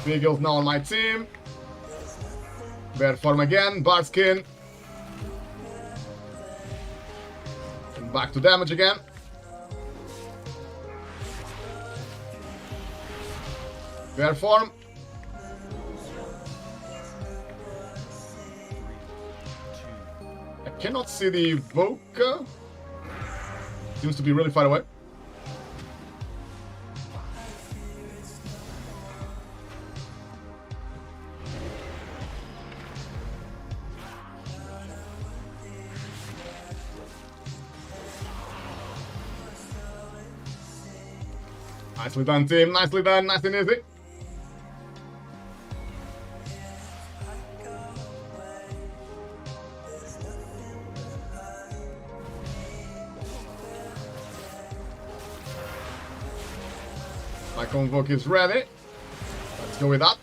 Big heals now on my team. Bear form again, Bard skin. And back to damage again. Bear form. I cannot see the Evoker. Seems to be really far away. Nicely done, team. Nicely done. Nice and easy. My Convoke is ready. Let's go with that.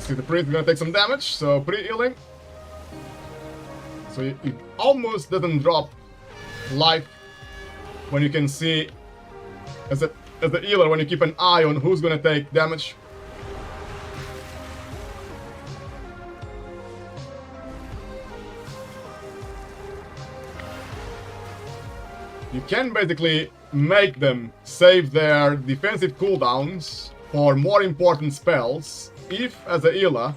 See, the priest is gonna take some damage, so pre-healing. So it almost doesn't drop life when you can see as the healer when you keep an eye on who's gonna take damage. You can basically make them save their defensive cooldowns for more important spells if, as a healer,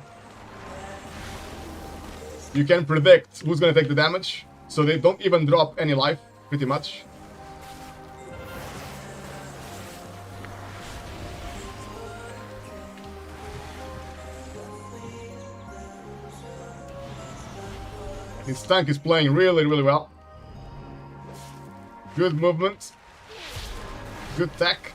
you can predict who's gonna take the damage, so they don't even drop any life, pretty much. His tank is playing really, really well. Good movement. Good tech.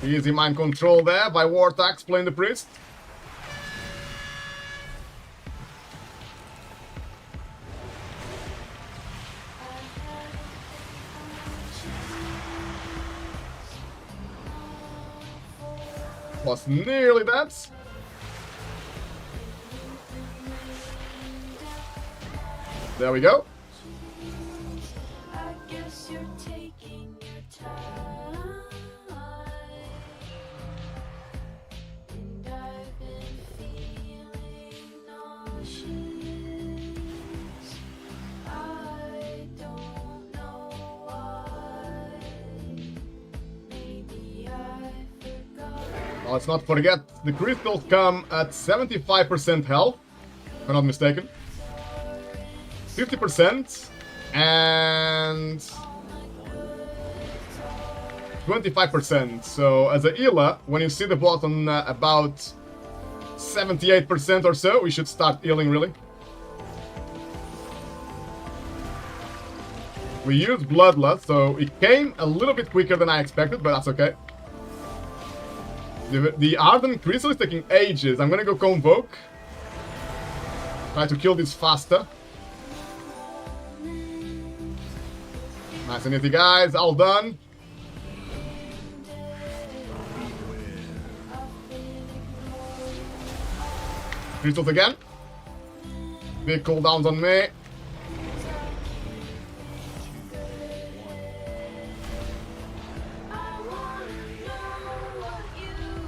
Easy mind control there by Wartax playing the priest. Was nearly that. There we go. I guess you're taking your time. And I've been feeling nauseous. I don't know why. Maybe I forgot. Let's not forget, the crystals come at 75% health, if I'm not mistaken. 50% and 25%. So as a healer, when you see the bot on about 78% or so, we should start healing really. We used Bloodlust, so it came a little bit quicker than I expected, but that's okay. The Ardent Crystal is taking ages. I'm gonna go Convoke. Try to kill this faster. Nice and easy, guys. All done. Crystals again. Big cooldowns on me.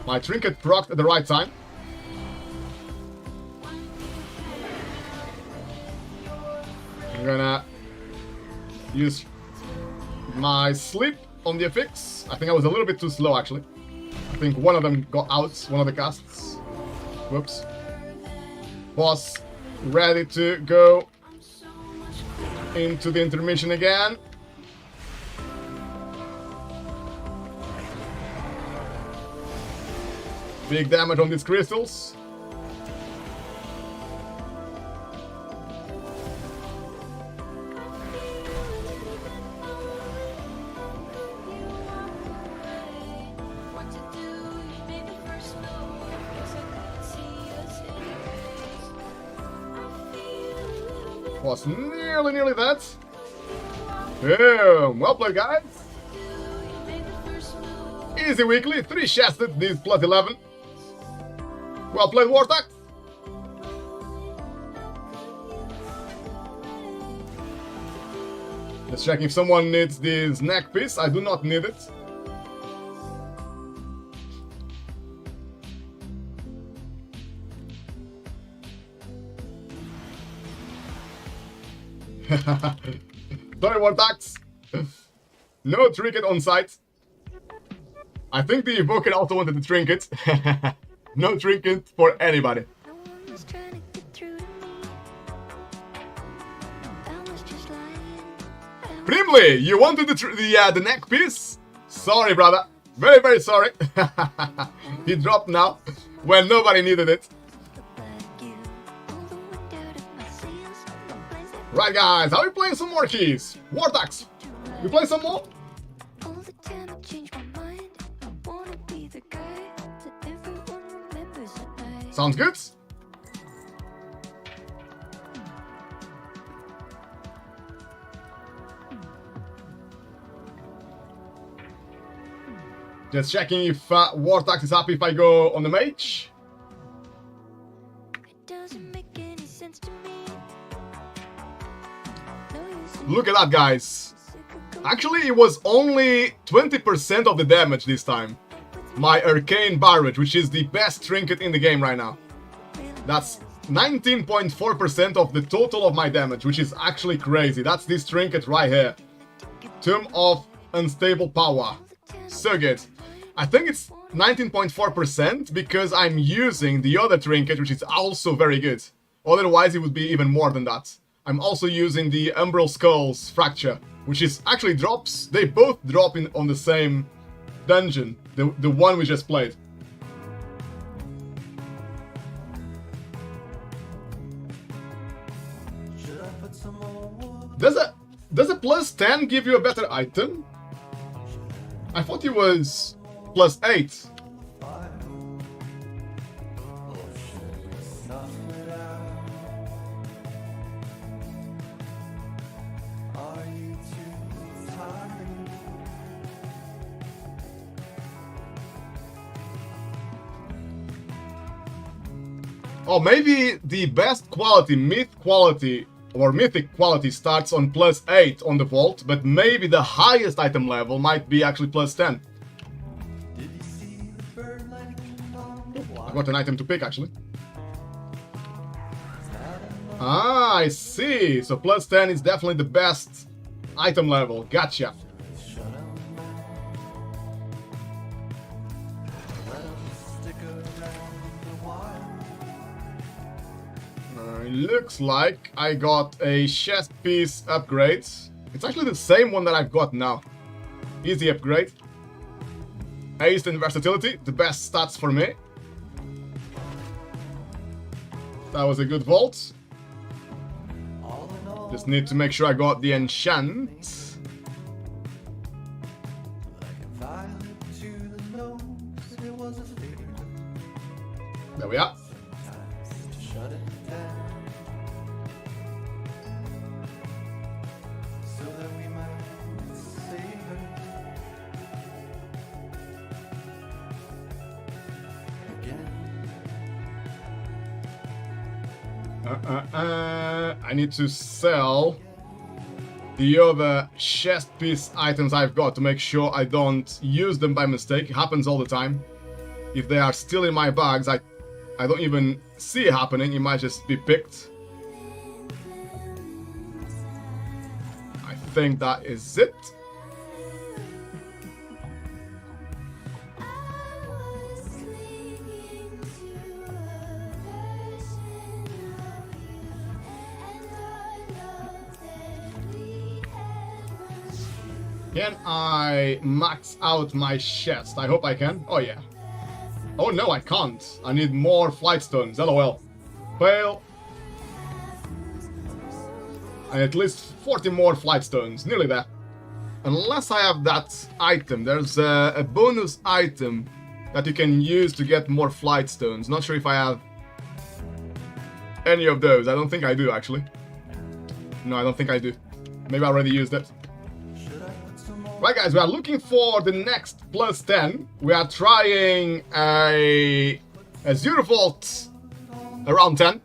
My trinket procced at the right time. I'm gonna use my sleep on the affix. I think I was a little bit too slow actually. I think one of them got out, one of the casts. Whoops. Was ready to go into the intermission again. Big damage on these crystals. Was nearly that. Boom! Well played, guys. Easy weekly, 3 shasted, these plus 11. Well played, Wartax. Let's check if someone needs this neck piece. I do not need it. Sorry, Wartax. No trinket on site. I think the Evoker also wanted the trinket. No trinket for anybody. Brimley, you wanted the neck piece? Sorry, brother. Very, very sorry. He dropped now when nobody needed it. Right, guys, are we playing some more keys? Wartax, we play some more? Sounds good. Just checking if Wartax is happy if I go on the mage. It doesn't make any sense to me. No use in Look at that, guys. Actually, it was only 20% of the damage this time. My Arcane Barrage, which is the best trinket in the game right now. That's 19.4% of the total of my damage, which is actually crazy. That's this trinket right here. Tomb of Unstable Power. So good. I think it's 19.4% because I'm using the other trinket, which is also very good. Otherwise, it would be even more than that. I'm also using the Umbral Skulls Fracture, which is actually drops. They both drop in on the same dungeon, the one we just played. Does a plus 10 give you a better item? I thought it was plus 8. Oh, maybe the best quality, mythic quality starts on plus 8 on the vault, but maybe the highest item level might be actually plus 10. I've got an item to pick, actually. Ah, I see. So plus 10 is definitely the best item level. Gotcha. It looks like I got a chest piece upgrade. It's actually the same one that I've got now. Easy upgrade. Haste and versatility, the best stats for me. That was a good vault. Just need to make sure I got the enchant. There we are. I need to sell the other chest piece items I've got to make sure I don't use them by mistake. It happens all the time. If they are still in my bags, I don't even see it happening. It might just be picked. I think that is it. Can I max out my chest? I hope I can. Oh yeah. Oh no, I can't. I need more flight stones. LOL. Fail. And at least 40 more flight stones. Nearly there. Unless I have that item. There's a bonus item that you can use to get more flight stones. Not sure if I have any of those. I don't think I do, actually. No, I don't think I do. Maybe I already used it. Right, guys, we are looking for the next plus 10. We are trying a Zero Vault around 10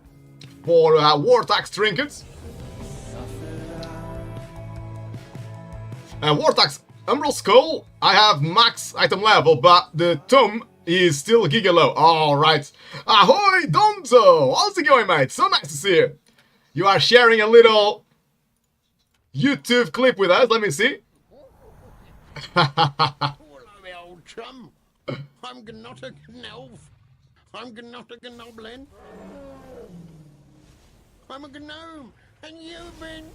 for Wartax trinkets. Wartax Umbral Skull, I have max item level, but the Tomb is still giga low. Alright. Ahoy, Donzo! How's it going, mate? So nice to see you. You are sharing a little YouTube clip with us. Let me see. Hello, my old chum. I'm not a gnolf. I'm not a gnoblin. I'm a gnome, and you've been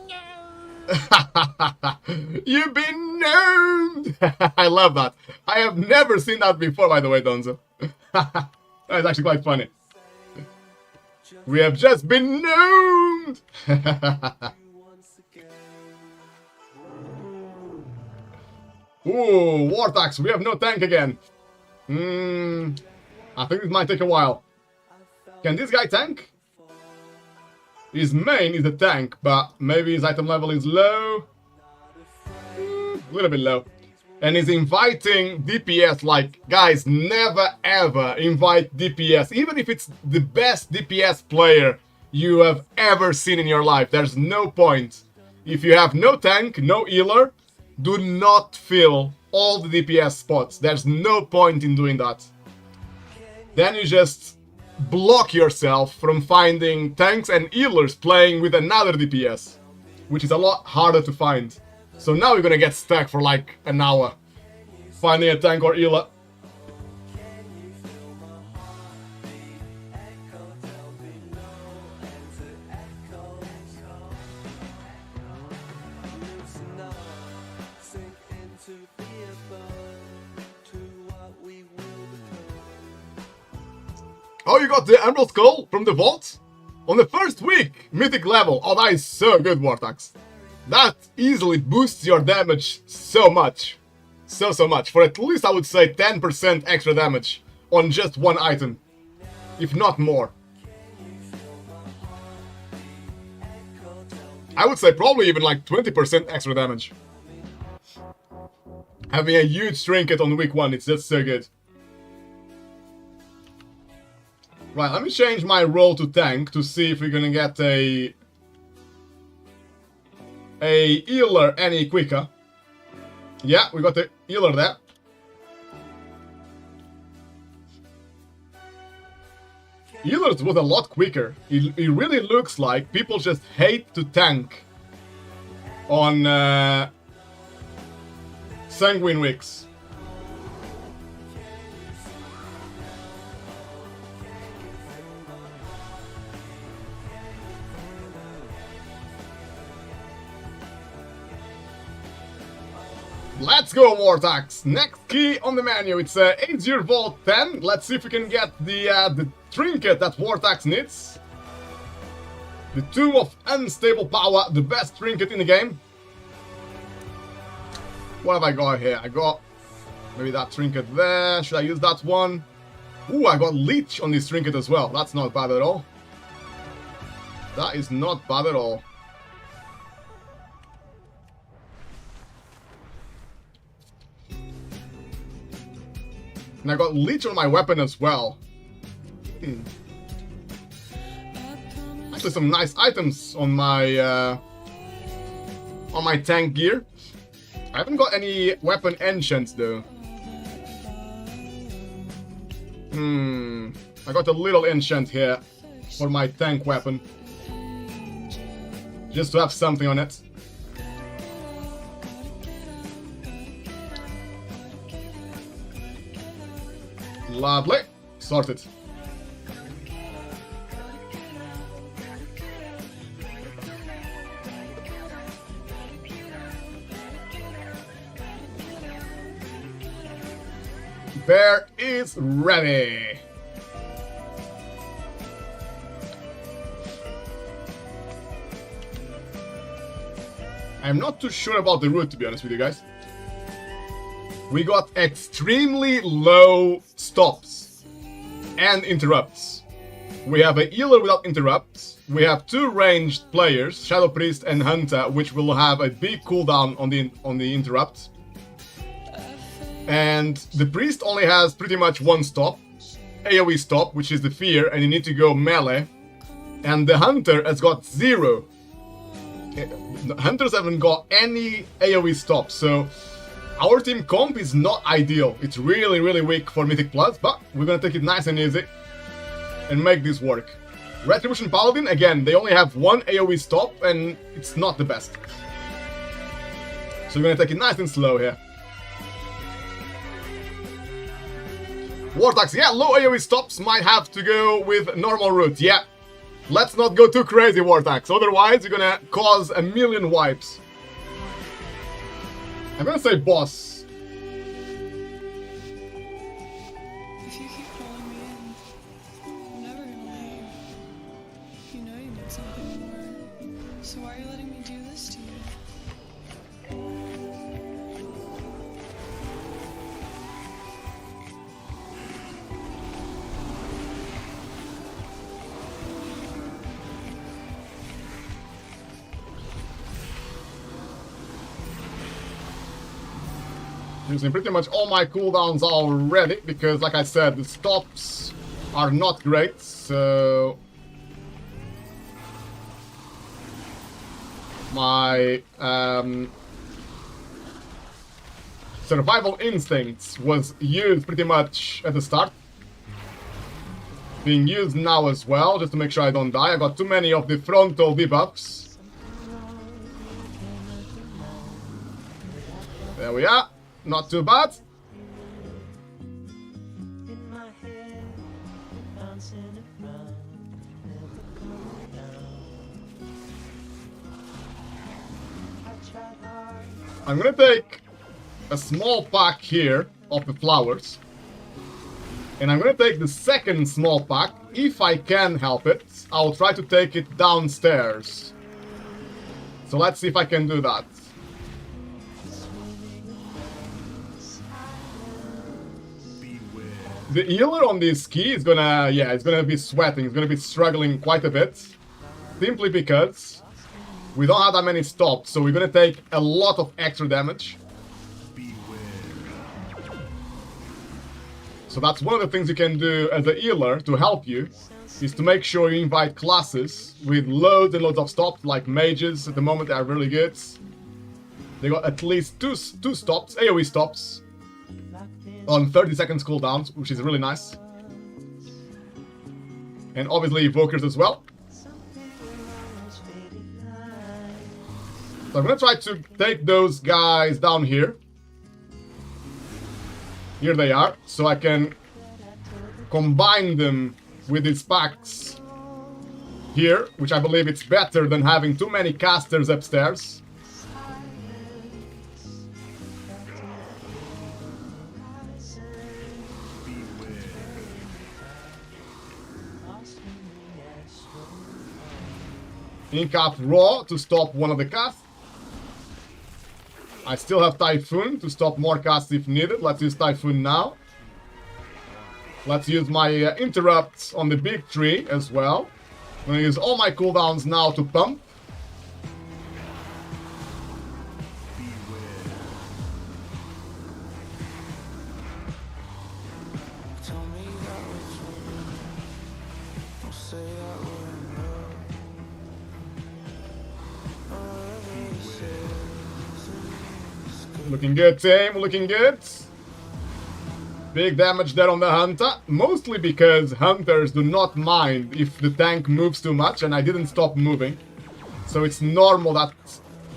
gnomed. You've been gnomed. I love that. I have never seen that before, by the way, Donzo. That is actually quite funny. We have just been gnomed. Ooh, Wartax, we have no tank again. I think this might take a while. Can this guy tank? His main is a tank, but maybe his item level is low. A little bit low. and is inviting DPS. Like, guys, never ever invite DPS, even if it's the best DPS player you have ever seen in your life. There's no point. If you have no tank, no healer, do not fill all the DPS spots. There's no point in doing that. Then you just block yourself from finding tanks and healers playing with another DPS, which is a lot harder to find. So now you're gonna get stuck for like an hour finding a tank or healer. Oh, you got the Emerald Skull from the vault? On the first week, Mythic level. Oh, that is so good, Vortex. That easily boosts your damage so much. So much. For at least, I would say, 10% extra damage on just one item. If not more. I would say probably even like 20% extra damage. Having a huge trinket on week 1, it's just so good. Right, let me change my role to tank to see if we're gonna get a healer any quicker. Yeah, we got the healer there. Healers was a lot quicker. It really looks like people just hate to tank on Sanguine Weeks. Let's go, Vortex! Next key on the menu, it's 8-year Vault 10. Let's see if we can get the trinket that Vortex needs. The Tomb of Unstable Power, the best trinket in the game. What have I got here? I got maybe that trinket there. Should I use that one? Ooh, I got Leech on this trinket as well. That's not bad at all. That is not bad at all. And I got Leech on my weapon as well. Actually, some nice items on my tank gear. I haven't got any weapon enchants though. I got a little enchant here for my tank weapon. Just to have something on it. Lovely. Sorted. Bear is ready. I'm not too sure about the route, to be honest with you guys. We got extremely low stops and interrupts. We have a healer without interrupts. We have 2 ranged players, Shadow Priest and Hunter, which will have a big cooldown on the interrupt. And the Priest only has pretty much 1 stop, AoE stop, which is the Fear, and you need to go melee. And the Hunter has got 0. The Hunters haven't got any AoE stop, so our team comp is not ideal. It's really, really weak for Mythic Plus, but we're gonna take it nice and easy and make this work. Retribution Paladin, again, they only have 1 AoE stop, and it's not the best. So we're gonna take it nice and slow here. Vortex, yeah, low AoE stops might have to go with normal route, yeah. Let's not go too crazy, Vortex, otherwise you're gonna cause a million wipes. I'm gonna say boss. If you keep calling me in, I'm never gonna leave. You know you need something more. So why are you letting me do this to you? Using pretty much all my cooldowns already, because like I said, the stops are not great, so... My survival instincts was used pretty much at the start. Being used now as well, just to make sure I don't die. I got too many of the frontal debuffs. There we are. Not too bad. I'm gonna take a small pack here of the flowers. And I'm gonna take the second small pack. If I can help it, I'll try to take it downstairs. So let's see if I can do that. The healer on this key is gonna, yeah, it's gonna be sweating. It's gonna be struggling quite a bit. Simply because we don't have that many stops, so we're gonna take a lot of extra damage. So that's one of the things you can do as a healer to help you, is to make sure you invite classes with loads and loads of stops, like mages. At the moment they are really good. They got at least two stops, AoE stops, on 30 seconds cooldowns, which is really nice. And obviously evokers as well. So I'm gonna try to take those guys down here. Here they are, so I can combine them with these packs here, which I believe it's better than having too many casters upstairs. Incap Raw to stop one of the casts. I still have Typhoon to stop more casts if needed. Let's use Typhoon now. Let's use my Interrupt on the big tree as well. I'm going to use all my cooldowns now to pump. Looking good, team, looking good. Big damage there on the Hunter, mostly because Hunters do not mind if the tank moves too much, and I didn't stop moving. So it's normal that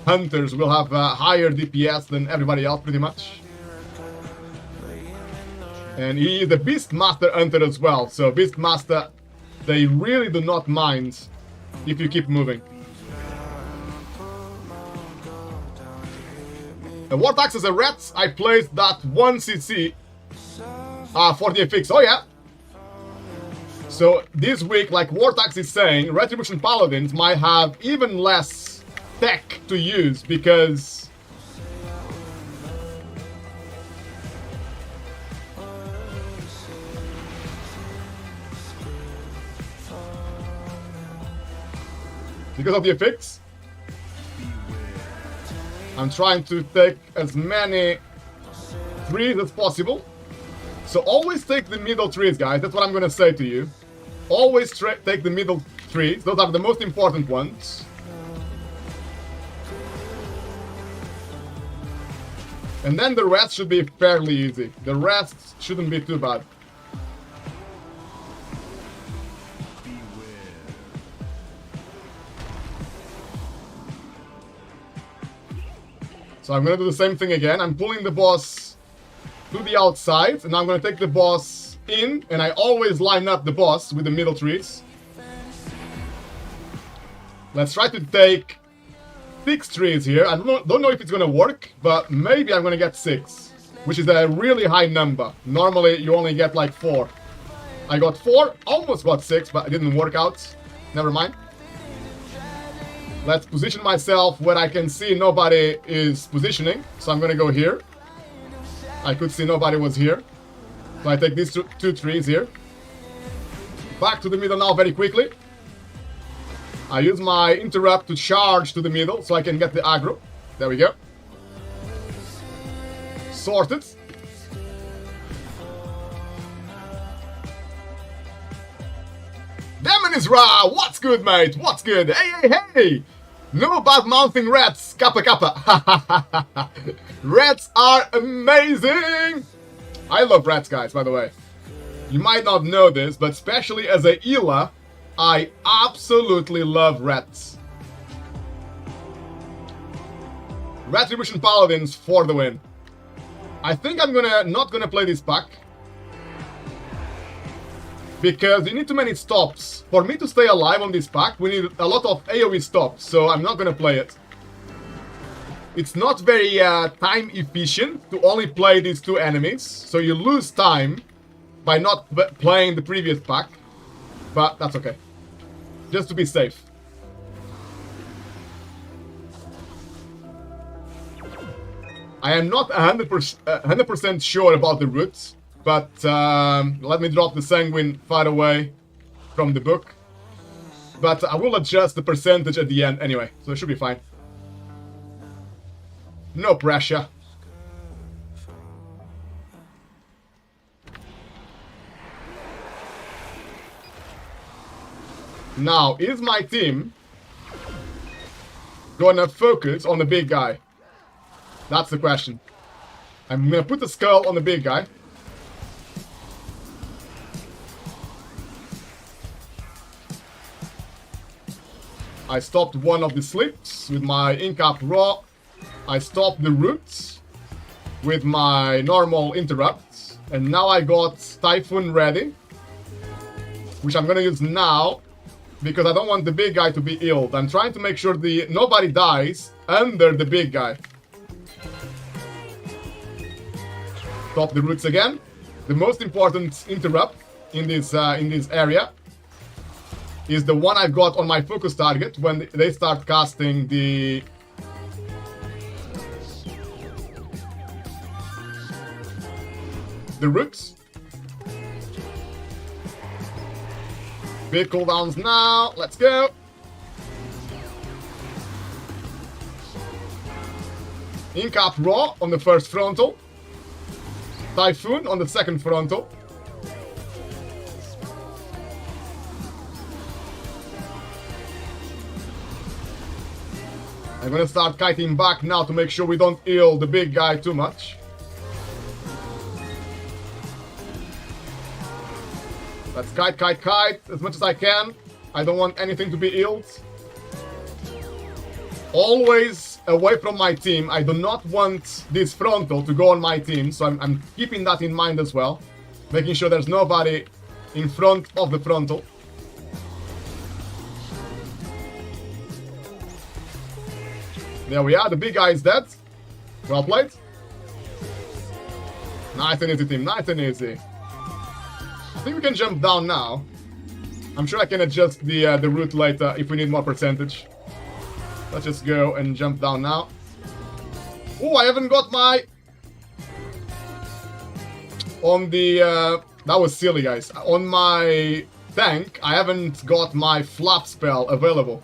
Hunters will have a higher DPS than everybody else, pretty much. And he is a Beastmaster Hunter as well, so Beastmaster, they really do not mind if you keep moving. The Vortex as a rat, I placed that 1 CC for the affix. Oh yeah! So this week, like Vortex is saying, Retribution Paladins might have even less tech to use because of the affix. I'm trying to take as many trees as possible. So always take the middle trees, guys. That's what I'm going to say to you. Always take the middle trees. Those are the most important ones. And then the rest should be fairly easy. The rest shouldn't be too bad. So I'm going to do the same thing again. I'm pulling the boss to the outside, and I'm going to take the boss in, and I always line up the boss with the middle trees. Let's try to take 6 trees here. I don't know if it's going to work, but maybe I'm going to get 6, which is a really high number. Normally, you only get like 4. I got 4, almost got 6, but it didn't work out. Never mind. Let's position myself where I can see nobody is positioning. So I'm going to go here. I could see nobody was here. So I take these 2 trees here. Back to the middle now very quickly. I use my Interrupt to charge to the middle so I can get the aggro. There we go. sorted. Demon is raw! What's good, mate? What's good? Hey, hey, hey! No bad mounting rats! Kappa kappa! Rats are amazing! I love rats, guys, by the way. You might not know this, but especially as a healer, I absolutely love rats. Retribution Paladins for the win. I think I'm not gonna play this pack. Because you need too many stops. For me to stay alive on this pack, we need a lot of AoE stops, so I'm not gonna play it. It's not very time efficient to only play these two enemies, so you lose time by not playing the previous pack. But that's okay. Just to be safe. I am not 100% sure about the routes. But let me drop the Sanguine far away from the book. But I will adjust the percentage at the end anyway, so it should be fine. No pressure. Now, is my team gonna focus on the big guy? That's the question. I'm gonna put the skull on the big guy. I stopped one of the slips with my Incap Raw. I stopped the roots with my normal interrupts. And now I got Typhoon ready. Which I'm gonna use now. Because I don't want the big guy to be healed. I'm trying to make sure nobody dies under the big guy. Stop the roots again. The most important interrupt in this area is the one I've got on my focus target when they start casting the roots. Big cooldowns now. Let's go. Incap Raw on the first frontal. Typhoon on the second frontal. I'm gonna start kiting back now to make sure we don't heal the big guy too much. Let's kite as much as I can. I don't want anything to be healed. Always away from my team. I do not want this frontal to go on my team, so I'm keeping that in mind as well. Making sure there's nobody in front of the frontal. There we are, the big guy is dead. Well played. Nice and easy, team, nice and easy. I think we can jump down now. I'm sure I can adjust the route later if we need more percentage. Let's just go and jump down now. Oh, I haven't got my... On the... that was silly, guys. On my tank, I haven't got my flap spell available.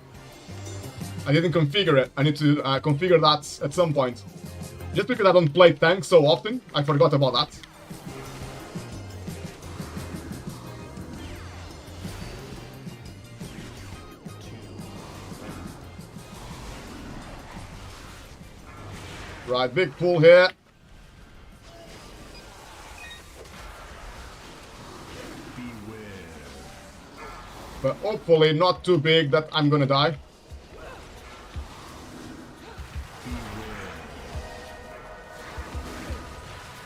I didn't configure it. I need to configure that at some point. Just because I don't play tanks so often, I forgot about that. Right, big pull here. But hopefully not too big that I'm gonna die.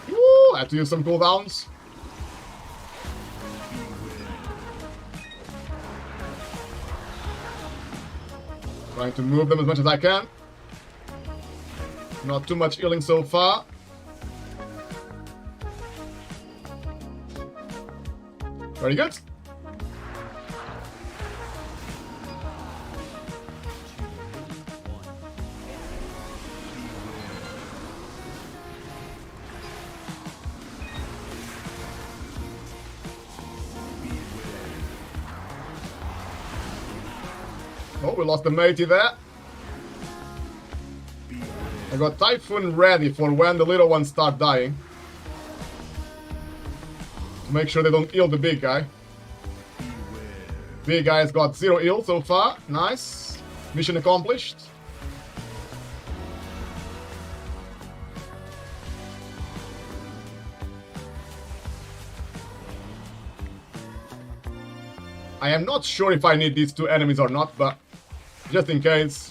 Woo, I have to use some cooldowns. Trying to move them as much as I can. Not too much healing so far. Very good. Oh, we lost the matey there. I got Typhoon ready for when the little ones start dying. To make sure they don't heal the big guy. Big guy's got 0 heal so far. Nice. Mission accomplished. I am not sure if I need these 2 enemies or not, but just in case.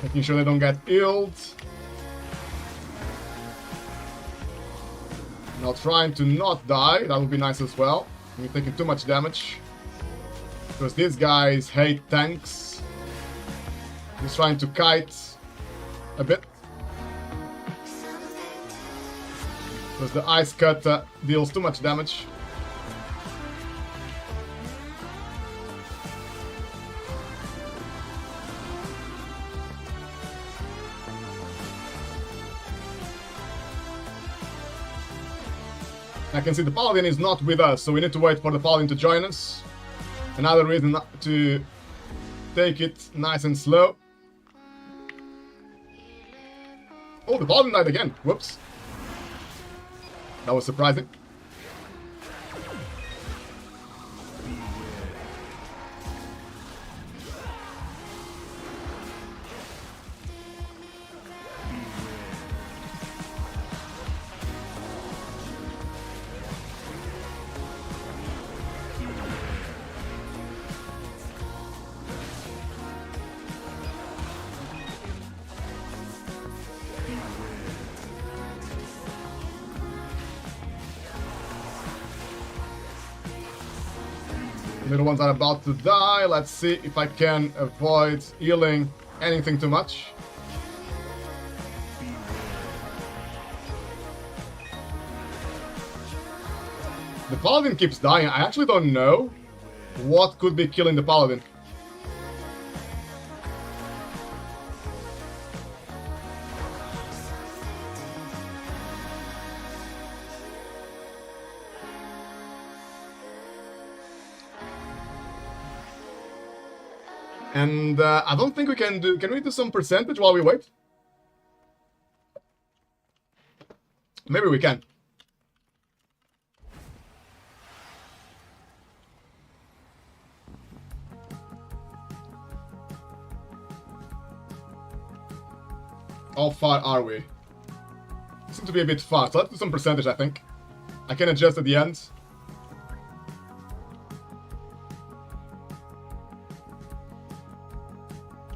Making sure they don't get healed. Now trying to not die, that would be nice as well. You're taking too much damage. Because these guys hate tanks. He's trying to kite a bit. Because the ice cut deals too much damage. I can see the Paladin is not with us, so we need to wait for the Paladin to join us. Another reason to take it nice and slow. Oh, the Paladin died again. Whoops. That was surprising. Little ones are about to die. Let's see if I can avoid healing anything too much. The Paladin keeps dying. I actually don't know what could be killing the Paladin. And I don't think we can do... Can we do some percentage while we wait? Maybe we can. How far are we? Seem to be a bit far, so let's do some percentage, I think. I can adjust at the end.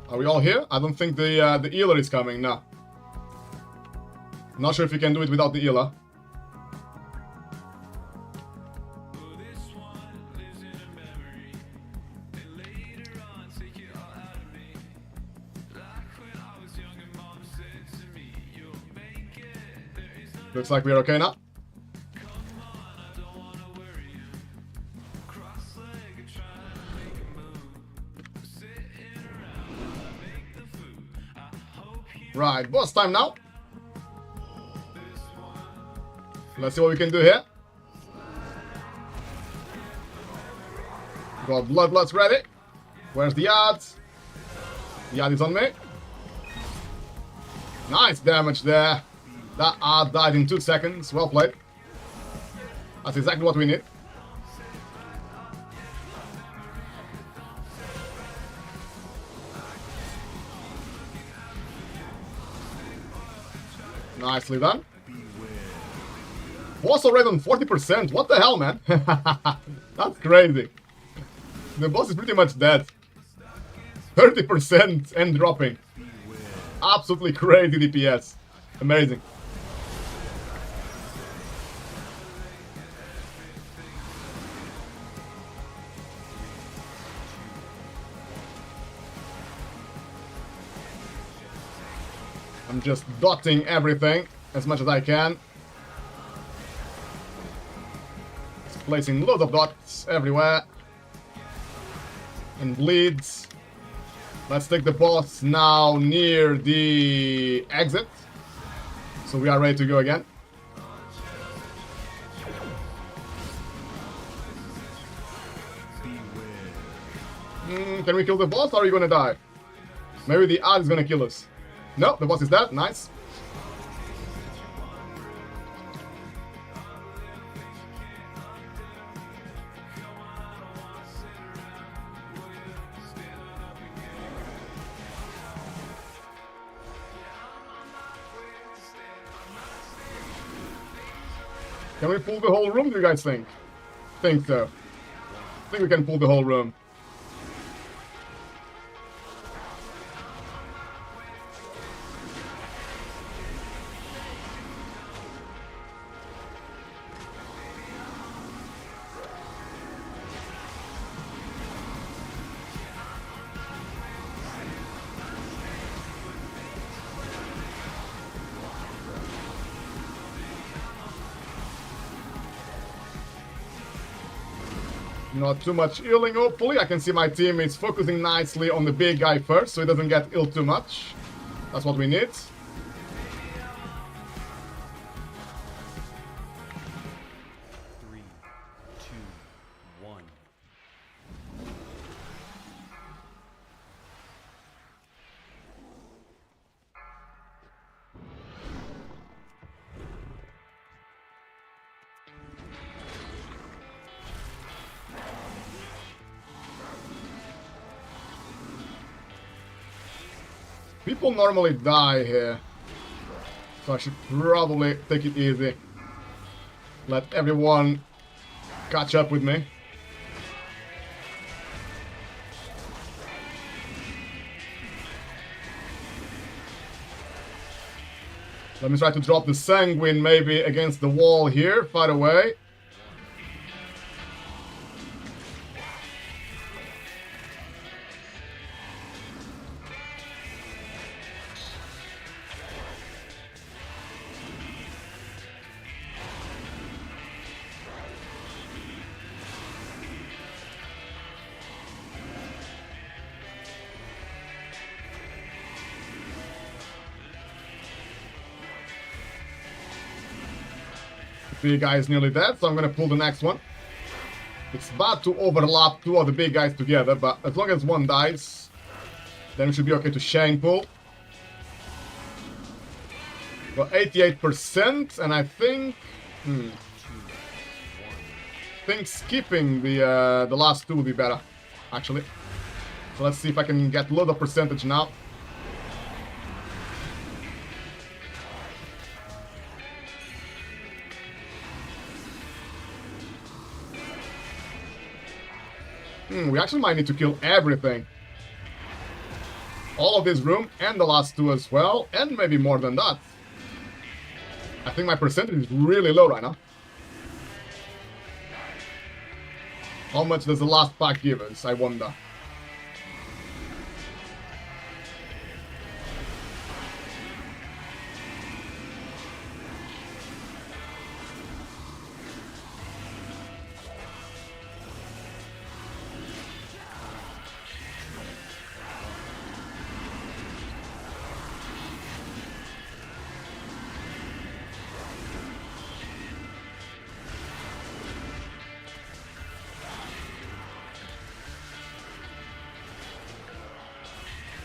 Are we all here? I don't think the healer is coming, no. Not sure if you can do it without the healer. Looks like we're okay now. Right, boss time now. Let's see what we can do here. Got bloodlust ready. Where's the yard? The yard is on me. Nice damage there. That art died in 2 seconds. Well played. That's exactly what we need. Nicely done. Boss already on 40%. What the hell, man? That's crazy. The boss is pretty much dead. 30% and dropping. Absolutely crazy DPS. Amazing. I'm just dotting everything as much as I can. placing loads of dots everywhere. And bleeds. Let's take the boss now near the exit. So we are ready to go again. Can we kill the boss or are you gonna die? Maybe the ad is gonna kill us. No, the boss is dead. Nice. Can we pull the whole room, do you guys think? Think so. I think we can pull the whole room. Not too much healing, hopefully. I can see my team is focusing nicely on the big guy first, so he doesn't get ill too much. That's what we need. Three, two, one. People normally die here, so I should probably take it easy. Let everyone catch up with me. Let me try to drop the Sanguine maybe against the wall here, far away. Big guy is nearly dead, so I'm gonna pull the next one. It's bad to overlap two of the big guys together, but as long as one dies, then we should be okay to Shang pull. Well, 88%, and I think skipping the last two would be better, actually. So let's see if I can get load of percentage now. We actually might need to kill everything. All of this room, and the last two as well, and maybe more than that. I think my percentage is really low right now. How much does the last pack give us, I wonder?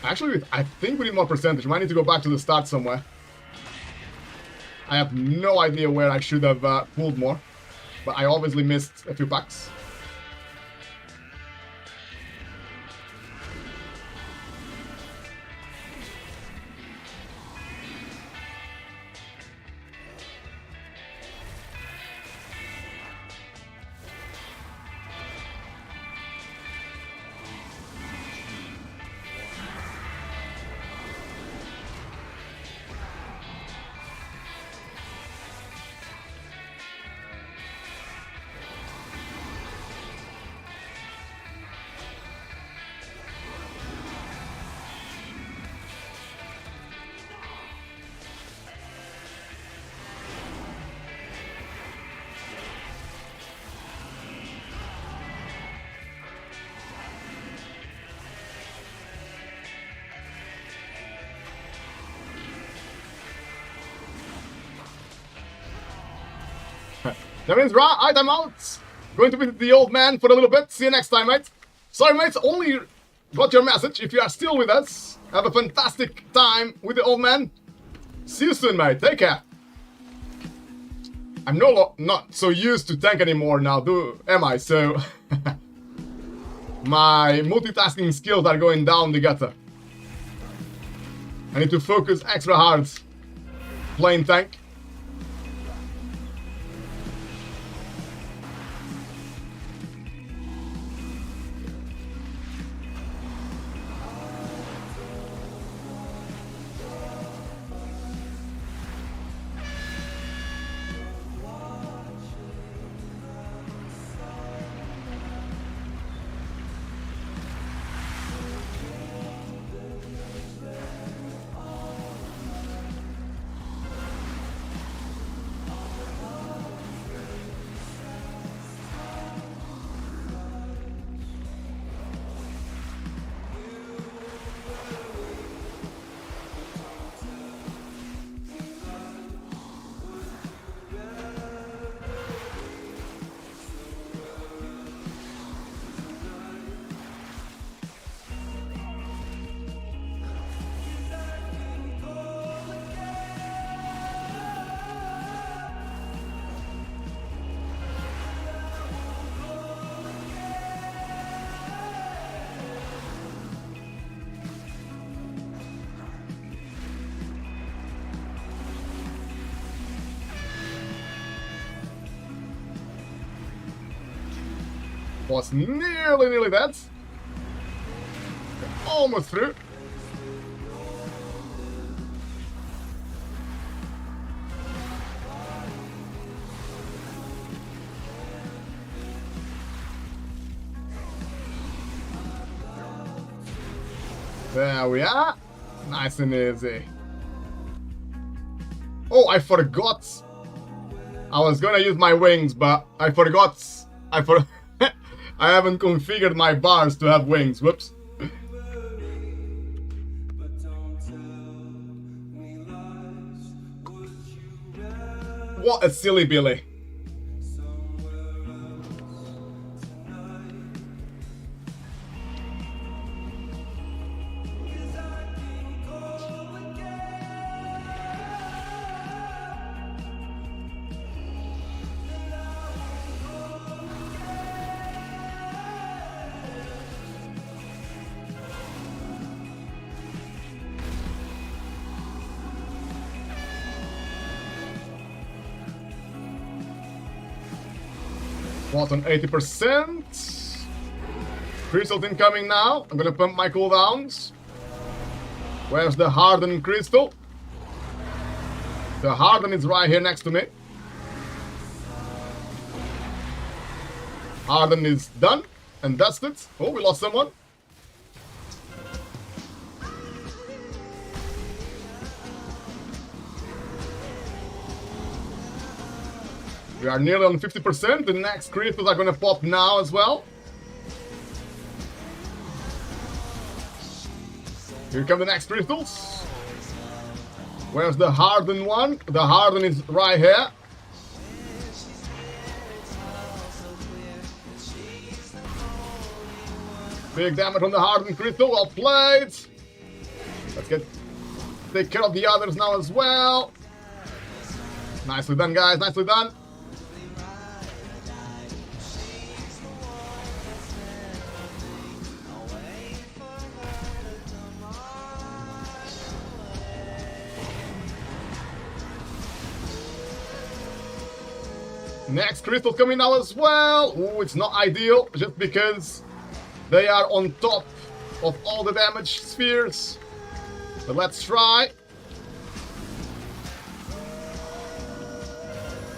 Actually, I think we need more percentage. We might need to go back to the start somewhere. I have no idea where I should have pulled more, but I obviously missed a few packs. That means Ra, item out. Going to visit the old man for a little bit. See you next time, mate. Sorry, mates, only got your message. If you are still with us, have a fantastic time with the old man. See you soon, mate. Take care. I'm not so used to tank anymore now, am I? So my multitasking skills are going down the gutter. I need to focus extra hard playing tank. Was nearly dead. Almost through. There we are. Nice and easy. Oh, I forgot. I was gonna use my wings, but I forgot. I haven't configured my bars to have wings. Whoops. What a silly Billy. What, on 80%? Crystal incoming now. I'm gonna pump my cooldowns. Where's the hardened crystal? The harden is right here next to me. Harden is done and dusted. Oh, we lost someone. We are nearly on 50%. The next crystals are gonna pop now as well. Here come the next crystals. Where's the hardened one? The hardened is right here. Big damage on the hardened crystal. Well played. Let's take care of the others now as well. Nicely done, guys. Nicely done. Next crystal coming now as well. Ooh, it's not ideal just because they are on top of all the damage spheres. But let's try.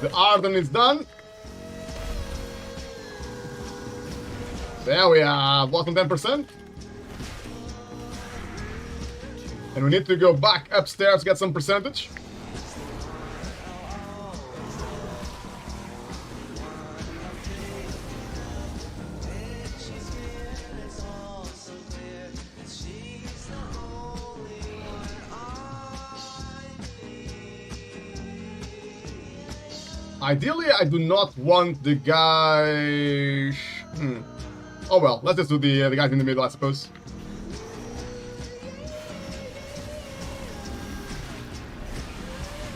The Arden is done. There we are, bottom 10%. And we need to go back upstairs to get some percentage. Ideally, I do not want the guy... Oh well, let's just do the guys in the middle, I suppose.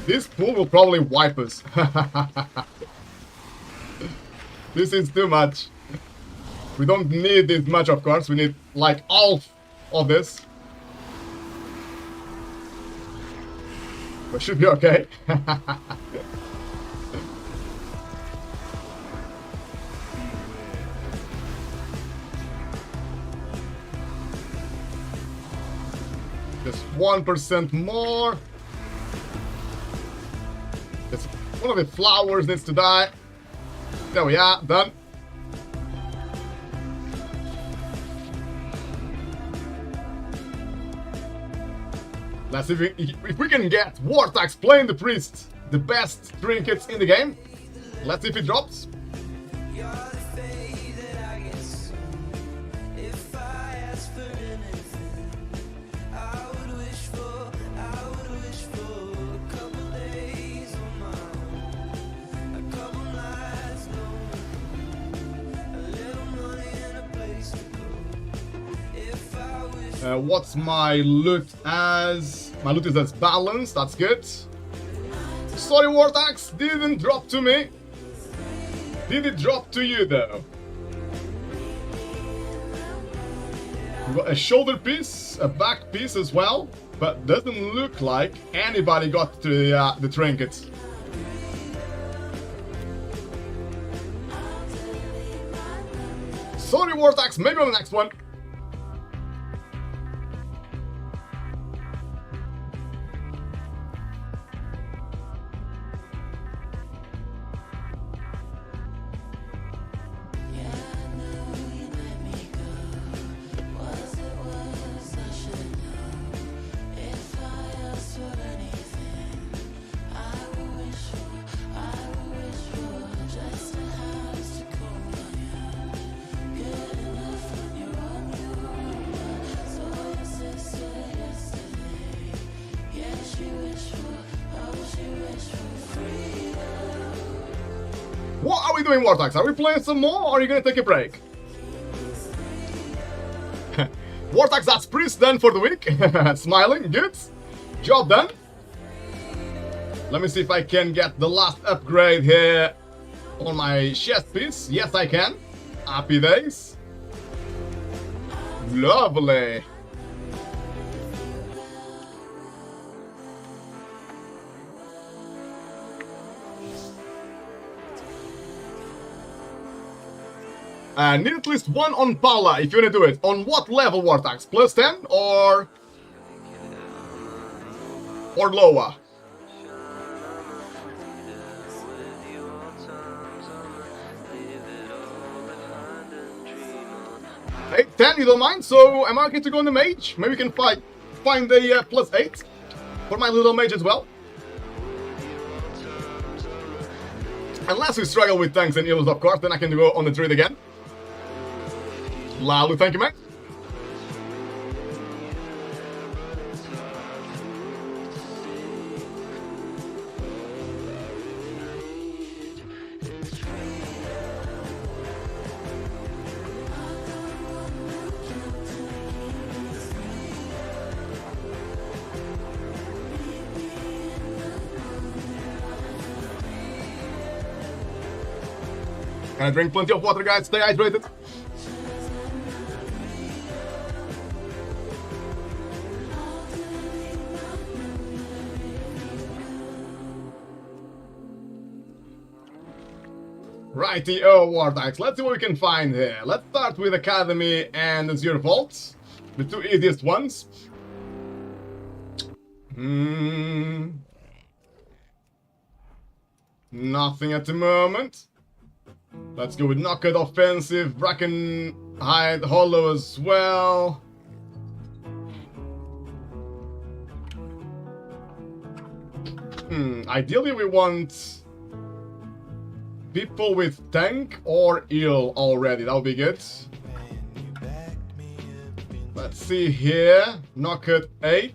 This pool will probably wipe us. This is too much. We don't need this much, of course. We need like half of this. But should be okay. Just 1% more. Just one of the flowers needs to die. There we are, done. Let's see if we can get Wartax playing the priest, the best trinkets in the game. Let's see if it drops. What's my loot as? My loot is as balanced, that's good. Sorry, Wartax, didn't drop to me. Did it drop to you, though? We got a shoulder piece, a back piece as well, but doesn't look like anybody got to the trinkets. Sorry, Wartax, maybe on the next one. What are we doing, Wartax? Are we playing some more, or are you gonna take a break? Wartax, that's priest done for the week. Smiling, good. Job done. Let me see if I can get the last upgrade here on my chest piece. Yes, I can. Happy days. Lovely. Need at least one on Paula if you wanna do it. On what level, Wartax? Plus 10 or lower? Hey, 10, you don't mind? So am I okay to go on the mage? Maybe we can find a plus 8 for my little mage as well. Unless we struggle with tanks and healers, of course, then I can go on the druid again. Lalu, thank you, mate. Gonna drink plenty of water, guys. Stay hydrated. Righty-o, Wartax. Let's see what we can find here. Let's start with Academy and Azure Vaults. The two easiest ones. Nothing at the moment. Let's go with Knockout Offensive, Brackenhide Hollow as well. Ideally we want people with tank or heal already, that would be good. Let's see here, Knockout 8.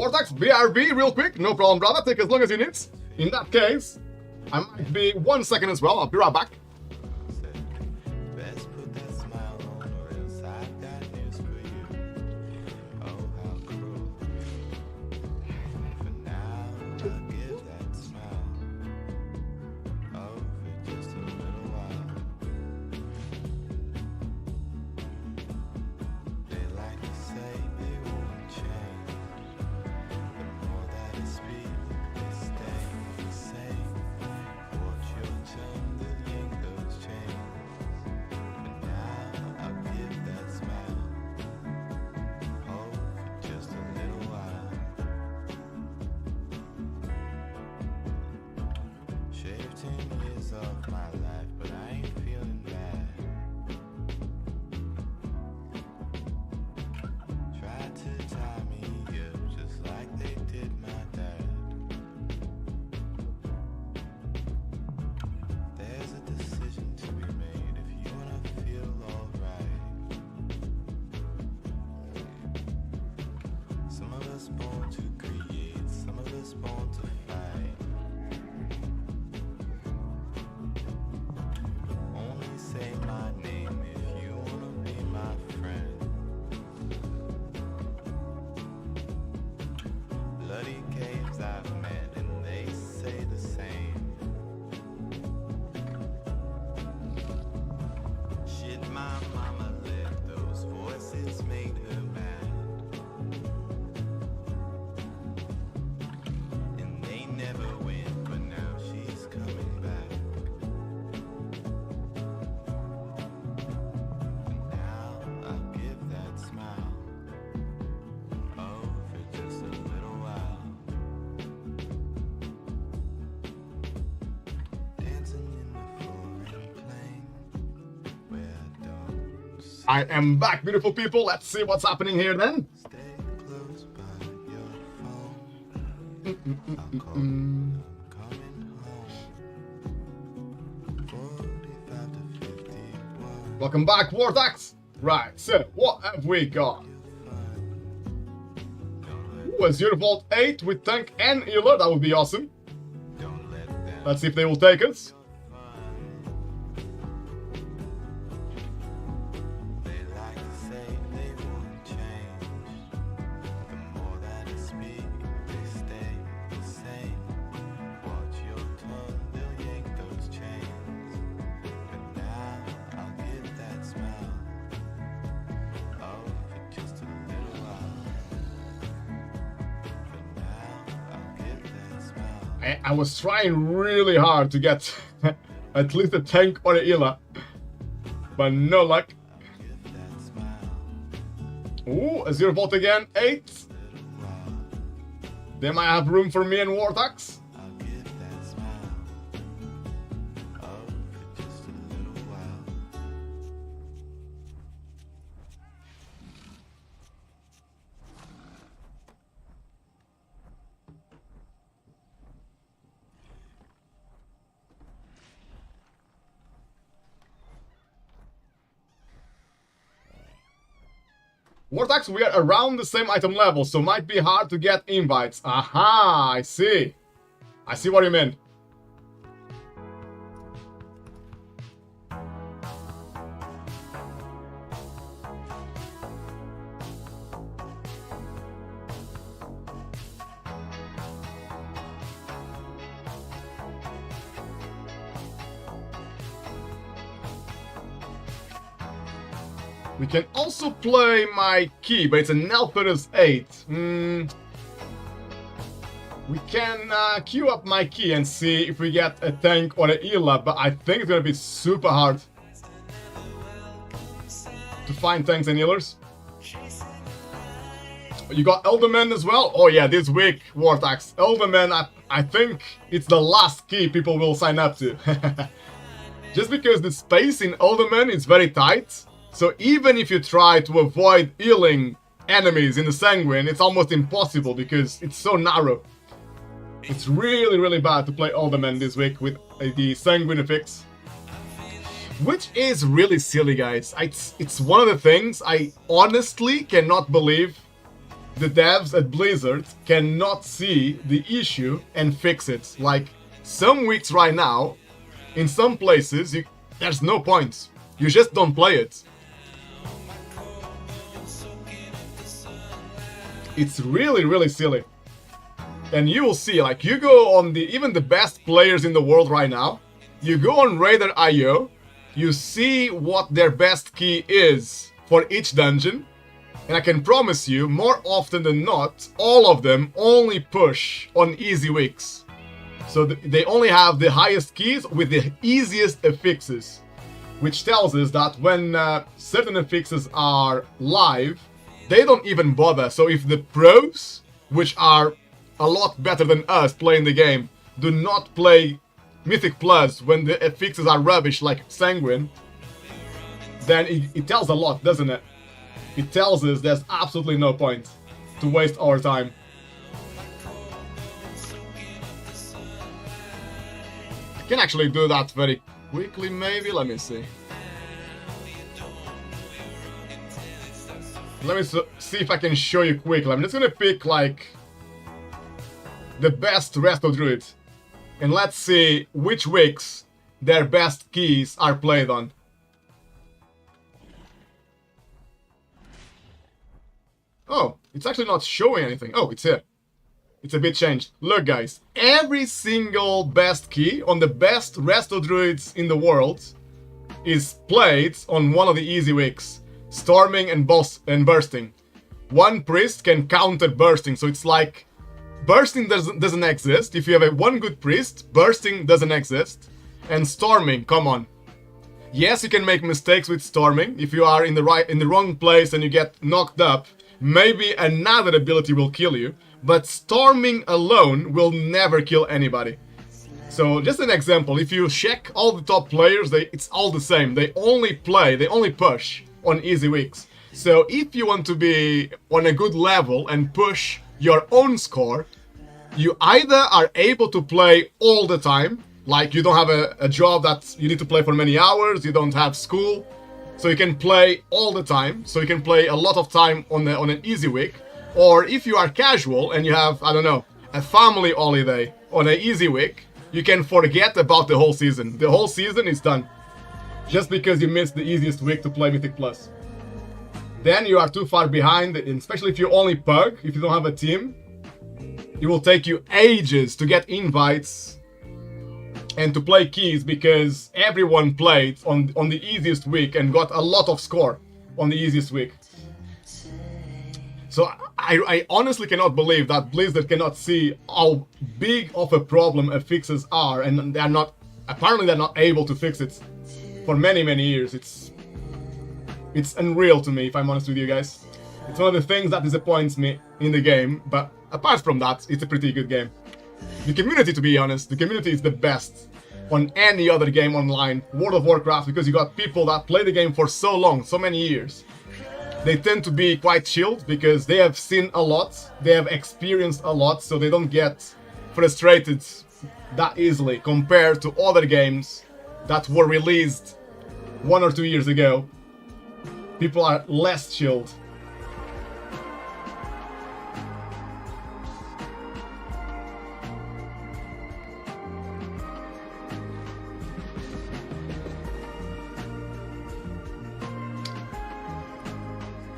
Vortex, BRB, real quick. No problem, brother. Take as long as you need. In that case, I might be 1 second as well. I'll be right back. Best put that smile on, or else I've got news for you. Oh, how cruel. For now, I'll give that smile. Oh, for just a little while. They like to say they won't change. The more that I speak, they stay the same. Watch your tongue, they'll yank those chains. But now I'll give that smile. Oh, for just a little while. Shaved 10 years off my life, but I ain't feeling bad. Tried to tie me up just like they did my dad. There's a decision to be made if you wanna feel alright. Some of us born to create, some of us born to fight. Only say my name if you wanna be my friend. Bloody caves I've met and they say the same. Shit my mama led, those voices made her mad. And they never went, but now she's coming back. And now I'll give that smile. Oh, for just a little while. Dancing in the foreign plane where I don't see. I am back, beautiful people. Let's see what's happening here then. Stay close by your phone. I'll call you when I'm coming home. 45 to 51. Welcome back, Vortex. Right, so what have we got? Ooh, a Zero Vault 8 with tank and healer. That would be awesome. Don't let them Let's see if they will take us. They like to say they won't change. The more that I speak, they stay the same. Watch your tongue, they'll yank those chains. But now I'll give that smile. Oh, for just a little while. For now, I'll give that smile. I was trying really hard to get at least a tank or a healer, but no luck. Give that smile. Ooh, a Zero Vault again, 8. They might have room for me and Vortex. I'll give that smile. Oh, for just a little while. Vortex, we are around the same item level, so might be hard to get invites. Aha, I see. I see what you mean. We can also play my key, but it's an Alpharus 8. We can queue up my key and see if we get a tank or a healer, but I think it's gonna be super hard to find tanks and healers. You got Elderman as well? Oh yeah, this week, Vortex. Elderman, I think it's the last key people will sign up to. Just because the space in Elderman is very tight. So even if you try to avoid healing enemies in the Sanguine, it's almost impossible because it's so narrow. It's really, really bad to play Alderman this week with the Sanguine fix. Which is really silly, guys. It's one of the things I honestly cannot believe the devs at Blizzard cannot see the issue and fix it. Like, some weeks right now, in some places, there's no point. You just don't play it. It's really, really silly. And you will see, like, you go on even the best players in the world right now, you go on Raider.io, you see what their best key is for each dungeon, and I can promise you, more often than not, all of them only push on easy weeks. So they only have the highest keys with the easiest affixes, which tells us that when certain affixes are live, they don't even bother. So if the pros, which are a lot better than us playing the game, do not play Mythic Plus when the affixes are rubbish like Sanguine, then it tells a lot, doesn't it? It tells us there's absolutely no point to waste our time. I can actually do that very quickly, maybe. Let me see. Let me see if I can show you quickly. I'm just gonna pick, like, the best Resto Druid. And let's see which weeks their best keys are played on. Oh, it's actually not showing anything. Oh, it's here. It's a bit changed. Look, guys, every single best key on the best Resto Druids in the world is played on one of the easy weeks. Storming and bursting. One priest can counter bursting, so it's like bursting doesn't exist. If you have one good priest, bursting doesn't exist. And storming, come on. Yes, you can make mistakes with storming. If you are in the wrong place and you get knocked up, maybe another ability will kill you. But storming alone will never kill anybody. So just an example, if you check all the top players, it's all the same. They only push on easy weeks. So if you want to be on a good level and push your own score, you either are able to play all the time, like you don't have a job that you need to play for many hours, you don't have school, so you can play all the time, so you can play a lot of time on an easy week. Or if you are casual and you have, I don't know, a family holiday on an easy week, you can forget about the whole season. The whole season is done. Just because you missed the easiest week to play Mythic Plus. Then you are too far behind, and especially if you only pug, if you don't have a team, it will take you ages to get invites and to play keys, because everyone played on the easiest week and got a lot of score on the easiest week. So I honestly cannot believe that Blizzard cannot see how big of a problem affixes are, and apparently they're not able to fix it for many years. It's unreal to me, if I'm honest with you guys. It's one of the things that disappoints me in the game, but apart from that, it's a pretty good game. The community, to be honest, the community is the best on any other game online. World of Warcraft, because you got people that play the game for so long, so many years. They tend to be quite chilled because they have seen a lot, they have experienced a lot, so they don't get frustrated that easily compared to other games that were released 1 or 2 years ago. People are less chilled.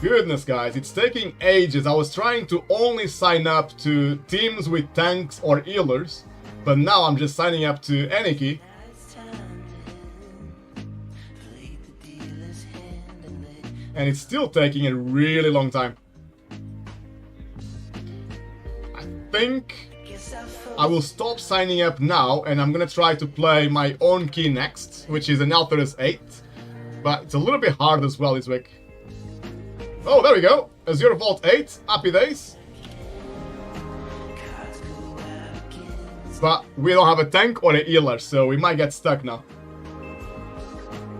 Goodness, guys, it's taking ages. I was trying to only sign up to teams with tanks or healers, but now I'm just signing up to any key. And it's still taking a really long time. I think I will stop signing up now, and I'm gonna try to play my own key next, which is an Althorus 8. But it's a little bit hard as well this week. Oh, there we go! Azure Vault 8, happy days. But we don't have a tank or a healer, so we might get stuck now.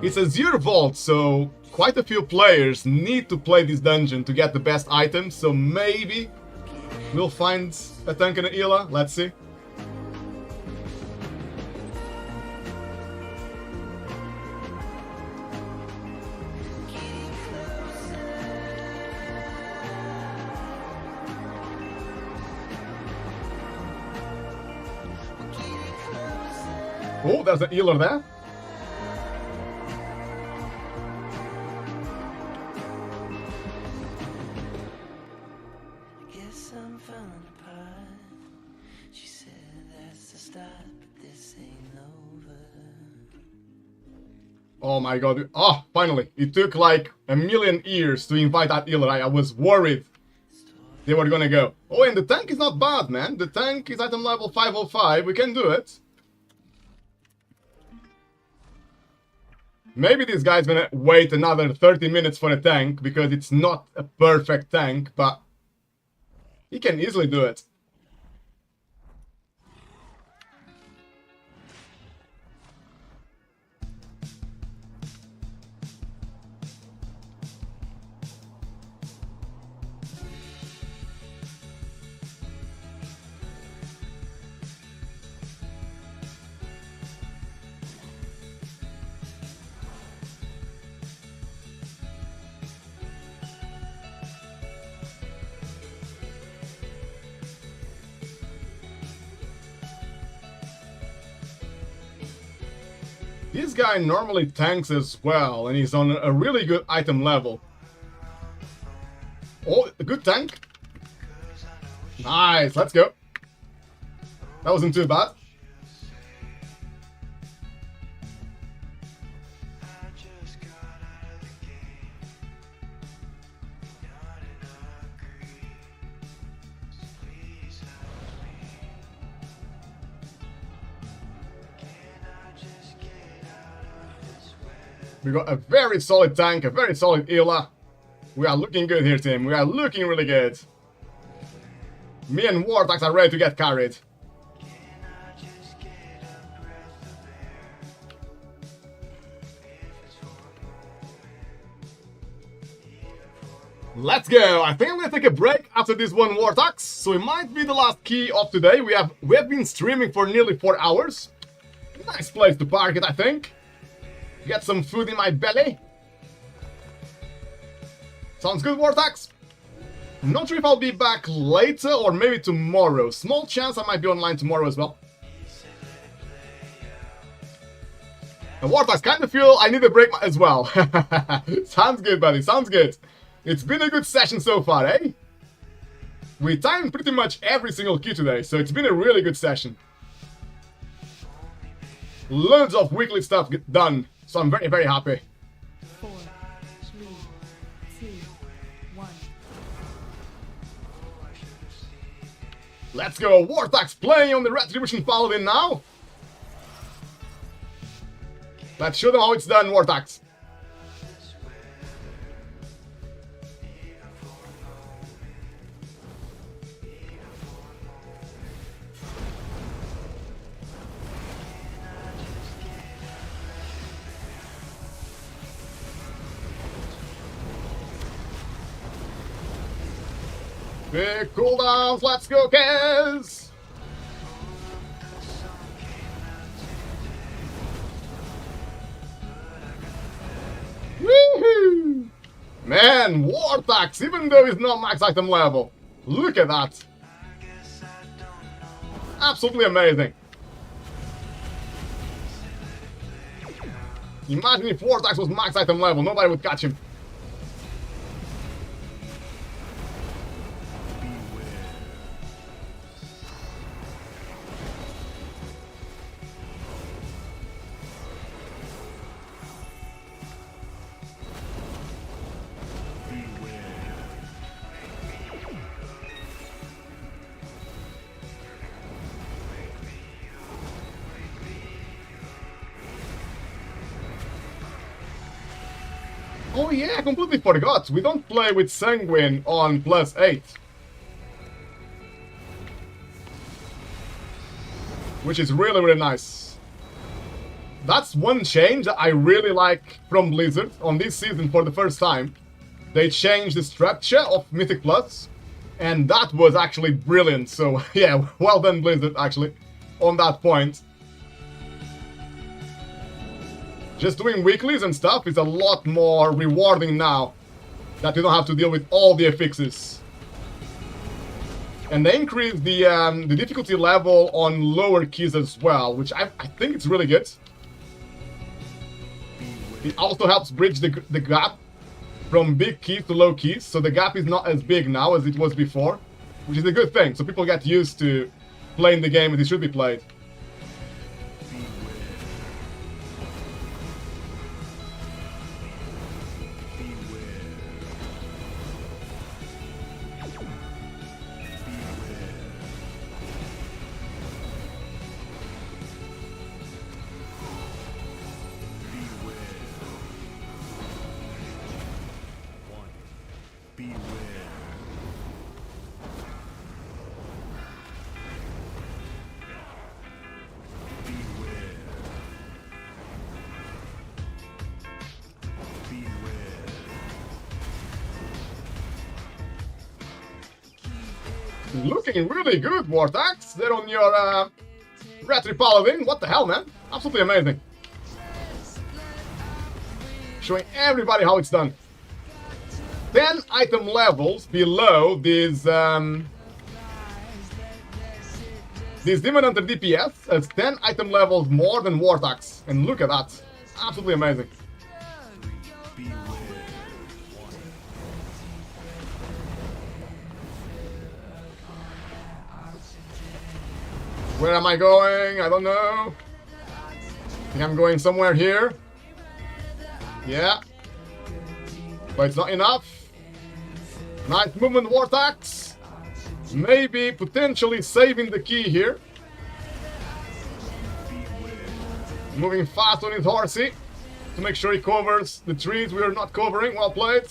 It's Azure Vault, so quite a few players need to play this dungeon to get the best items, so maybe we'll find a tank and a healer. Let's see. Oh, there's an healer there. Guess I'm falling apart. She said that's the start, but this ain't over. Oh my god. Oh, finally. It took like a million years to invite that healer. I was worried they were gonna go. Oh, and the tank is not bad, man. The tank is item level 505. We can do it. Maybe this guy's gonna wait another 30 minutes for a tank because it's not a perfect tank, but he can easily do it. This guy normally tanks as well, and he's on a really good item level. Oh, a good tank. Nice, let's go. That wasn't too bad. We got a very solid tank, a very solid healer. We are looking good here, team. We are looking really good. Me and Wartax are ready to get carried. Let's go! I think I'm gonna take a break after this one Wartax, so it might be the last key of today. We have been streaming for nearly 4 hours. Nice place to park it, I think. Get some food in my belly. Sounds good, Wartax. Not sure if I'll be back later or maybe tomorrow. Small chance I might be online tomorrow as well. And Wartax, kind of feel I need a break as well. Sounds good, buddy. Sounds good. It's been a good session so far, eh? We timed pretty much every single key today, so it's been a really good session. Loads of weekly stuff done. So I'm very, very happy. 4, 3, 2, 1. Let's go. Wartax playing on the Retribution Paladin now. Let's show them how it's done, Wartax. Big cooldowns, let's go, Kez! Woohoo! Man, Wartax, even though he's not max item level, look at that. Absolutely amazing. Imagine if Wartax was max item level, nobody would catch him. Oh yeah, I completely forgot. We don't play with Sanguine on +8. Which is really, really nice. That's one change that I really like from Blizzard on this season for the first time. They changed the structure of Mythic Plus, and that was actually brilliant. So yeah, well done Blizzard actually, on that point. Just doing weeklies and stuff is a lot more rewarding now that you don't have to deal with all the affixes. And they increased the difficulty level on lower keys as well, which I think it's really good. It also helps bridge the gap from big keys to low keys, so the gap is not as big now as it was before, which is a good thing, so people get used to playing the game as it should be played. Looking really good, Vortex. They're on your Retri Paladin. What the hell, man? Absolutely amazing. Showing everybody how it's done. 10 item levels below this Demon Hunter DPS has 10 item levels more than Vortex. And look at that. Absolutely amazing. Where am I going? I don't know. I think I'm going somewhere here. Yeah. But it's not enough. Nice movement, Vortex. Maybe potentially saving the key here. Moving fast on his horsey to make sure he covers the trees we are not covering. Well played.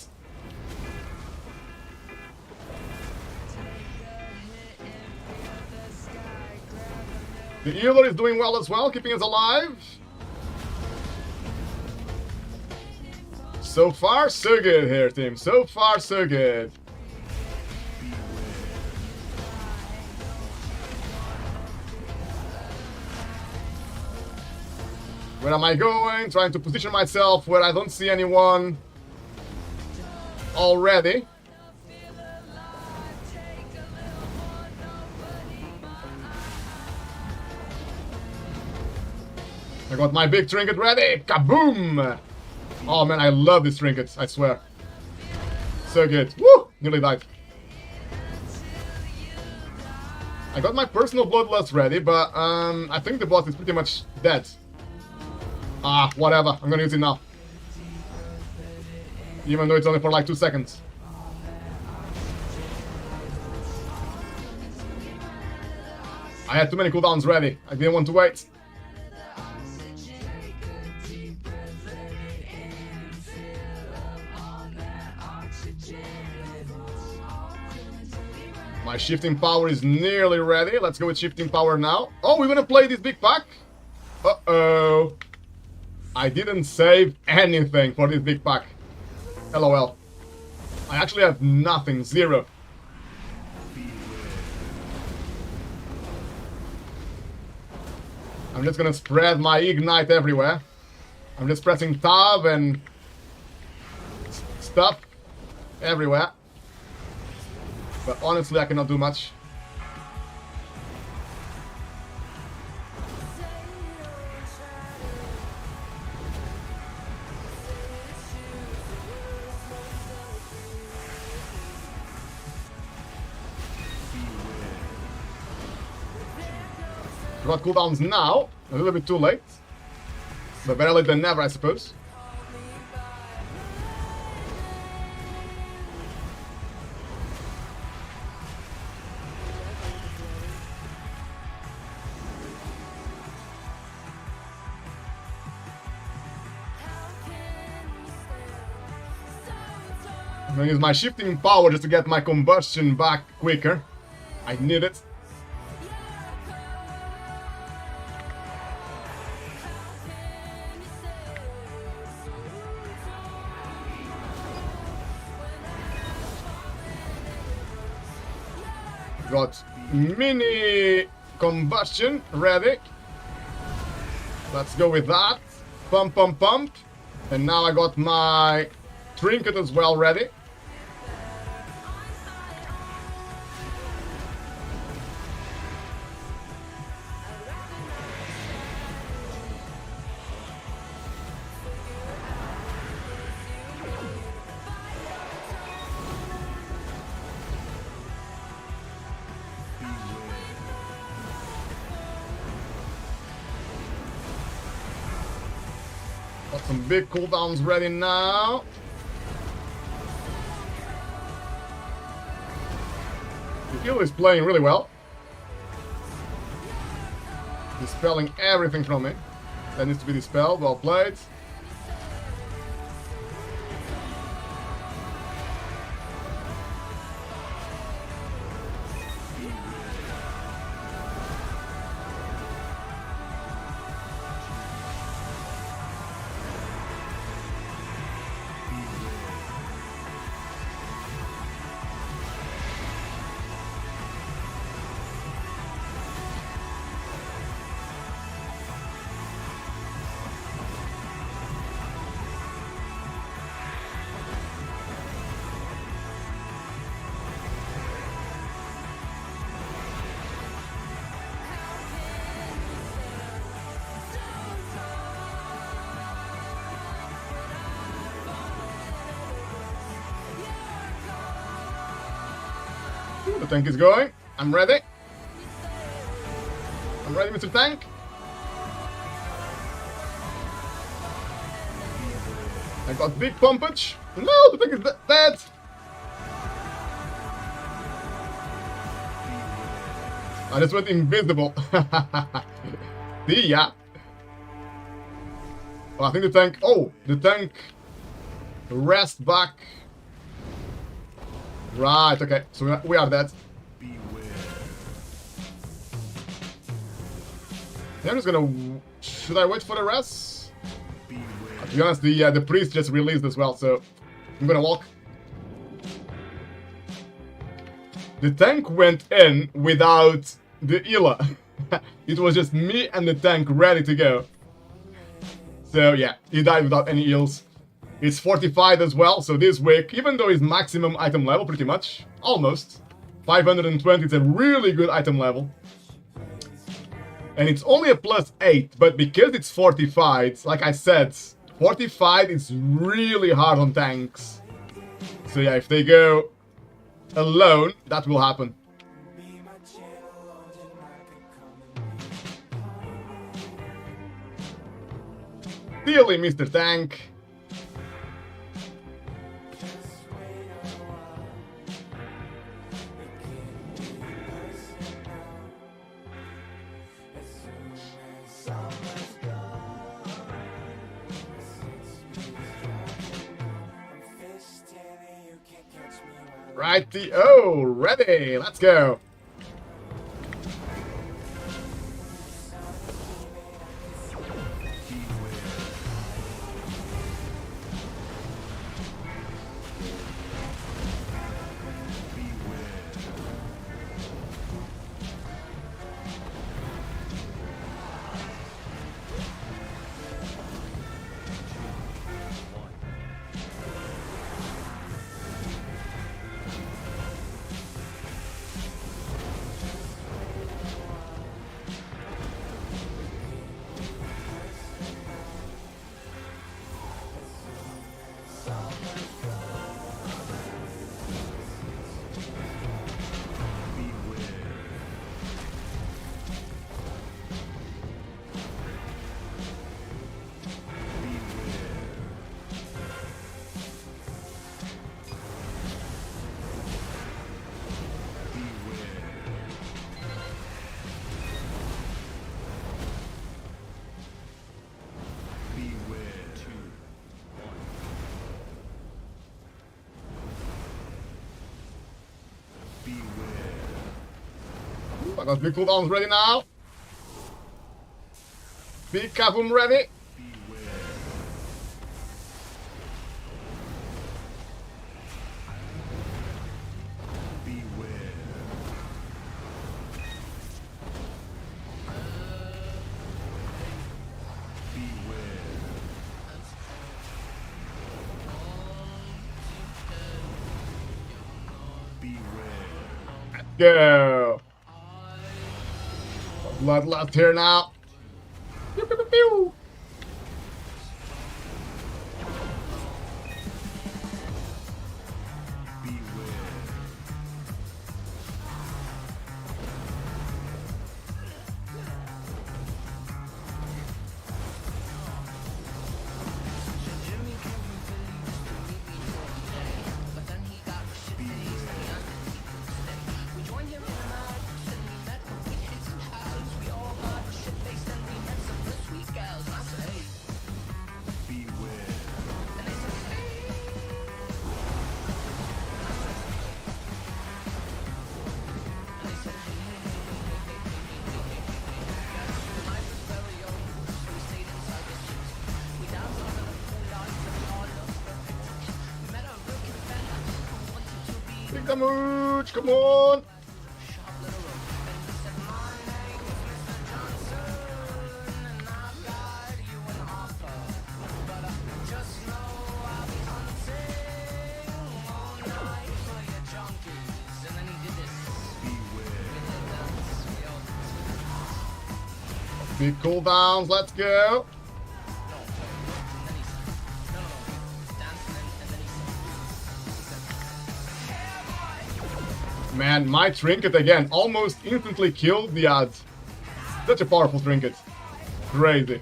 The healer is doing well as well, keeping us alive. So far, so good here, team. So far, so good. Where am I going? Trying to position myself where I don't see anyone already. I got my big trinket ready! Kaboom! Oh man, I love this trinket, I swear. So good. Woo! Nearly died. I got my personal bloodlust ready, but I think the boss is pretty much dead. Ah, whatever. I'm gonna use it now. Even though it's only for like 2 seconds. I had too many cooldowns ready. I didn't want to wait. My shifting power is nearly ready. Let's go with shifting power now. Oh, we're gonna play this big pack? Uh-oh. I didn't save anything for this big pack. LOL. I actually have nothing. Zero. I'm just gonna spread my ignite everywhere. I'm just pressing tab and stuff everywhere. But honestly, I cannot do much. Got cooldowns now, a little bit too late. But better late than never, I suppose. I'm gonna use my shifting power just to get my combustion back quicker. I need it. Got mini combustion ready. Let's go with that. Pump, pump, pump. And now I got my trinket as well ready. Got some big cooldowns ready now. The heal is playing really well. Dispelling everything from me. That needs to be dispelled. Well played. The tank is going. I'm ready. I'm ready, Mr. Tank. I got big pumpage. No, the tank is dead. I just went invisible. See ya. Oh, I think the tank... Oh, the tank... Rest back. Right, okay. So we are dead. Yeah, I'm just gonna... Should I wait for the rest? To be honest, the priest just released as well, so... I'm gonna walk. The tank went in without the healer. It was just me and the tank ready to go. So yeah, he died without any heals. It's fortified as well, so this wick, even though it's maximum item level pretty much, almost, 520 is a really good item level. And it's only a +8, but because it's fortified, like I said, fortified is really hard on tanks. So yeah, if they go alone, that will happen. Really, Mr. Tank. Righty, oh, ready, let's go. I got big cooldowns ready now. Big kaboom ready. Let's go. Bloodlust here now. Pew, pew, pew, pew. Big damage, come on! Big cooldowns, let's go! Man, my trinket again almost instantly killed the odds. Such a powerful trinket. Crazy.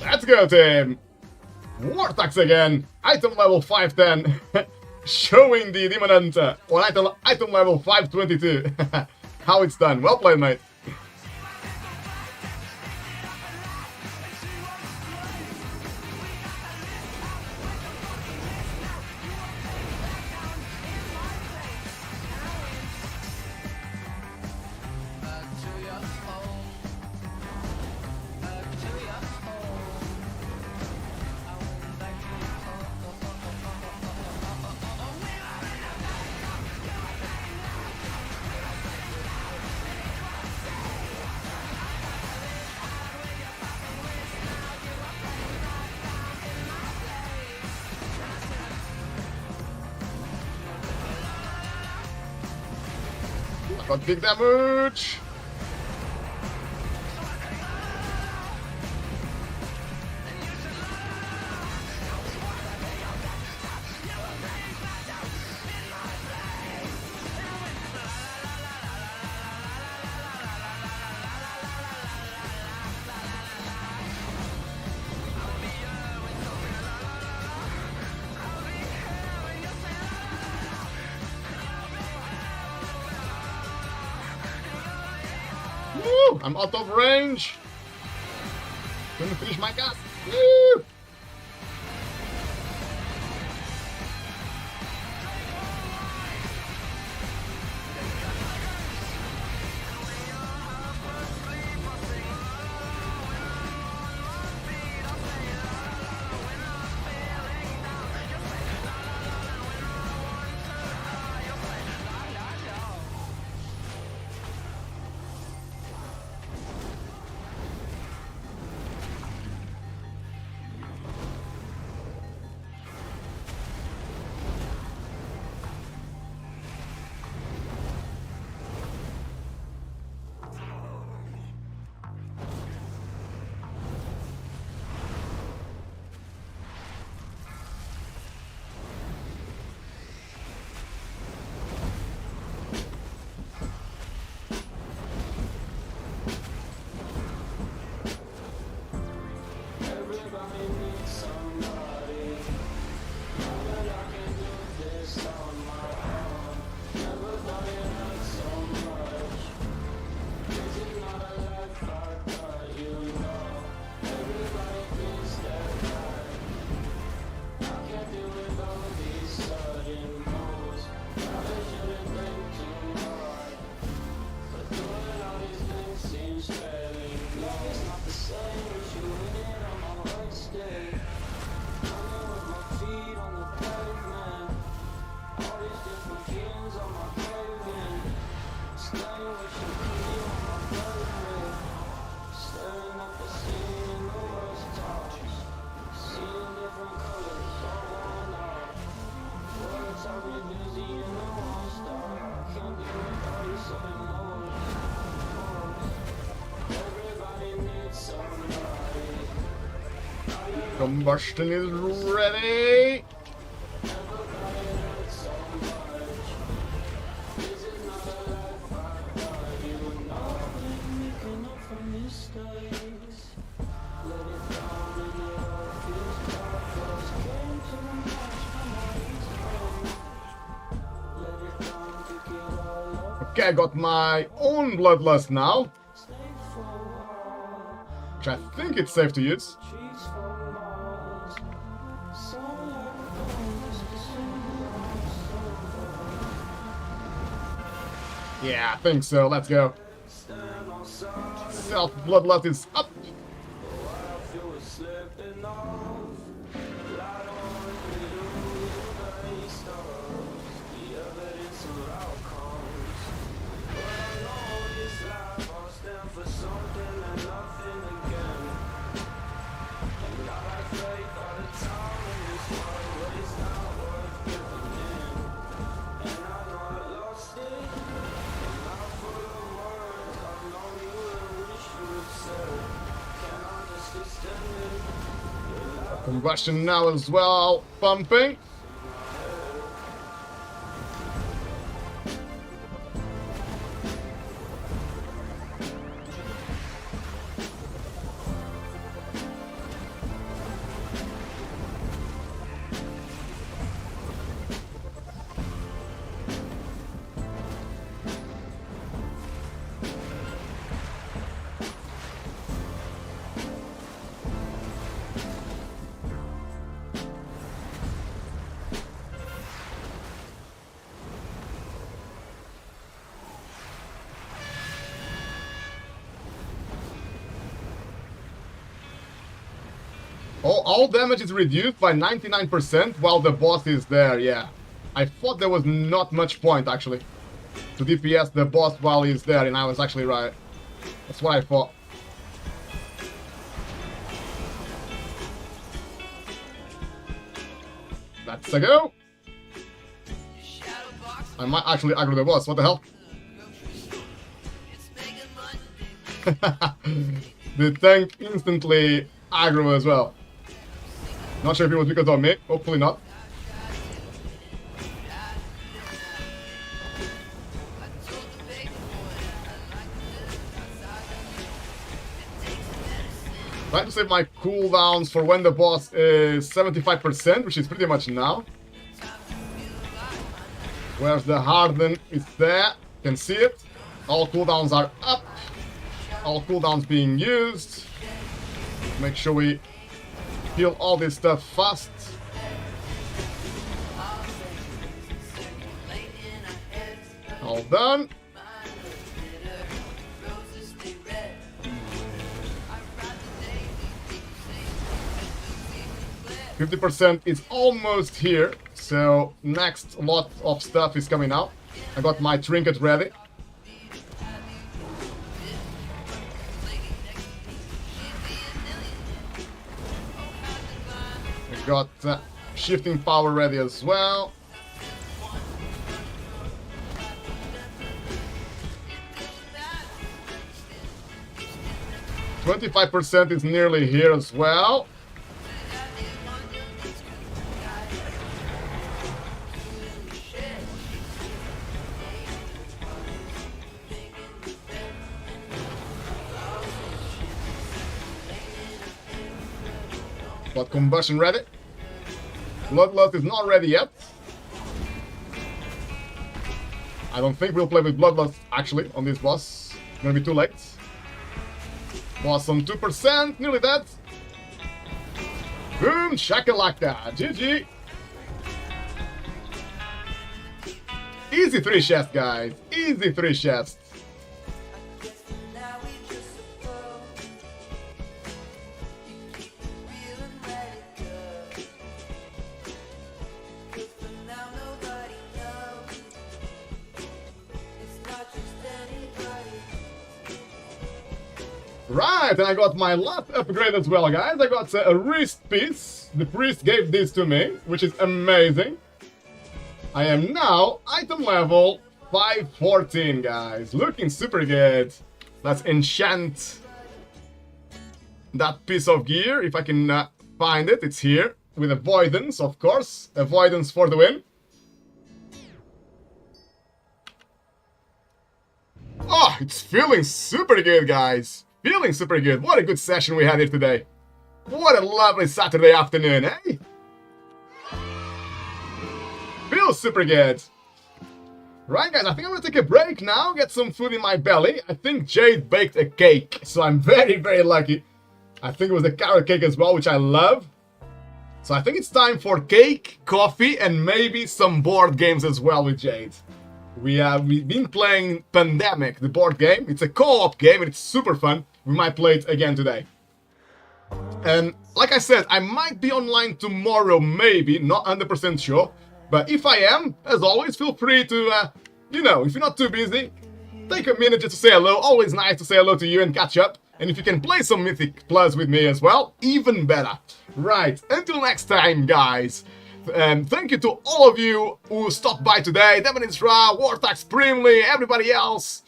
Let's go, team! Vortex again! Item level 510. Showing the Demon Hunter on item level 522. How it's done. Well played, mate. Got big damage! Woo! I'm out of range! Couldn't finish my cast! Woo! Combustion is ready! Okay, I got my own bloodlust now, which I think it's safe to use. Yeah, I think so. Let's go. Self bloodlust is up. Combustion now as well, pumping. All damage is reduced by 99% while the boss is there, yeah. I thought there was not much point, actually, to DPS the boss while he's there, and I was actually right. That's what I thought. That's a go. I might actually aggro the boss, what the hell? The tank instantly aggro as well. Not sure if it was because of me, hopefully not. Trying to save my cooldowns for when the boss is 75%, which is pretty much now. Where's the harden? It's there. You can see it. All cooldowns are up. All cooldowns being used. Make sure we heal all this stuff fast. All done. 50% is almost here, so next lot of stuff is coming out. I got my trinket ready. I got shifting power ready as well. %25 is nearly here as well. Got combustion ready. Bloodlust is not ready yet. I don't think we'll play with Bloodlust actually on this boss. It's gonna be too late. Boss on 2%, nearly dead. Boom, shakalaka, GG. Easy 3 chests, guys. Easy 3 chests. Right, and I got my last upgrade as well, guys. I got a wrist piece. The priest gave this to me, which is amazing. I am now item level 514, guys. Looking super good. Let's enchant that piece of gear. If I can find it, it's here. With avoidance, of course. Avoidance for the win. Oh, it's feeling super good, guys. Feeling super good. What a good session we had here today. What a lovely Saturday afternoon, eh? Feels super good. Right, guys, I think I'm gonna take a break now, get some food in my belly. I think Jade baked a cake, so I'm very, very lucky. I think it was a carrot cake as well, which I love. So I think it's time for cake, coffee, and maybe some board games as well with Jade. We've been playing Pandemic, the board game. It's a co-op game and it's super fun. We might play it again today. And like I said, I might be online tomorrow, maybe, not 100% sure. But if I am, as always, feel free to, you know, if you're not too busy, take a minute just to say hello. Always nice to say hello to you and catch up. And if you can play some Mythic Plus with me as well, even better. Right, until next time, guys. Thank you to all of you who stopped by today. Devon Isra, Wartax, Primly, everybody else.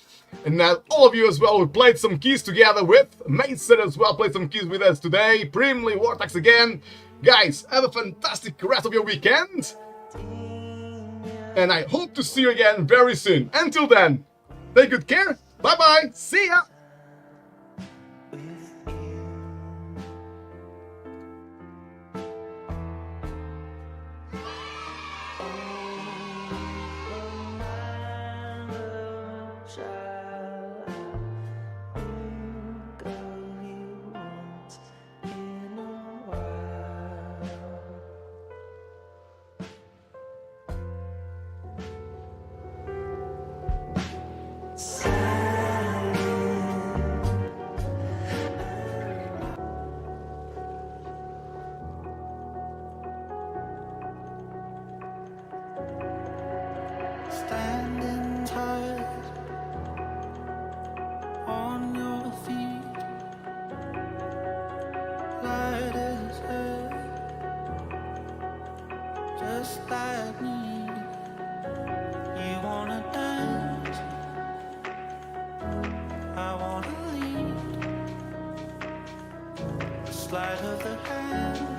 And all of you as well who played some keys together with. Mason as well played some keys with us today. Primly, Wartax again. Guys, have a fantastic rest of your weekend. And I hope to see you again very soon. Until then, take good care. Bye-bye. See ya. Standing tight on your feet, light as air, just like me. You wanna dance, I wanna lead, the sleight of the hand.